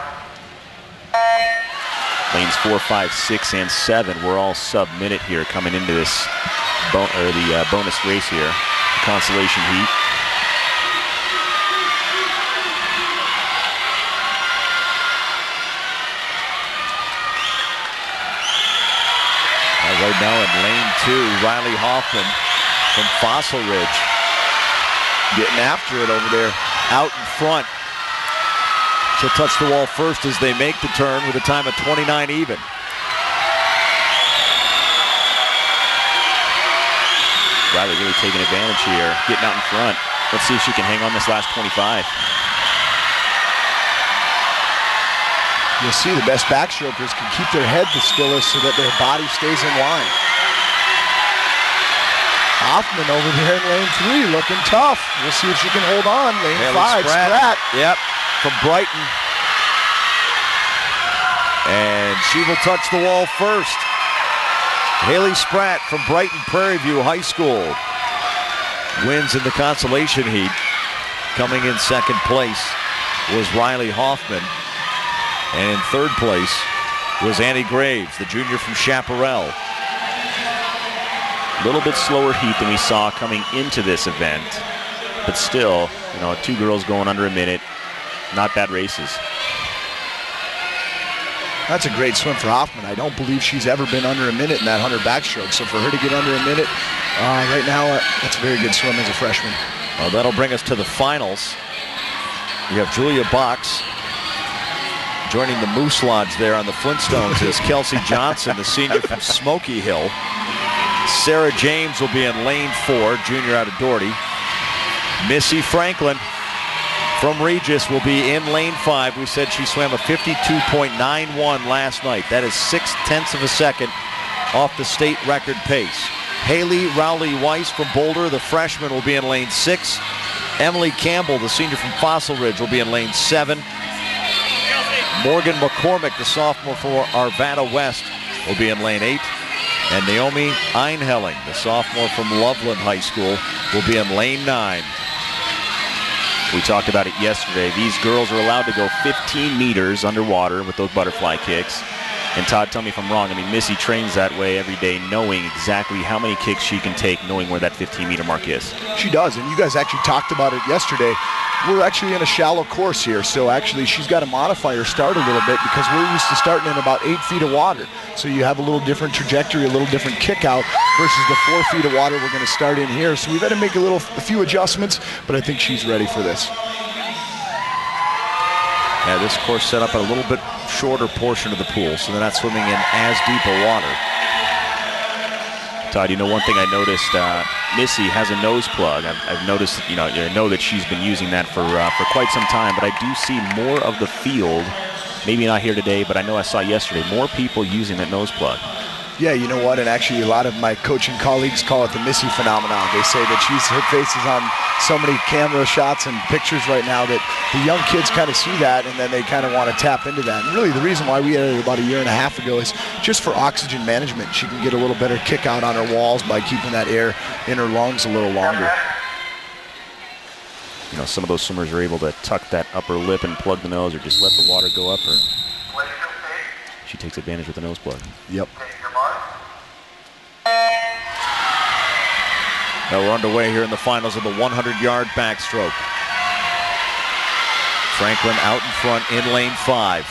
Lanes 4, 5, 6, and 7 were all sub-minute here coming into this bonus race here, the consolation heat. Right now in lane 2, Riley Hoffman from Fossil Ridge getting after it over there out in front. She'll touch the wall first as they make the turn with a time of 29 even. Riley really taking advantage here, getting out in front. Let's see if she can hang on this last 25. You'll see the best backstrokers can keep their head the stillest so that their body stays in line. Hoffman over there in lane 3 looking tough. We'll see if she can hold on. Lane 5, Spratt. Yep, from Brighton. And she will touch the wall first. Haley Spratt from Brighton Prairie View High School wins in the consolation heat. Coming in second place was Riley Hoffman. And in third place was Annie Graves, the junior from Chaparral. A little bit slower heat than we saw coming into this event, but still, 2 girls going under a minute, not bad races. That's a great swim for Hoffman. I don't believe she's ever been under a minute in that 100 backstroke. So for her to get under a minute right now, that's a very good swim as a freshman. Well, that'll bring us to the finals. You have Julia Box joining the Moose Lodge there on the Flintstones is Kelsey Johnson, the senior from Smoky Hill. Sarah James will be in lane 4, junior out of Doherty. Missy Franklin from Regis will be in lane 5. We said she swam a 52.91 last night. That is 0.6 of a second off the state record pace. Haley Rowley Weiss from Boulder, the freshman, will be in lane 6. Emily Campbell, the senior from Fossil Ridge, will be in lane 7. Morgan McCormick, the sophomore for Arvada West, will be in lane 8. And Naomi Einhelling, the sophomore from Loveland High School, will be in lane 9. We talked about it yesterday. These girls are allowed to go 15 meters underwater with those butterfly kicks. And Todd, tell me if I'm wrong. I mean, Missy trains that way every day, knowing exactly how many kicks she can take, knowing where that 15-meter mark is. She does, and you guys actually talked about it yesterday. We're actually in a shallow course here, so actually she's got to modify her start a little bit because we're used to starting in about 8 feet of water. So you have a little different trajectory, a little different kick out versus the 4 feet of water we're going to start in here. So we've had to make a few adjustments, but I think she's ready for this. Yeah, this course set up a little bit shorter portion of the pool, so they're not swimming in as deep a water. Todd, you know, one thing I noticed, Missy has a nose plug. I've noticed, you know, I know that she's been using that for quite some time, but I do see more of the field, maybe not here today, but I know I saw yesterday, more people using that nose plug. Yeah, you know what, and actually a lot of my coaching colleagues call it the Missy phenomenon. They say that her face is on so many camera shots and pictures right now that the young kids kind of see that, and then they kind of want to tap into that. And really the reason why we added it about a year and a half ago is just for oxygen management. She can get a little better kick out on her walls by keeping that air in her lungs a little longer. You know, some of those swimmers are able to tuck that upper lip and plug the nose, or just let the water go up, or she takes advantage with the nose plug. Yep. Now we're underway here in the finals of the 100-yard backstroke. Franklin out in front in lane 5.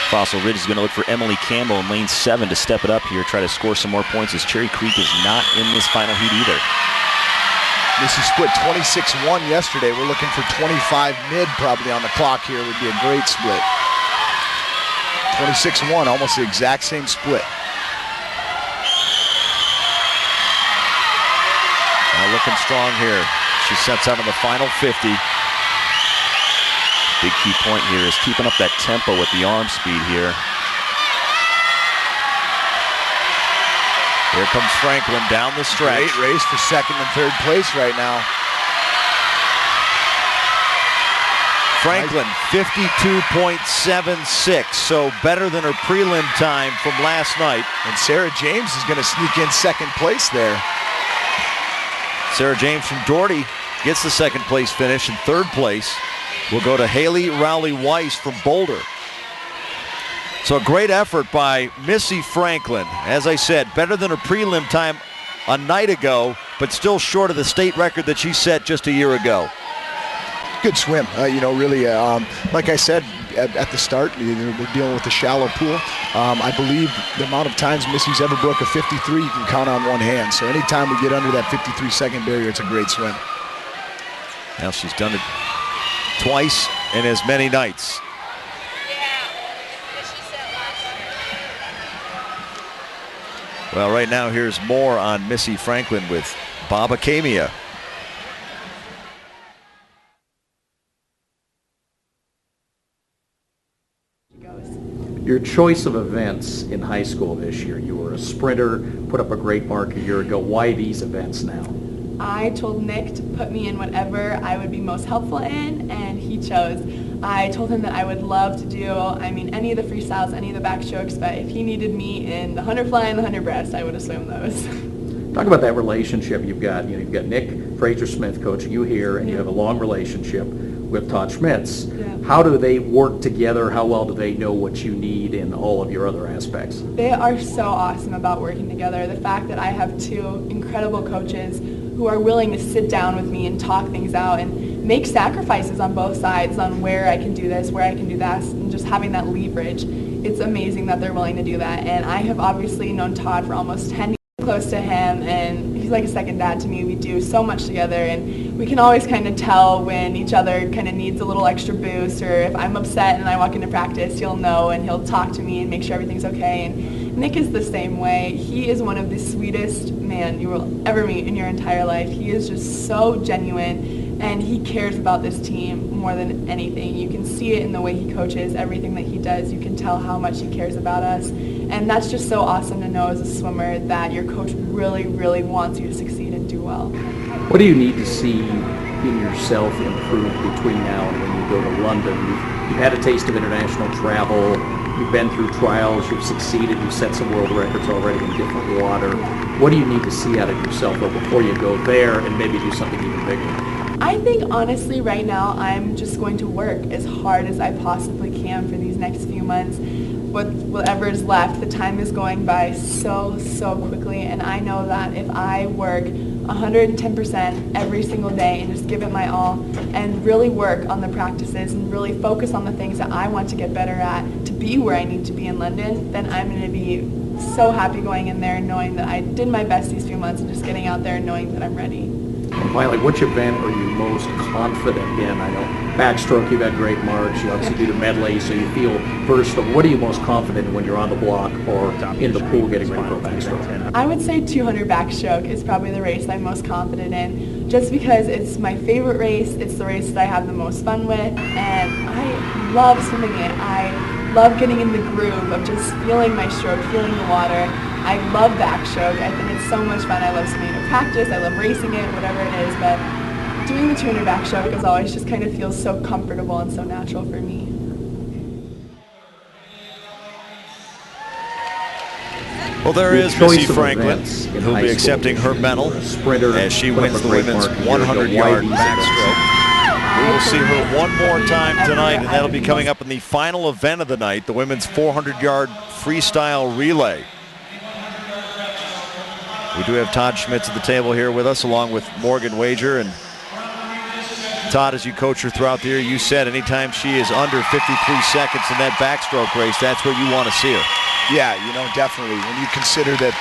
Fossil Ridge is going to look for Emily Campbell in lane 7 to step it up here, try to score some more points, as Cherry Creek is not in this final heat either. Missy split 26-1 yesterday. We're looking for 25 mid probably on the clock here. Would be a great split. 26-1, almost the exact same split. Now looking strong here. She sets out on the final 50. Big key point here is keeping up that tempo with the arm speed here. Here comes Franklin down the stretch. Great race for second and third place right now. Franklin, 52.76, so better than her prelim time from last night. And Sarah James is going to sneak in second place there. Sarah James from Doherty gets the second place finish. In third place will go to Haley Rowley-Weiss from Boulder. So a great effort by Missy Franklin. As I said, better than her prelim time a night ago, but still short of the state record that she set just a year ago. Good swim, you know, really, like I said at the start, we're dealing with a shallow pool. I believe the amount of times Missy's ever broke a 53, you can count on one hand. So anytime we get under that 53-second barrier, it's a great swim. Now she's done it twice in as many nights. Well, right now, here's more on Missy Franklin with Bob Acamia. Your choice of events in high school this year, you were a sprinter, put up a great mark a year ago. Why these events now? I told Nick to put me in whatever I would be most helpful in, and he chose. I told him that I would love to do, any of the freestyles, any of the backstrokes, but if he needed me in the 100 fly and the 100 breast, I would have swum those. Talk about that relationship you've got. You've got Nick Fraser-Smith coaching you here, and you have a long relationship with Todd Schmitz. Yeah. How do they work together? How well do they know what you need in all of your other aspects? They are so awesome about working together. The fact that I have two incredible coaches who are willing to sit down with me and talk things out and make sacrifices on both sides on where I can do this, where I can do that, and just having that leverage. It's amazing that they're willing to do that. And I have obviously known Todd for almost 10 years, close to him, and he's like a second dad to me. We do so much together, and we can always kind of tell when each other kind of needs a little extra boost, or if I'm upset and I walk into practice, he'll know and he'll talk to me and make sure everything's okay. And Nick is the same way. He is one of the sweetest men you will ever meet in your entire life. He is just so genuine, and he cares about this team more than anything. You can see it in the way he coaches, everything that he does. You can tell how much he cares about us. And that's just so awesome to know as a swimmer that your coach really, really wants you to succeed and do well. What do you need to see in yourself improve between now and when you go to London? You've had a taste of international travel. You've been through trials. You've succeeded. You've set some world records already in different water. What do you need to see out of yourself before you go there and maybe do something even bigger? I think honestly right now I'm just going to work as hard as I possibly can for these next few months. Whatever is left, the time is going by so quickly, and I know that if I work 110% every single day and just give it my all and really work on the practices and really focus on the things that I want to get better at to be where I need to be in London, then I'm going to be so happy going in there and knowing that I did my best these few months and just getting out there and knowing that I'm ready. And finally, which event are you most confident in? I know backstroke, you've had great marks. You obviously do the medley, so you feel versatile. What are you most confident in when you're on the block or in the pool getting ready for backstroke? I would say 200 backstroke is probably the race I'm most confident in, just because it's my favorite race. It's the race that I have the most fun with, and I love swimming it. I love getting in the groove of just feeling my stroke, feeling the water. I love backstroke. I think it's so much fun. I love swimming in practice. I love racing it, whatever it is, but doing the 200 backstroke is always just kind of feels so comfortable and so natural for me. Well, there is Missy Franklin, who will be accepting her medal as she wins the women's 100-yard backstroke. We will see her one more time tonight, and that'll be coming up in the final event of the night, the women's 400-yard freestyle relay. We do have Todd Schmitz at the table here with us, along with Morgan Wager. And Todd, as you coach her throughout the year, you said anytime she is under 53 seconds in that backstroke race, that's where you want to see her. Yeah, you know, definitely. When you consider that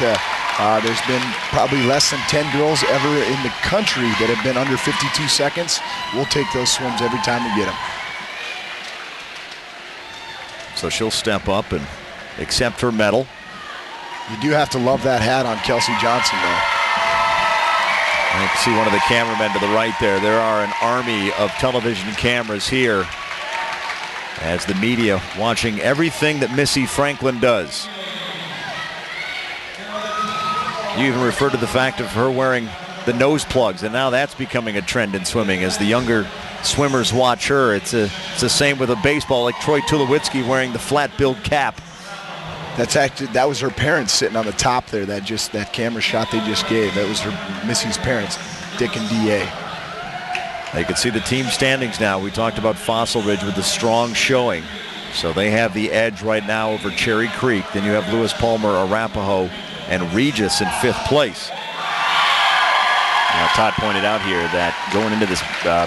there's been probably less than 10 girls ever in the country that have been under 52 seconds, we'll take those swims every time we get them. So she'll step up and accept her medal. You do have to love that hat on Kelsey Johnson, though. I can see one of the cameramen to the right there. There are an army of television cameras here as the media watching everything that Missy Franklin does. You even referred to the fact of her wearing the nose plugs, and now that's becoming a trend in swimming as the younger swimmers watch her. It's the same with a baseball, like Troy Tulowitzki wearing the flat-billed cap. That was her parents sitting on the top there. That camera shot they just gave. That was Missy's parents, Dick and D.A. You can see the team standings now. We talked about Fossil Ridge with the strong showing. So they have the edge right now over Cherry Creek. Then you have Lewis Palmer, Arapahoe, and Regis in 5th place. Now, Todd pointed out here that going into this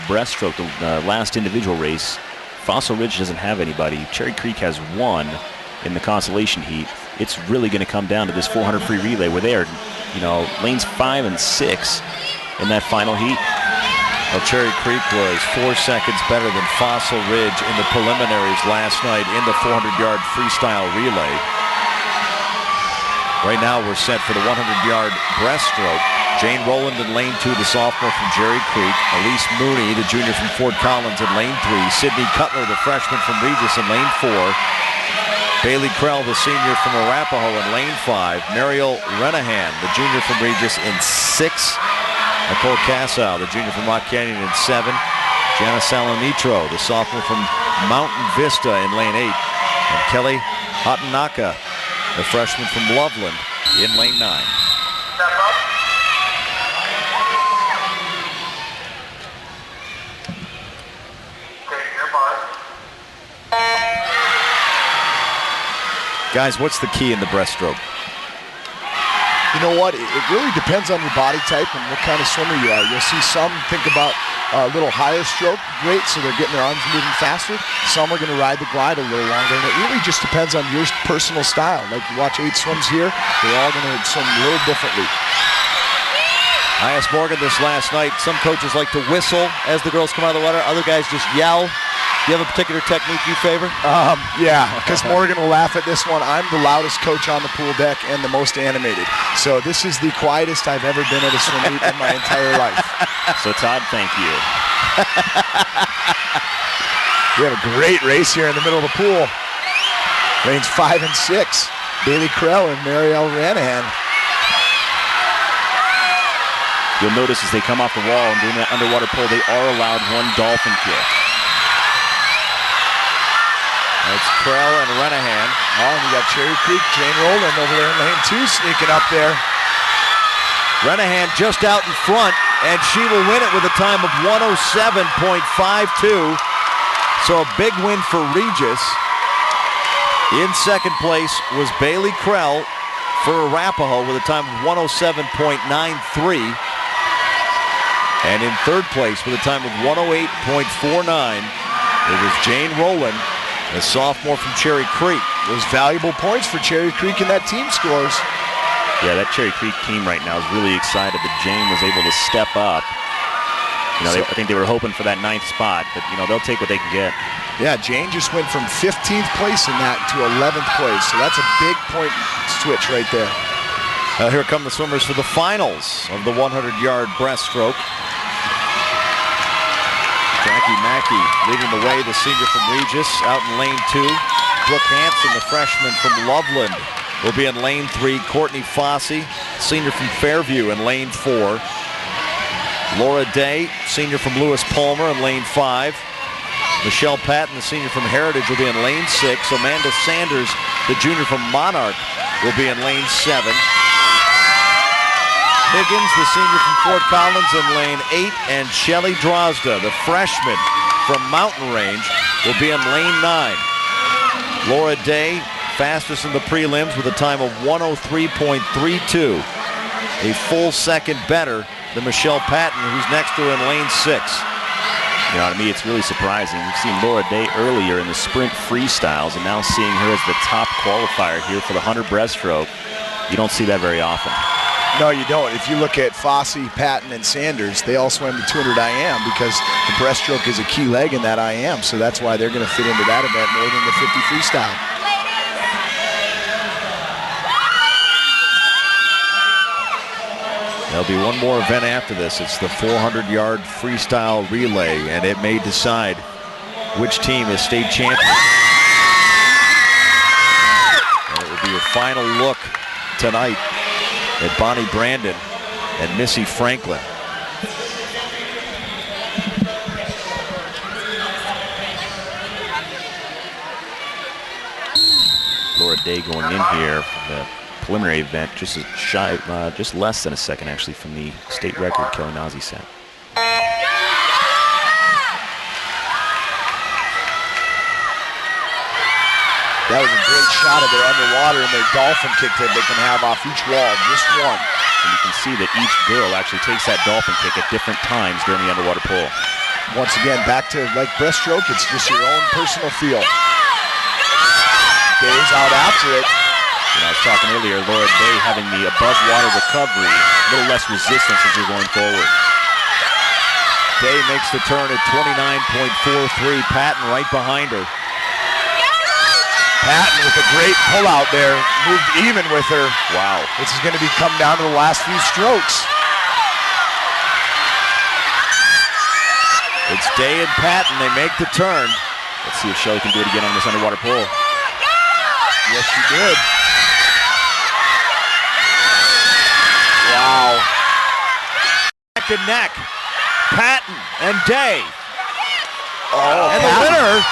breaststroke, the last individual race, Fossil Ridge doesn't have anybody. Cherry Creek has one in the consolation heat. It's really going to come down to this 400 free relay where they are, lanes 5 and 6 in that final heat. Well, Cherry Creek was 4 seconds better than Fossil Ridge in the preliminaries last night in the 400-yard freestyle relay. Right now we're set for the 100-yard breaststroke. Jane Rowland in lane 2, the sophomore from Cherry Creek. Elise Mooney, the junior from Fort Collins, in lane 3. Sydney Cutler, the freshman from Regis, in lane 4. Bailey Krell, the senior from Arapahoe, in lane 5. Mariel Renahan, the junior from Regis, in 6. Nicole Cassow, the junior from Mott Canyon, in 7. Jana Salanitro, the sophomore from Mountain Vista, in lane 8. And Kelly Hatanaka, the freshman from Loveland, in lane 9. Guys, what's the key in the breaststroke? You know what? It really depends on your body type and what kind of swimmer you are. You'll see some think about a little higher stroke, great, so they're getting their arms moving faster. Some are going to ride the glide a little longer, and it really just depends on your personal style. Like you watch 8 swims here, they're all going to swim a little differently. I asked Morgan this last night. Some coaches like to whistle as the girls come out of the water. Other guys just yell. Do you have a particular technique you favor? Yeah, because Morgan will laugh at this one. I'm the loudest coach on the pool deck and the most animated. So this is the quietest I've ever been at a swim meet in my entire life. So Todd, thank you. We have a great race here in the middle of the pool. Lanes 5 and 6. Bailey Krell and Mariel Ranahan. You'll notice as they come off the wall and doing that underwater pull, they are allowed one dolphin kick. It's Krell and Renahan. Oh, and we got Cherry Creek, Jane Rowland over there in lane 2, sneaking up there. Renahan just out in front, and she will win it with a time of 107.52. So a big win for Regis. In second place was Bailey Krell for Arapahoe with a time of 107.93. And in third place with a time of 108.49, it was Jane Rowland, a sophomore from Cherry Creek. Those valuable points for Cherry Creek in that team scores. Yeah, that Cherry Creek team right now is really excited that Jane was able to step up You know, I think they were hoping for that 9th spot, but, you know, they'll take what they can get. Yeah, Jane just went from 15th place in that to 11th place, so that's a big point switch right there. Here come the swimmers for the finals of the 100-yard breaststroke. Jackie Mackey leading the way, the senior from Regis, out in lane 2. Brooke Hanson, the freshman from Loveland, will be in lane 3. Courtney Fossey, senior from Fairview, in lane 4. Laura Day, senior from Lewis Palmer, in lane 5. Michelle Patton, the senior from Heritage, will be in lane 6. Amanda Sanders, the junior from Monarch, will be in lane 7. Higgins, the senior from Fort Collins, in lane 8. And Shelly Drozda, the freshman from Mountain Range, will be in lane 9. Laura Day, fastest in the prelims with a time of 1:03.32. A full second better than Michelle Patton, who's next to her in lane 6. You know, to me, it's really surprising. We've seen Laura Day earlier in the sprint freestyles, and now seeing her as the top qualifier here for the 100 breaststroke. You don't see that very often. No, you don't. If you look at Fossey, Patton, and Sanders, they all swam the 200 IM because the breaststroke is a key leg in that IM, so that's why they're going to fit into that event more than the 50 freestyle. There'll be one more event after this. It's the 400-yard freestyle relay, and it may decide which team is state champion. And it will be your final look tonight at Bonnie Brandon and Missy Franklin. Laura Day going in here from the preliminary event, just just less than a second actually from the state record Kelly Nazi set. That was a great shot of their underwater and their dolphin kick that they can have off each wall, just one. And you can see that each girl actually takes that dolphin kick at different times during the underwater pull. Once again, back to like breaststroke, it's just your own personal feel. Day's out after it. You know, I was talking earlier, Laura Day having the above water recovery, a little less resistance as you're going forward. Day makes the turn at 29.43. Patton right behind her. Patton with a great pullout there, moved even with her. Wow. This is going to come down to the last few strokes. It's Day and Patton. They make the turn. Let's see if Shelly can do it again on this underwater pull. Yes, she did. Wow. Neck and neck. Patton and Day. Oh, and the winner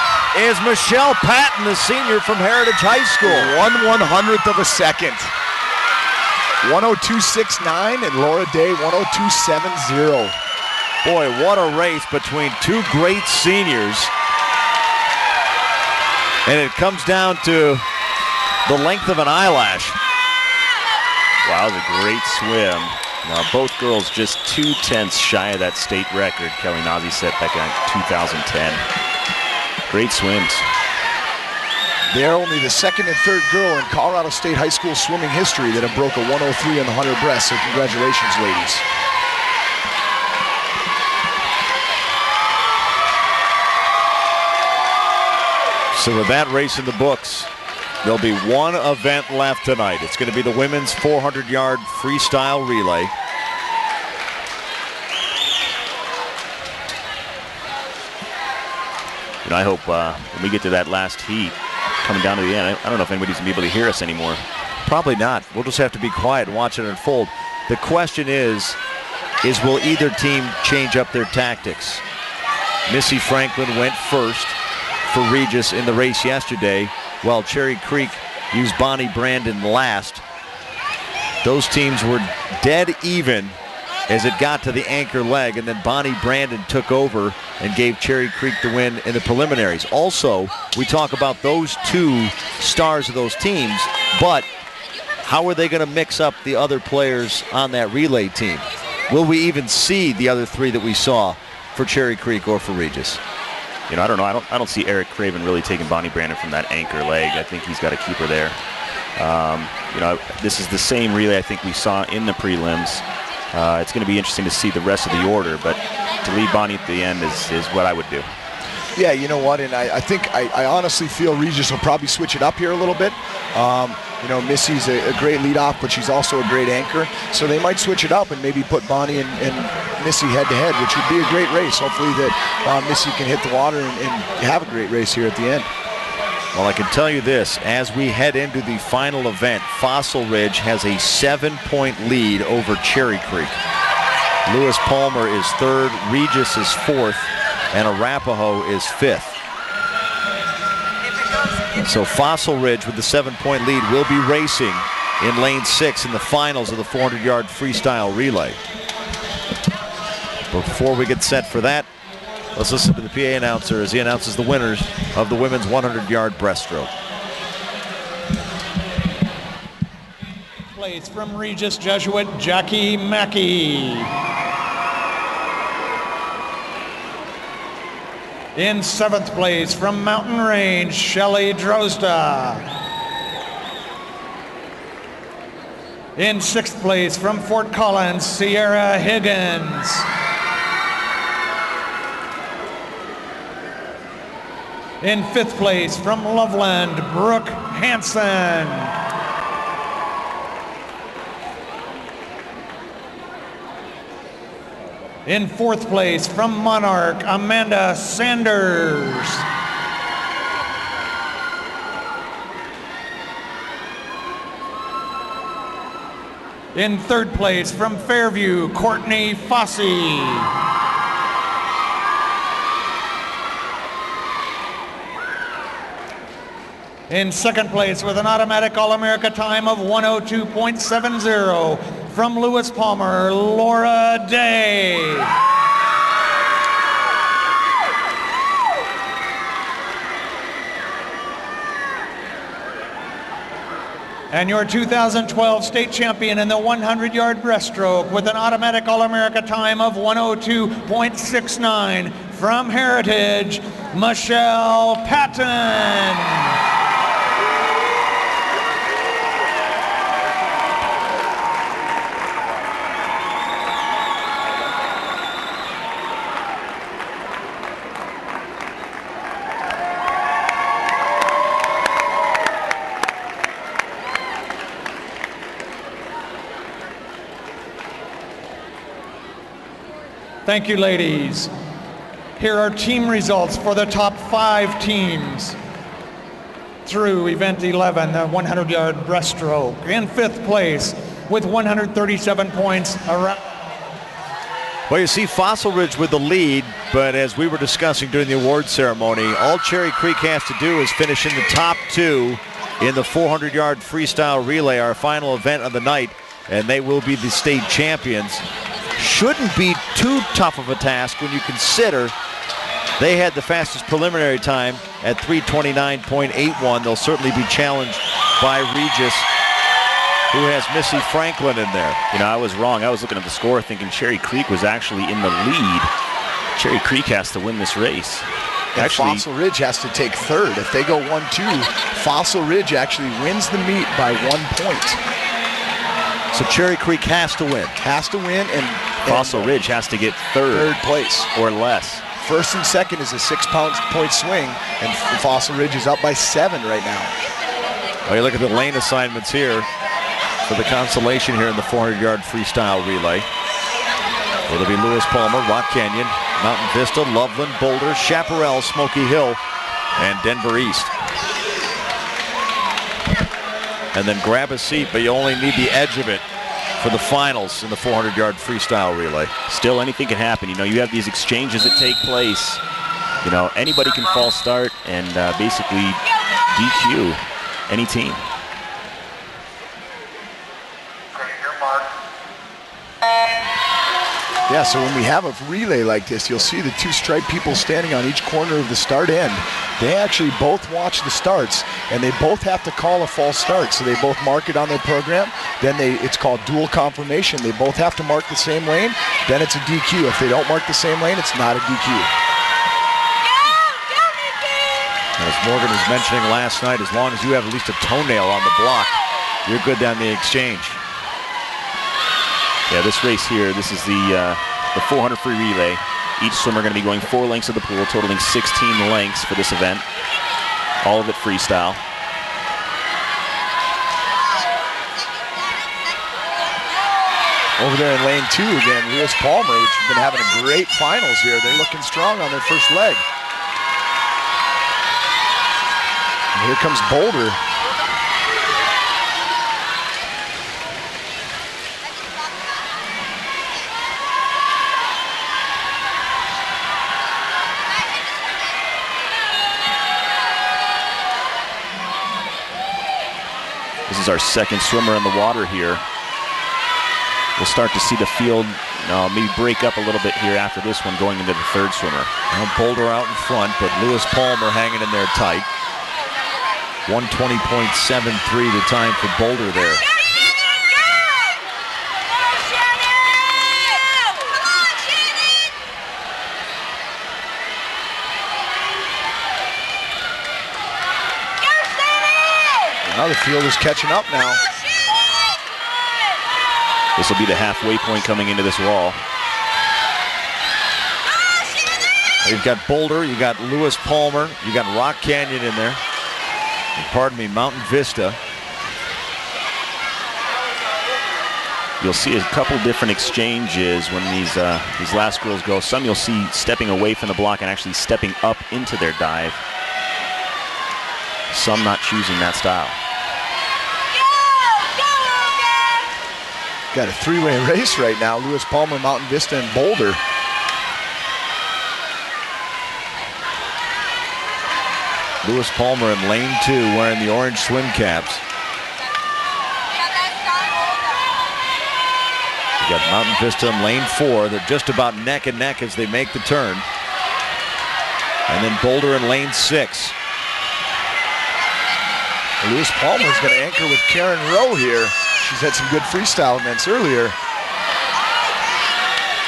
is Michelle Patton, the senior from Heritage High School. 1/100th of a second. 1:02.69 and Laura Day 1:02.70. Boy, what a race between two great seniors. And it comes down to the length of an eyelash. Wow, that was a great swim. Now, both girls just 2/10 shy of that state record Kelly Nazi set back in 2010. Great swims. They're only the second and third girl in Colorado State high school swimming history that have broke a 1:03 in the 100 breast, so congratulations, ladies. So with that race in the books, there'll be one event left tonight. It's going to be the women's 400-yard freestyle relay. And I hope when we get to that last heat, coming down to the end, I don't know if anybody's going to be able to hear us anymore. Probably not. We'll just have to be quiet and watch it unfold. The question is will either team change up their tactics? Missy Franklin went first for Regis in the race yesterday, while Cherry Creek used Bonnie Brandon last. Those teams were dead even as it got to the anchor leg, and then Bonnie Brandon took over and gave Cherry Creek the win in the preliminaries. Also, we talk about those two stars of those teams, but how are they going to mix up the other players on that relay team? Will we even see the other three that we saw for Cherry Creek or for Regis? You know, I don't know. I don't see Eric Craven really taking Bonnie Brandon from that anchor leg. I think he's got to keep her there. You know, this is the same relay I think we saw in the prelims. It's going to be interesting to see the rest of the order, but to lead Bonnie at the end is what I would do. Yeah, you know what, and I think I honestly feel Regis will probably switch it up here a little bit. You know, Missy's a great leadoff, but she's also a great anchor. So they might switch it up and maybe put Bonnie and Missy head-to-head, which would be a great race. Hopefully that Missy can hit the water and have a great race here at the end. Well, I can tell you this, as we head into the final event, Fossil Ridge has a 7-point lead over Cherry Creek. Lewis Palmer is third, Regis is fourth, and Arapahoe is fifth. So Fossil Ridge with the 7-point lead will be racing in lane 6 in the finals of the 400-yard freestyle relay. But before we get set for that, let's listen to the PA announcer as he announces the winners of the women's 100-yard breaststroke. Place from Regis Jesuit, Jackie Mackey. In 7th place from Mountain Range, Shelley Drozda. In 6th place from Fort Collins, Sierra Higgins. In 5th place from Loveland, Brooke Hansen. In 4th place from Monarch, Amanda Sanders. In 3rd place from Fairview, Courtney Fossey. In 2nd place with an automatic All-America time of 102.70 from Lewis Palmer, Laura Day. And your 2012 state champion in the 100-yard breaststroke with an automatic All-America time of 102.69 from Heritage, Michelle Patton. Thank you, ladies. Here are team results for the top 5 teams through event 11, the 100-yard breaststroke. In 5th place with 137 points. Well, you see Fossil Ridge with the lead, but as we were discussing during the award ceremony, all Cherry Creek has to do is finish in the top 2 in the 400-yard freestyle relay, our final event of the night, and they will be the state champions. Shouldn't be too tough of a task when you consider they had the fastest preliminary time at 3:29.81. They'll certainly be challenged by Regis, who has Missy Franklin in there. You know, I was wrong. I was looking at the score thinking Cherry Creek was actually in the lead. Cherry Creek has to win this race. Actually, Fossil Ridge has to take 3rd. If they go 1-2, Fossil Ridge actually wins the meet by 1 point. So Cherry Creek has to win. Has to win, and Fossil Ridge has to get 3rd place or less. 1st and 2nd is a 6-point swing, and Fossil Ridge is up by 7 right now. Well, you look at the lane assignments here for the consolation here in the 400-yard freestyle relay. It'll be Lewis Palmer, Rock Canyon, Mountain Vista, Loveland, Boulder, Chaparral, Smoky Hill, and Denver East. And then grab a seat, but you only need the edge of it for the finals in the 400-yard freestyle relay. Still, anything can happen. You know, you have these exchanges that take place. You know, anybody can false start and basically DQ any team. Yeah, so when we have a relay like this, you'll see the 2 striped people standing on each corner of the start end. They actually both watch the starts, and they both have to call a false start. So they both mark it on their program. Then it's called dual confirmation. They both have to mark the same lane. Then it's a DQ. If they don't mark the same lane, it's not a DQ. As Morgan was mentioning last night, as long as you have at least a toenail on the block, you're good down the exchange. Yeah, this race here, this is the 400 free relay. Each swimmer going to be going 4 lengths of the pool, totaling 16 lengths for this event. All of it freestyle. Over there in lane 2 again, Lewis Palmer, which has been having a great finals here. They're looking strong on their first leg. And here comes Boulder. This is our second swimmer in the water here. We'll start to see the field maybe break up a little bit here after this one, going into the third swimmer. Well, Boulder out in front, but Lewis Palmer hanging in there tight. 120.73 the time for Boulder there. Now the field is catching up now. This will be the halfway point coming into this wall. You've got Boulder, you got Lewis Palmer, you got Rock Canyon in there. Pardon me, Mountain Vista. You'll see a couple different exchanges when these last girls go. Some you'll see stepping away from the block and actually stepping up into their dive. Some not choosing that style. Got a 3-way race right now. Lewis Palmer, Mountain Vista, and Boulder. Lewis Palmer in lane 2 wearing the orange swim caps. You got Mountain Vista in lane 4. They're just about neck and neck as they make the turn. And then Boulder in lane 6. Lewis Palmer is going to anchor with Karen Rowe here. She's had some good freestyle events earlier.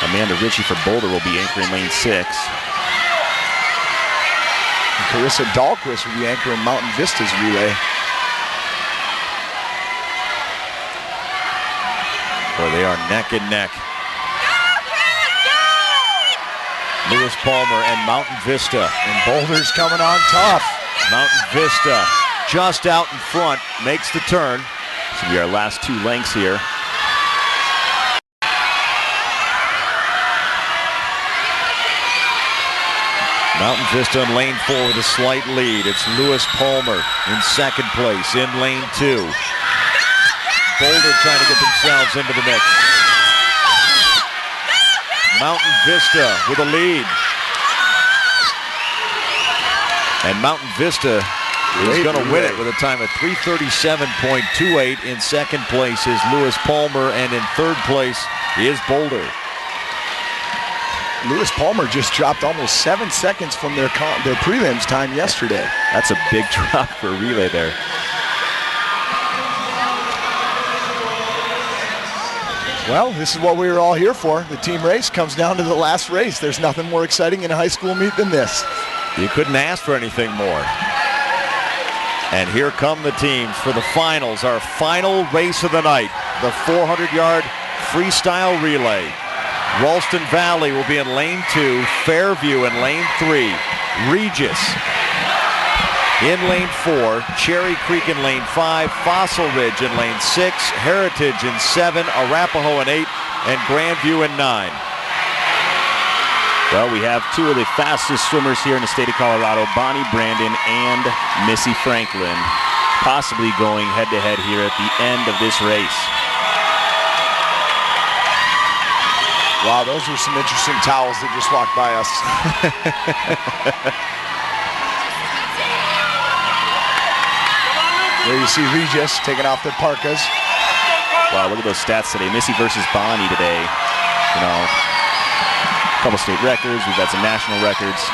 Amanda Ritchie for Boulder will be anchoring lane 6. And Carissa Dahlquist will be anchoring Mountain Vista's relay. Boy, they are neck and neck. Lewis Palmer and Mountain Vista. And Boulder's coming on tough. Mountain Vista just out in front, makes the turn. This will be our last 2 lengths here. Mountain Vista in lane 4 with a slight lead. It's Lewis Palmer in second place in lane 2. Boulder trying to get themselves into the mix. Mountain Vista with a lead. And Mountain Vista is going to win it with a time of 3:37.28. In second place is Lewis Palmer, and in third place is Boulder. Lewis Palmer just dropped almost 7 seconds from their prelims time yesterday. That's a big drop for a relay there. Well, this is what we were all here for. The team race comes down to the last race. There's nothing more exciting in a high school meet than this. You couldn't ask for anything more. And here come the teams for the finals, our final race of the night, the 400-yard freestyle relay. Ralston Valley will be in lane 2, Fairview in lane 3, Regis in lane 4, Cherry Creek in lane 5, Fossil Ridge in lane 6, Heritage in 7, Arapahoe in 8, and Grandview in 9. Well, we have 2 of the fastest swimmers here in the state of Colorado, Bonnie Brandon and Missy Franklin, possibly going head-to-head here at the end of this race. Wow, those were some interesting towels that just walked by us. There you see Regis taking off their parkas. Wow, look at those stats today. Missy versus Bonnie today. You know, a couple state records. We've got some national records.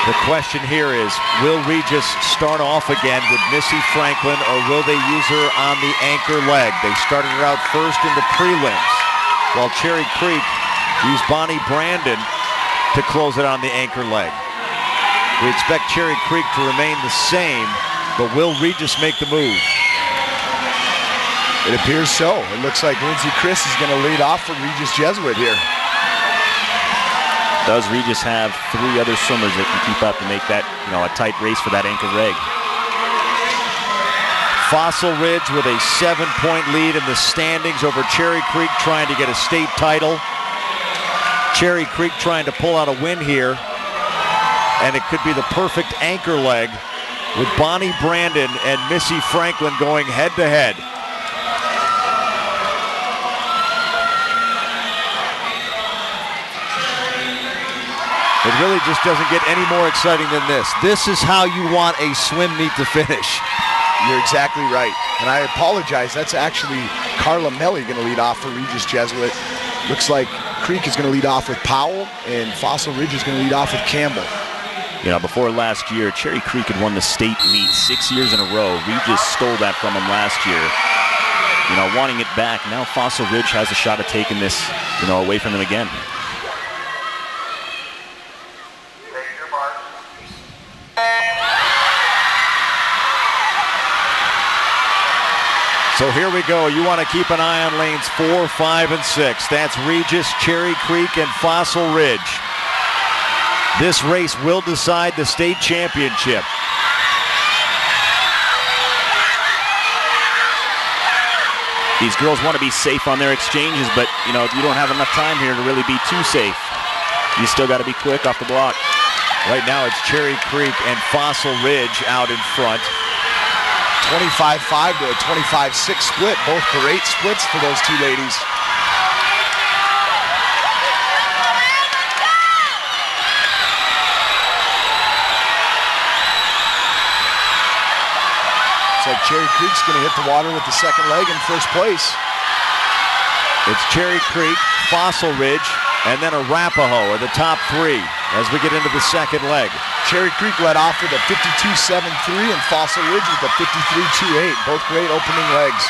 The question here is, will Regis start off again with Missy Franklin, or will they use her on the anchor leg? They started her out first in the prelims, while Cherry Creek used Bonnie Brandon to close it on the anchor leg. We expect Cherry Creek to remain the same, but will Regis make the move? It appears so. It looks like Lindsay Chris is going to lead off for Regis Jesuit here. Does Regis have 3 other swimmers that can keep up to make that, a tight race for that anchor reg? Fossil Ridge with a 7-point lead in the standings over Cherry Creek, trying to get a state title. Cherry Creek trying to pull out a win here, and it could be the perfect anchor leg with Bonnie Brandon and Missy Franklin going head-to-head. It really just doesn't get any more exciting than this. This is how you want a swim meet to finish. You're exactly right. And I apologize. That's actually Carla Melly going to lead off for Regis Jesuit. Looks like Creek is going to lead off with Powell, and Fossil Ridge is going to lead off with Campbell. Before last year, Cherry Creek had won the state meet 6 years in a row. Regis stole that from them last year. Wanting it back. Now Fossil Ridge has a shot at taking this, away from them again. So here we go. You want to keep an eye on lanes 4, 5, and 6. That's Regis, Cherry Creek, and Fossil Ridge. This race will decide the state championship. These girls want to be safe on their exchanges, but you don't have enough time here to really be too safe. You still got to be quick off the block. Right now it's Cherry Creek and Fossil Ridge out in front. 25-5 to a 25-6 split. Both great splits for those two ladies. Looks like Cherry Creek's going to hit the water with the second leg in first place. It's Cherry Creek, Fossil Ridge, and then Arapahoe are the top 3 as we get into the second leg. Cherry Creek led off with a 52-7-3 and Fossil Ridge with a 53-2-8. Both great opening legs.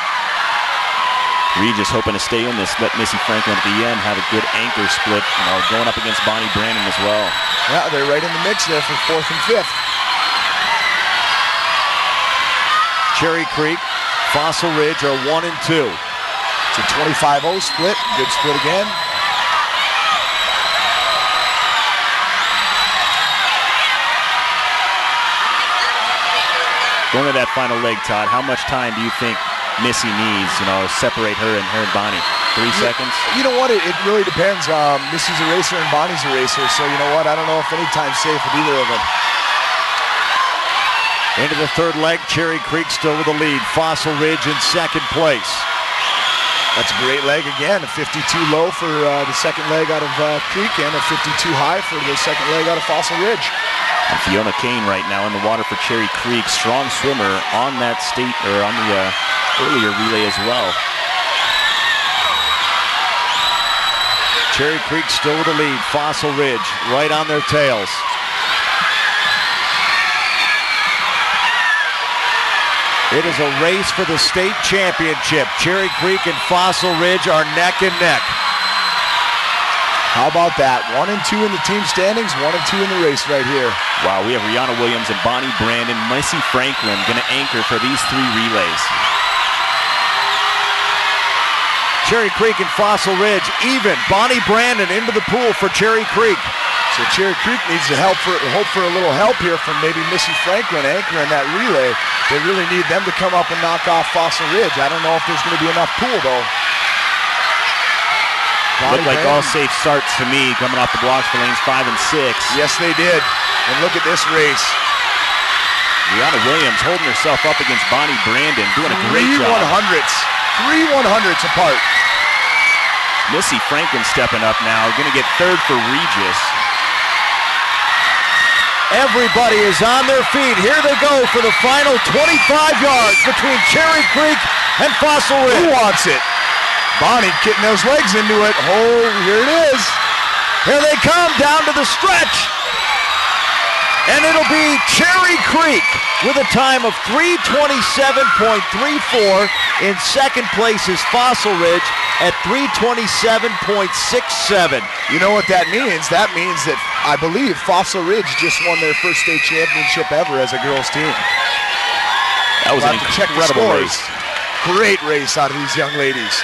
Regis hoping to stay in this. Let Missy Franklin at the end have a good anchor split, going up against Bonnie Brandon as well. Yeah, they're right in the mix there for 4th and 5th. Cherry Creek, Fossil Ridge are 1 and 2. It's a 25-0 split. Good split again. Going to that final leg, Todd, how much time do you think Missy needs, separate her and Bonnie? 3 seconds? You know what? It really depends. Missy's a racer and Bonnie's a racer, so you know what? I don't know if any time's safe with either of them. Into the third leg, Cherry Creek still with the lead. Fossil Ridge in second place. That's a great leg again. A 52 low for the second leg out of Creek and a 52 high for the second leg out of Fossil Ridge. And Fiona Kane right now in the water for Cherry Creek. Strong swimmer on that on the earlier relay as well. Cherry Creek still with the lead. Fossil Ridge right on their tails. It is a race for the state championship. Cherry Creek and Fossil Ridge are neck and neck. How about that? 1 and 2 in the team standings, 1 and 2 in the race right here. Wow, we have Rihanna Williams and Bonnie Brandon, Missy Franklin going to anchor for these 3 relays. Cherry Creek and Fossil Ridge even. Bonnie Brandon into the pool for Cherry Creek. So Cherry Creek needs to hope for a little help here from maybe Missy Franklin anchoring that relay. They really need them to come up and knock off Fossil Ridge. I don't know if there's going to be enough pool though. Looked like all safe starts to me coming off the blocks for lanes 5 and 6. Yes, they did. And look at this race. Rihanna Williams holding herself up against Bonnie Brandon, doing a great job. 3 100s apart. Missy Franklin stepping up now, going to get 3rd for Regis. Everybody is on their feet. Here they go for the final 25 yards between Cherry Creek and Fossil Ridge. Who wants it? Bonnie getting those legs into it. Oh, here it is. Here they come down to the stretch. And it'll be Cherry Creek with a time of 3:27.34. In second place is Fossil Ridge at 3:27.67. You know what that means? That means that I believe Fossil Ridge just won their first state championship ever as a girls team. That was an incredible race. Great race out of these young ladies.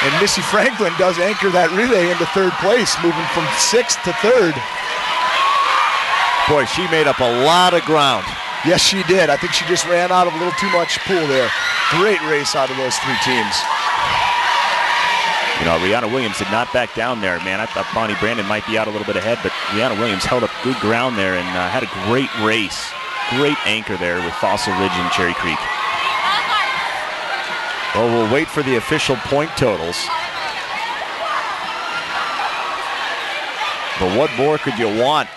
And Missy Franklin does anchor that relay into third place, moving from 6th to 3rd. Boy, she made up a lot of ground. Yes, she did. I think she just ran out of a little too much pool there. Great race out of those 3 teams. You know, Rihanna Williams did not back down there, man. I thought Bonnie Brandon might be out a little bit ahead, but Rihanna Williams held up good ground there and had a great race. Great anchor there with Fossil Ridge and Cherry Creek. Well, we'll wait for the official point totals. But what more could you want?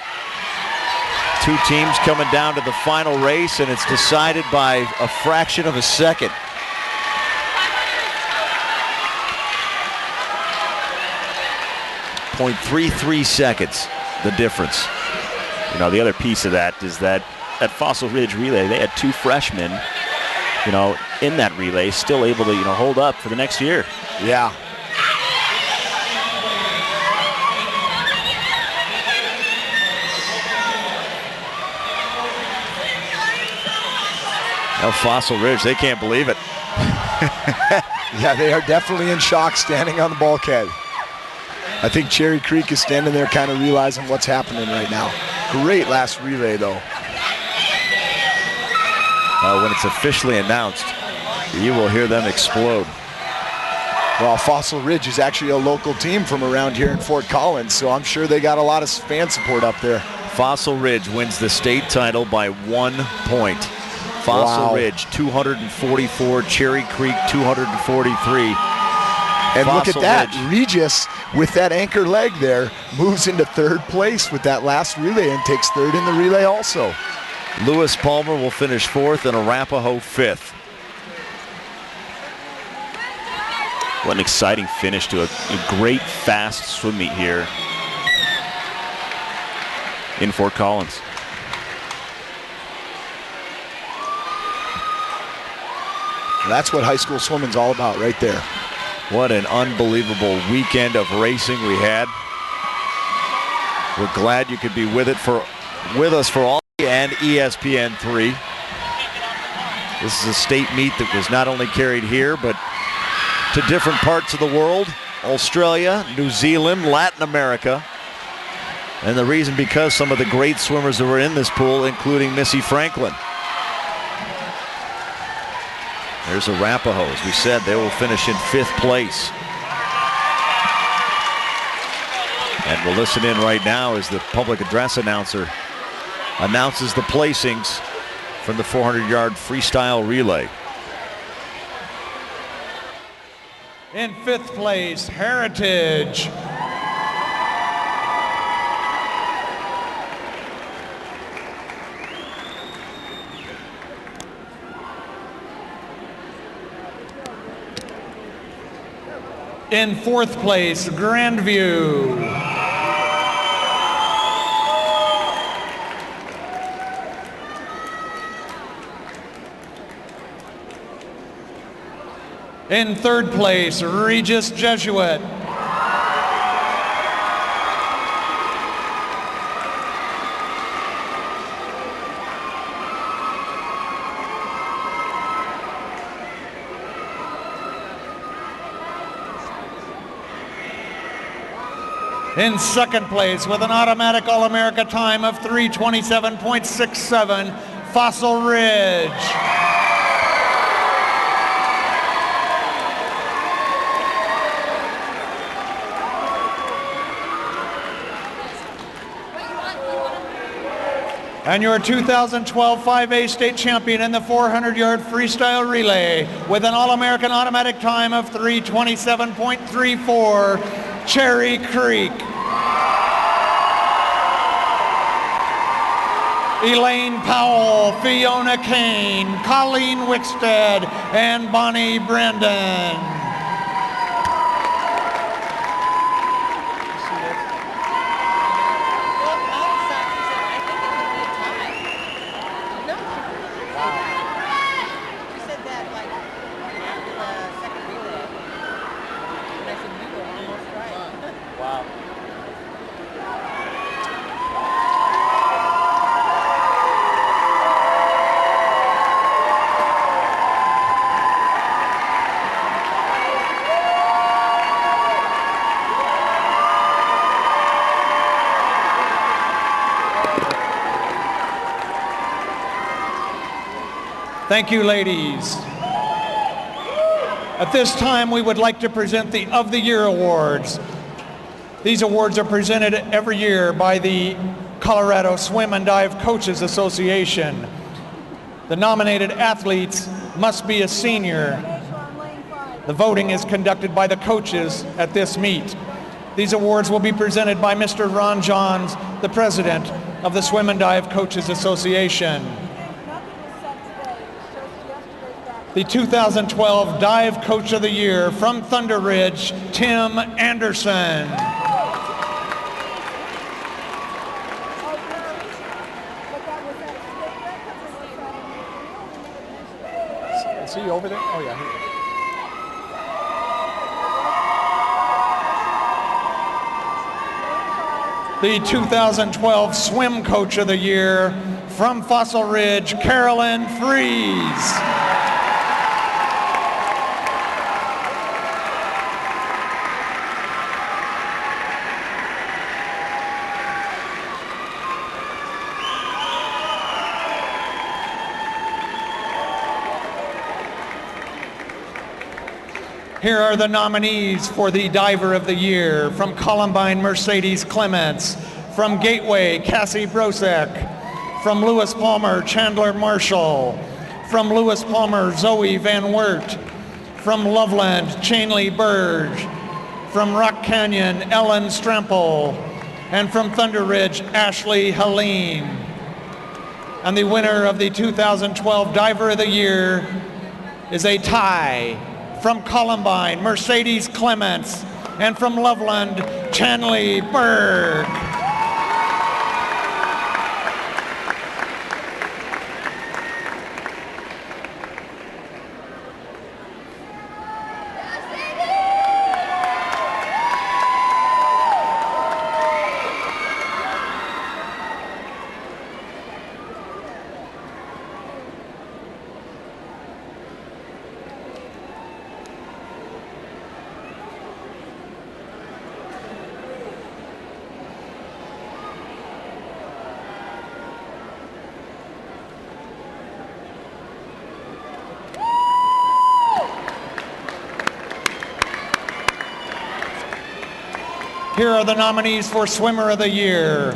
2 teams coming down to the final race, and it's decided by a fraction of a second. .33 seconds, the difference. You know, the other piece of that is that at Fossil Ridge Relay, they had 2 freshmen, you know, in that relay, still able to, you know, hold up for the next year. Yeah. Now Fossil Ridge, they can't believe it. Yeah, they are definitely in shock standing on the bulkhead. I think Cherry Creek is standing there kind of realizing what's happening right now. Great last relay, though. When it's officially announced, you will hear them explode. Well, Fossil Ridge is actually a local team from around here in Fort Collins, so I'm sure they got a lot of fan support up there. Fossil Ridge wins the state title by 1 point. Fossil Ridge, 244, Cherry Creek, 243. And Fossil look at that, Ridge. Regis, with that anchor leg there, moves into 3rd place with that last relay and takes 3rd in the relay also. Lewis Palmer will finish 4th and Arapahoe 5th. What an exciting finish to a great fast swim meet here in Fort Collins. That's what high school swimming's all about right there. What an unbelievable weekend of racing we had. We're glad you could be with us for all and ESPN3. This is a state meet that was not only carried here, but to different parts of the world, Australia, New Zealand, Latin America. And the reason because some of the great swimmers that were in this pool, including Missy Franklin. There's Arapahoe. As we said, they will finish in 5th place. And we'll listen in right now as the public address announcer announces the placings from the 400-yard freestyle relay. In 5th place, Heritage. In 4th place, Grandview. In 3rd place, Regis Jesuit. In 2nd place, with an automatic All-America time of 3:27.67, Fossil Ridge. And your 2012 5A state champion in the 400-yard freestyle relay with an All-American automatic time of 3:27.34, Cherry Creek. Elaine Powell, Fiona Kane, Colleen Wickstead, and Bonnie Brandon. Thank you, ladies. At this time, we would like to present the Of the Year Awards. These awards are presented every year by the Colorado Swim and Dive Coaches Association. The nominated athletes must be a senior. The voting is conducted by the coaches at this meet. These awards will be presented by Mr. Ron Johns, the president of the Swim and Dive Coaches Association. The 2012 Dive Coach of the Year from Thunder Ridge, Tim Anderson. Is he over there? Oh yeah, here. The 2012 Swim Coach of the Year from Fossil Ridge, Carolyn Fries. Here are the nominees for the Diver of the Year. From Columbine, Mercedes Clements. From Gateway, Cassie Brosek. From Lewis Palmer, Chandler Marshall. From Lewis Palmer, Zoe Van Wert. From Loveland, Chainley Burge. From Rock Canyon, Ellen Strample. And from Thunder Ridge, Ashley Helene. And the winner of the 2012 Diver of the Year is a tie. From Columbine, Mercedes Clements, and from Loveland, Chanley Berg. Here are the nominees for Swimmer of the Year.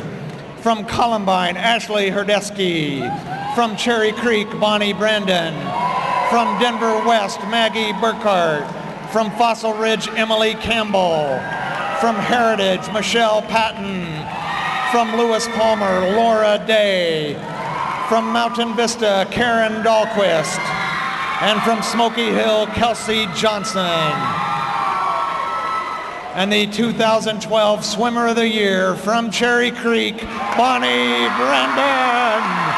From Columbine, Ashley Herdesky. From Cherry Creek, Bonnie Brandon. From Denver West, Maggie Burkhart. From Fossil Ridge, Emily Campbell. From Heritage, Michelle Patton. From Lewis Palmer, Laura Day. From Mountain Vista, Karen Dahlquist. And from Smoky Hill, Kelsey Johnson. And the 2012 Swimmer of the Year from Cherry Creek, Bonnie Brandon.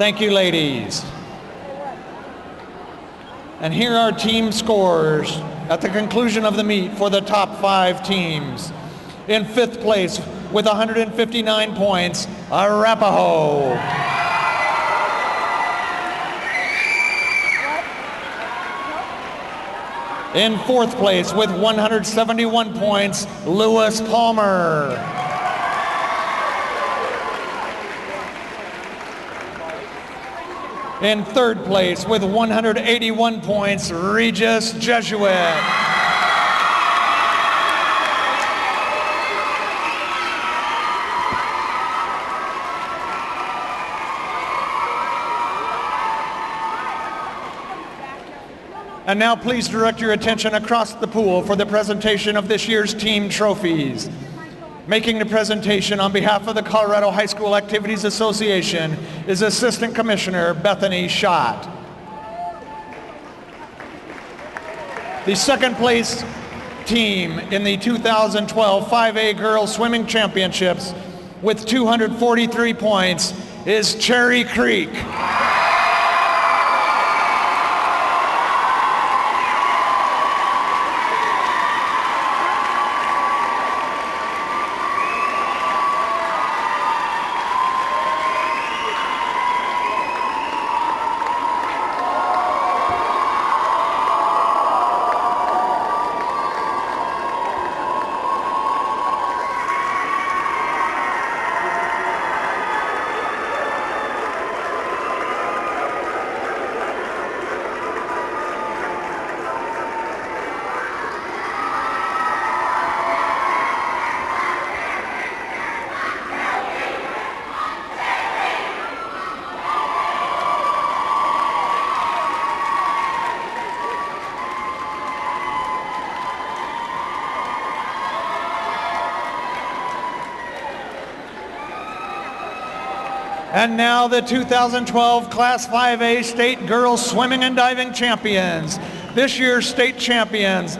Thank you, ladies. And here are team scores at the conclusion of the meet for the top 5 teams. In 5th place with 159 points, Arapahoe. In 4th place with 171 points, Lewis Palmer. In 3rd place with 181 points, Regis Jesuit. And now please direct your attention across the pool for the presentation of this year's team trophies. Making the presentation on behalf of the Colorado High School Activities Association is Assistant Commissioner Bethany Schott. The second place team in the 2012 5A Girls Swimming Championships with 243 points is Cherry Creek. And now the 2012 Class 5A State Girls Swimming and Diving Champions. This year's state champions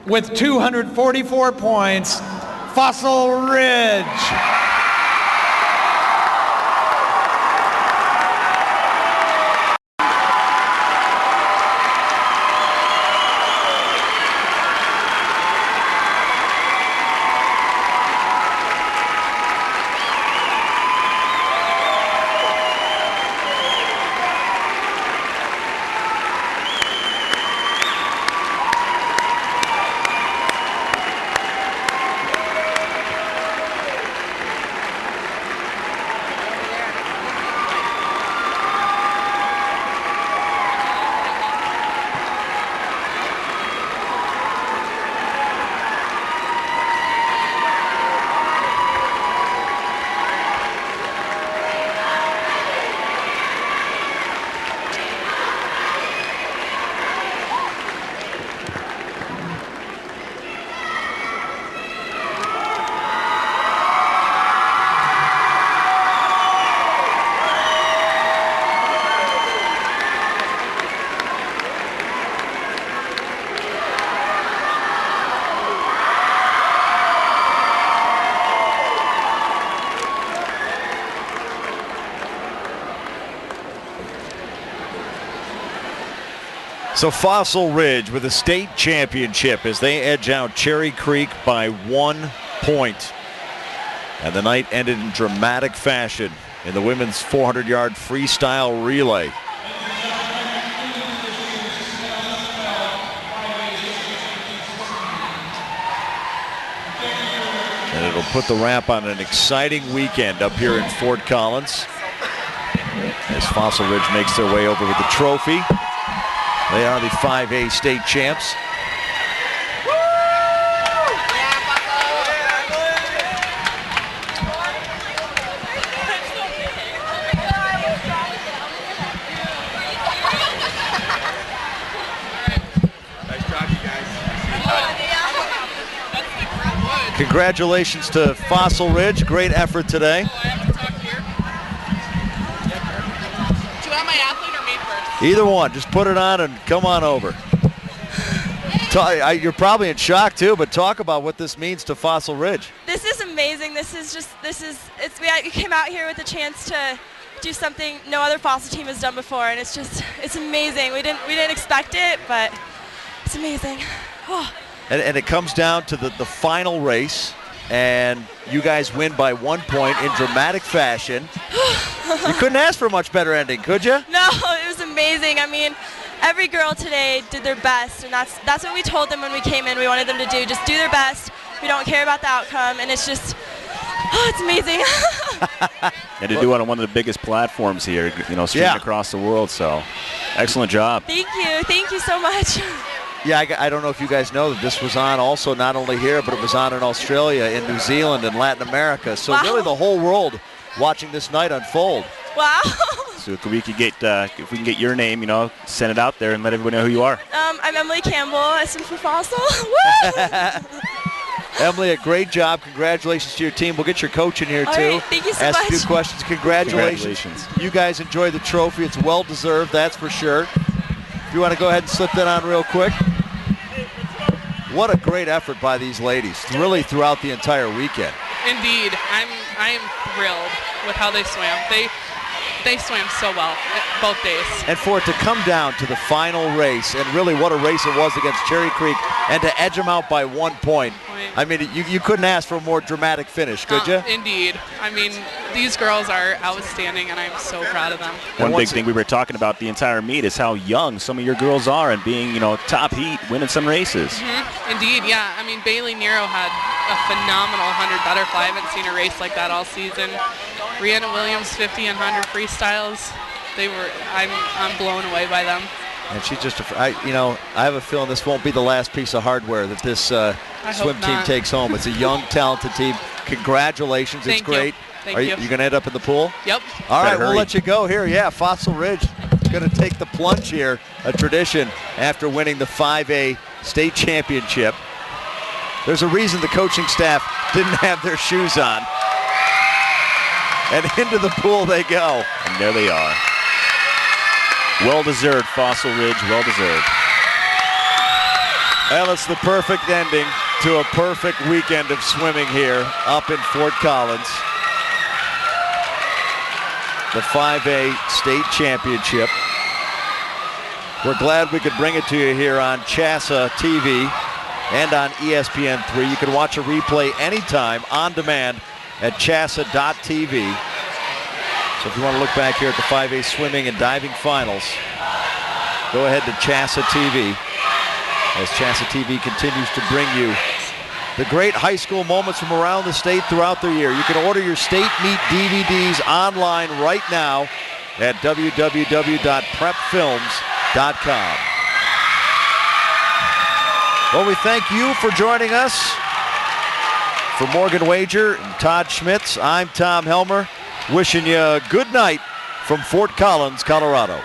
with 244 points, Fossil Ridge. So Fossil Ridge with a state championship as they edge out Cherry Creek by 1 point. And the night ended in dramatic fashion in the women's 400-yard freestyle relay. And it'll put the wrap on an exciting weekend up here in Fort Collins as Fossil Ridge makes their way over with the trophy. They are the 5A state champs. Congratulations to Fossil Ridge. Great effort today. Either one, just put it on and come on over. You're probably in shock too, but talk about what this means to Fossil Ridge. This is amazing. We came out here with a chance to do something no other Fossil team has done before, and it's amazing. We didn't expect it, but it's amazing. Oh. And it comes down to the final race, and you guys win by 1 point in dramatic fashion. You couldn't ask for a much better ending, could you? No, it was amazing. I mean, every girl today did their best, and that's what we told them when we came in. We wanted them to do, just do their best. We don't care about the outcome, and it's just, it's amazing. And to do it on one of the biggest platforms here, streaming across the world, so excellent job. Thank you so much. Yeah, I don't know if you guys know that this was on also not only here, but it was on in Australia, in New Zealand, and Latin America. So really the whole world watching this night unfold. Wow. So if we can get your name, send it out there and let everybody know who you are. I'm Emily Campbell. I swim for Fossil. Woo! Emily, a great job. Congratulations to your team. We'll get your coach in here, All too. right, thank you so Ask much. a few questions. Congratulations. You guys enjoy the trophy. It's well-deserved, that's for sure. If you want to go ahead and slip that on real quick. What a great effort by these ladies, really throughout the entire weekend. Indeed. I am thrilled with how they swam. They swam so well both days. And for it to come down to the final race, and really what a race it was against Cherry Creek, and to edge them out by 1 point. I mean, you couldn't ask for a more dramatic finish, could you? Indeed. I mean, these girls are outstanding, and I'm so proud of them. One big thing we were talking about the entire meet is how young some of your girls are and being, top heat, winning some races. Mm-hmm. Indeed, yeah. I mean, Bailey Nero had a phenomenal 100 butterfly. I haven't seen a race like that all season. Brianna Williams, 50 and 100 freestyles. I'm blown away by them. And she's just, I have a feeling this won't be the last piece of hardware that this swim team takes home. It's a young, talented team. Congratulations, it's great. Thank you. You going to end up in the pool? Yep. All right, we'll let you go here. Yeah, Fossil Ridge is going to take the plunge here, a tradition after winning the 5A state championship. There's a reason the coaching staff didn't have their shoes on. And into the pool they go. And there they are. Well-deserved, Fossil Ridge, well-deserved. Well, it's the perfect ending to a perfect weekend of swimming here up in Fort Collins. The 5A state championship. We're glad we could bring it to you here on CHSAA TV and on ESPN3. You can watch a replay anytime on demand at chsaa.tv. So if you want to look back here at the 5A swimming and diving finals, go ahead to CHSAA TV as CHSAA TV continues to bring you the great high school moments from around the state throughout the year. You can order your state meet DVDs online right now at www.prepfilms.com. Well, we thank you for joining us. For Morgan Wager and Todd Schmitz, I'm Tom Helmer, wishing you a good night from Fort Collins, Colorado.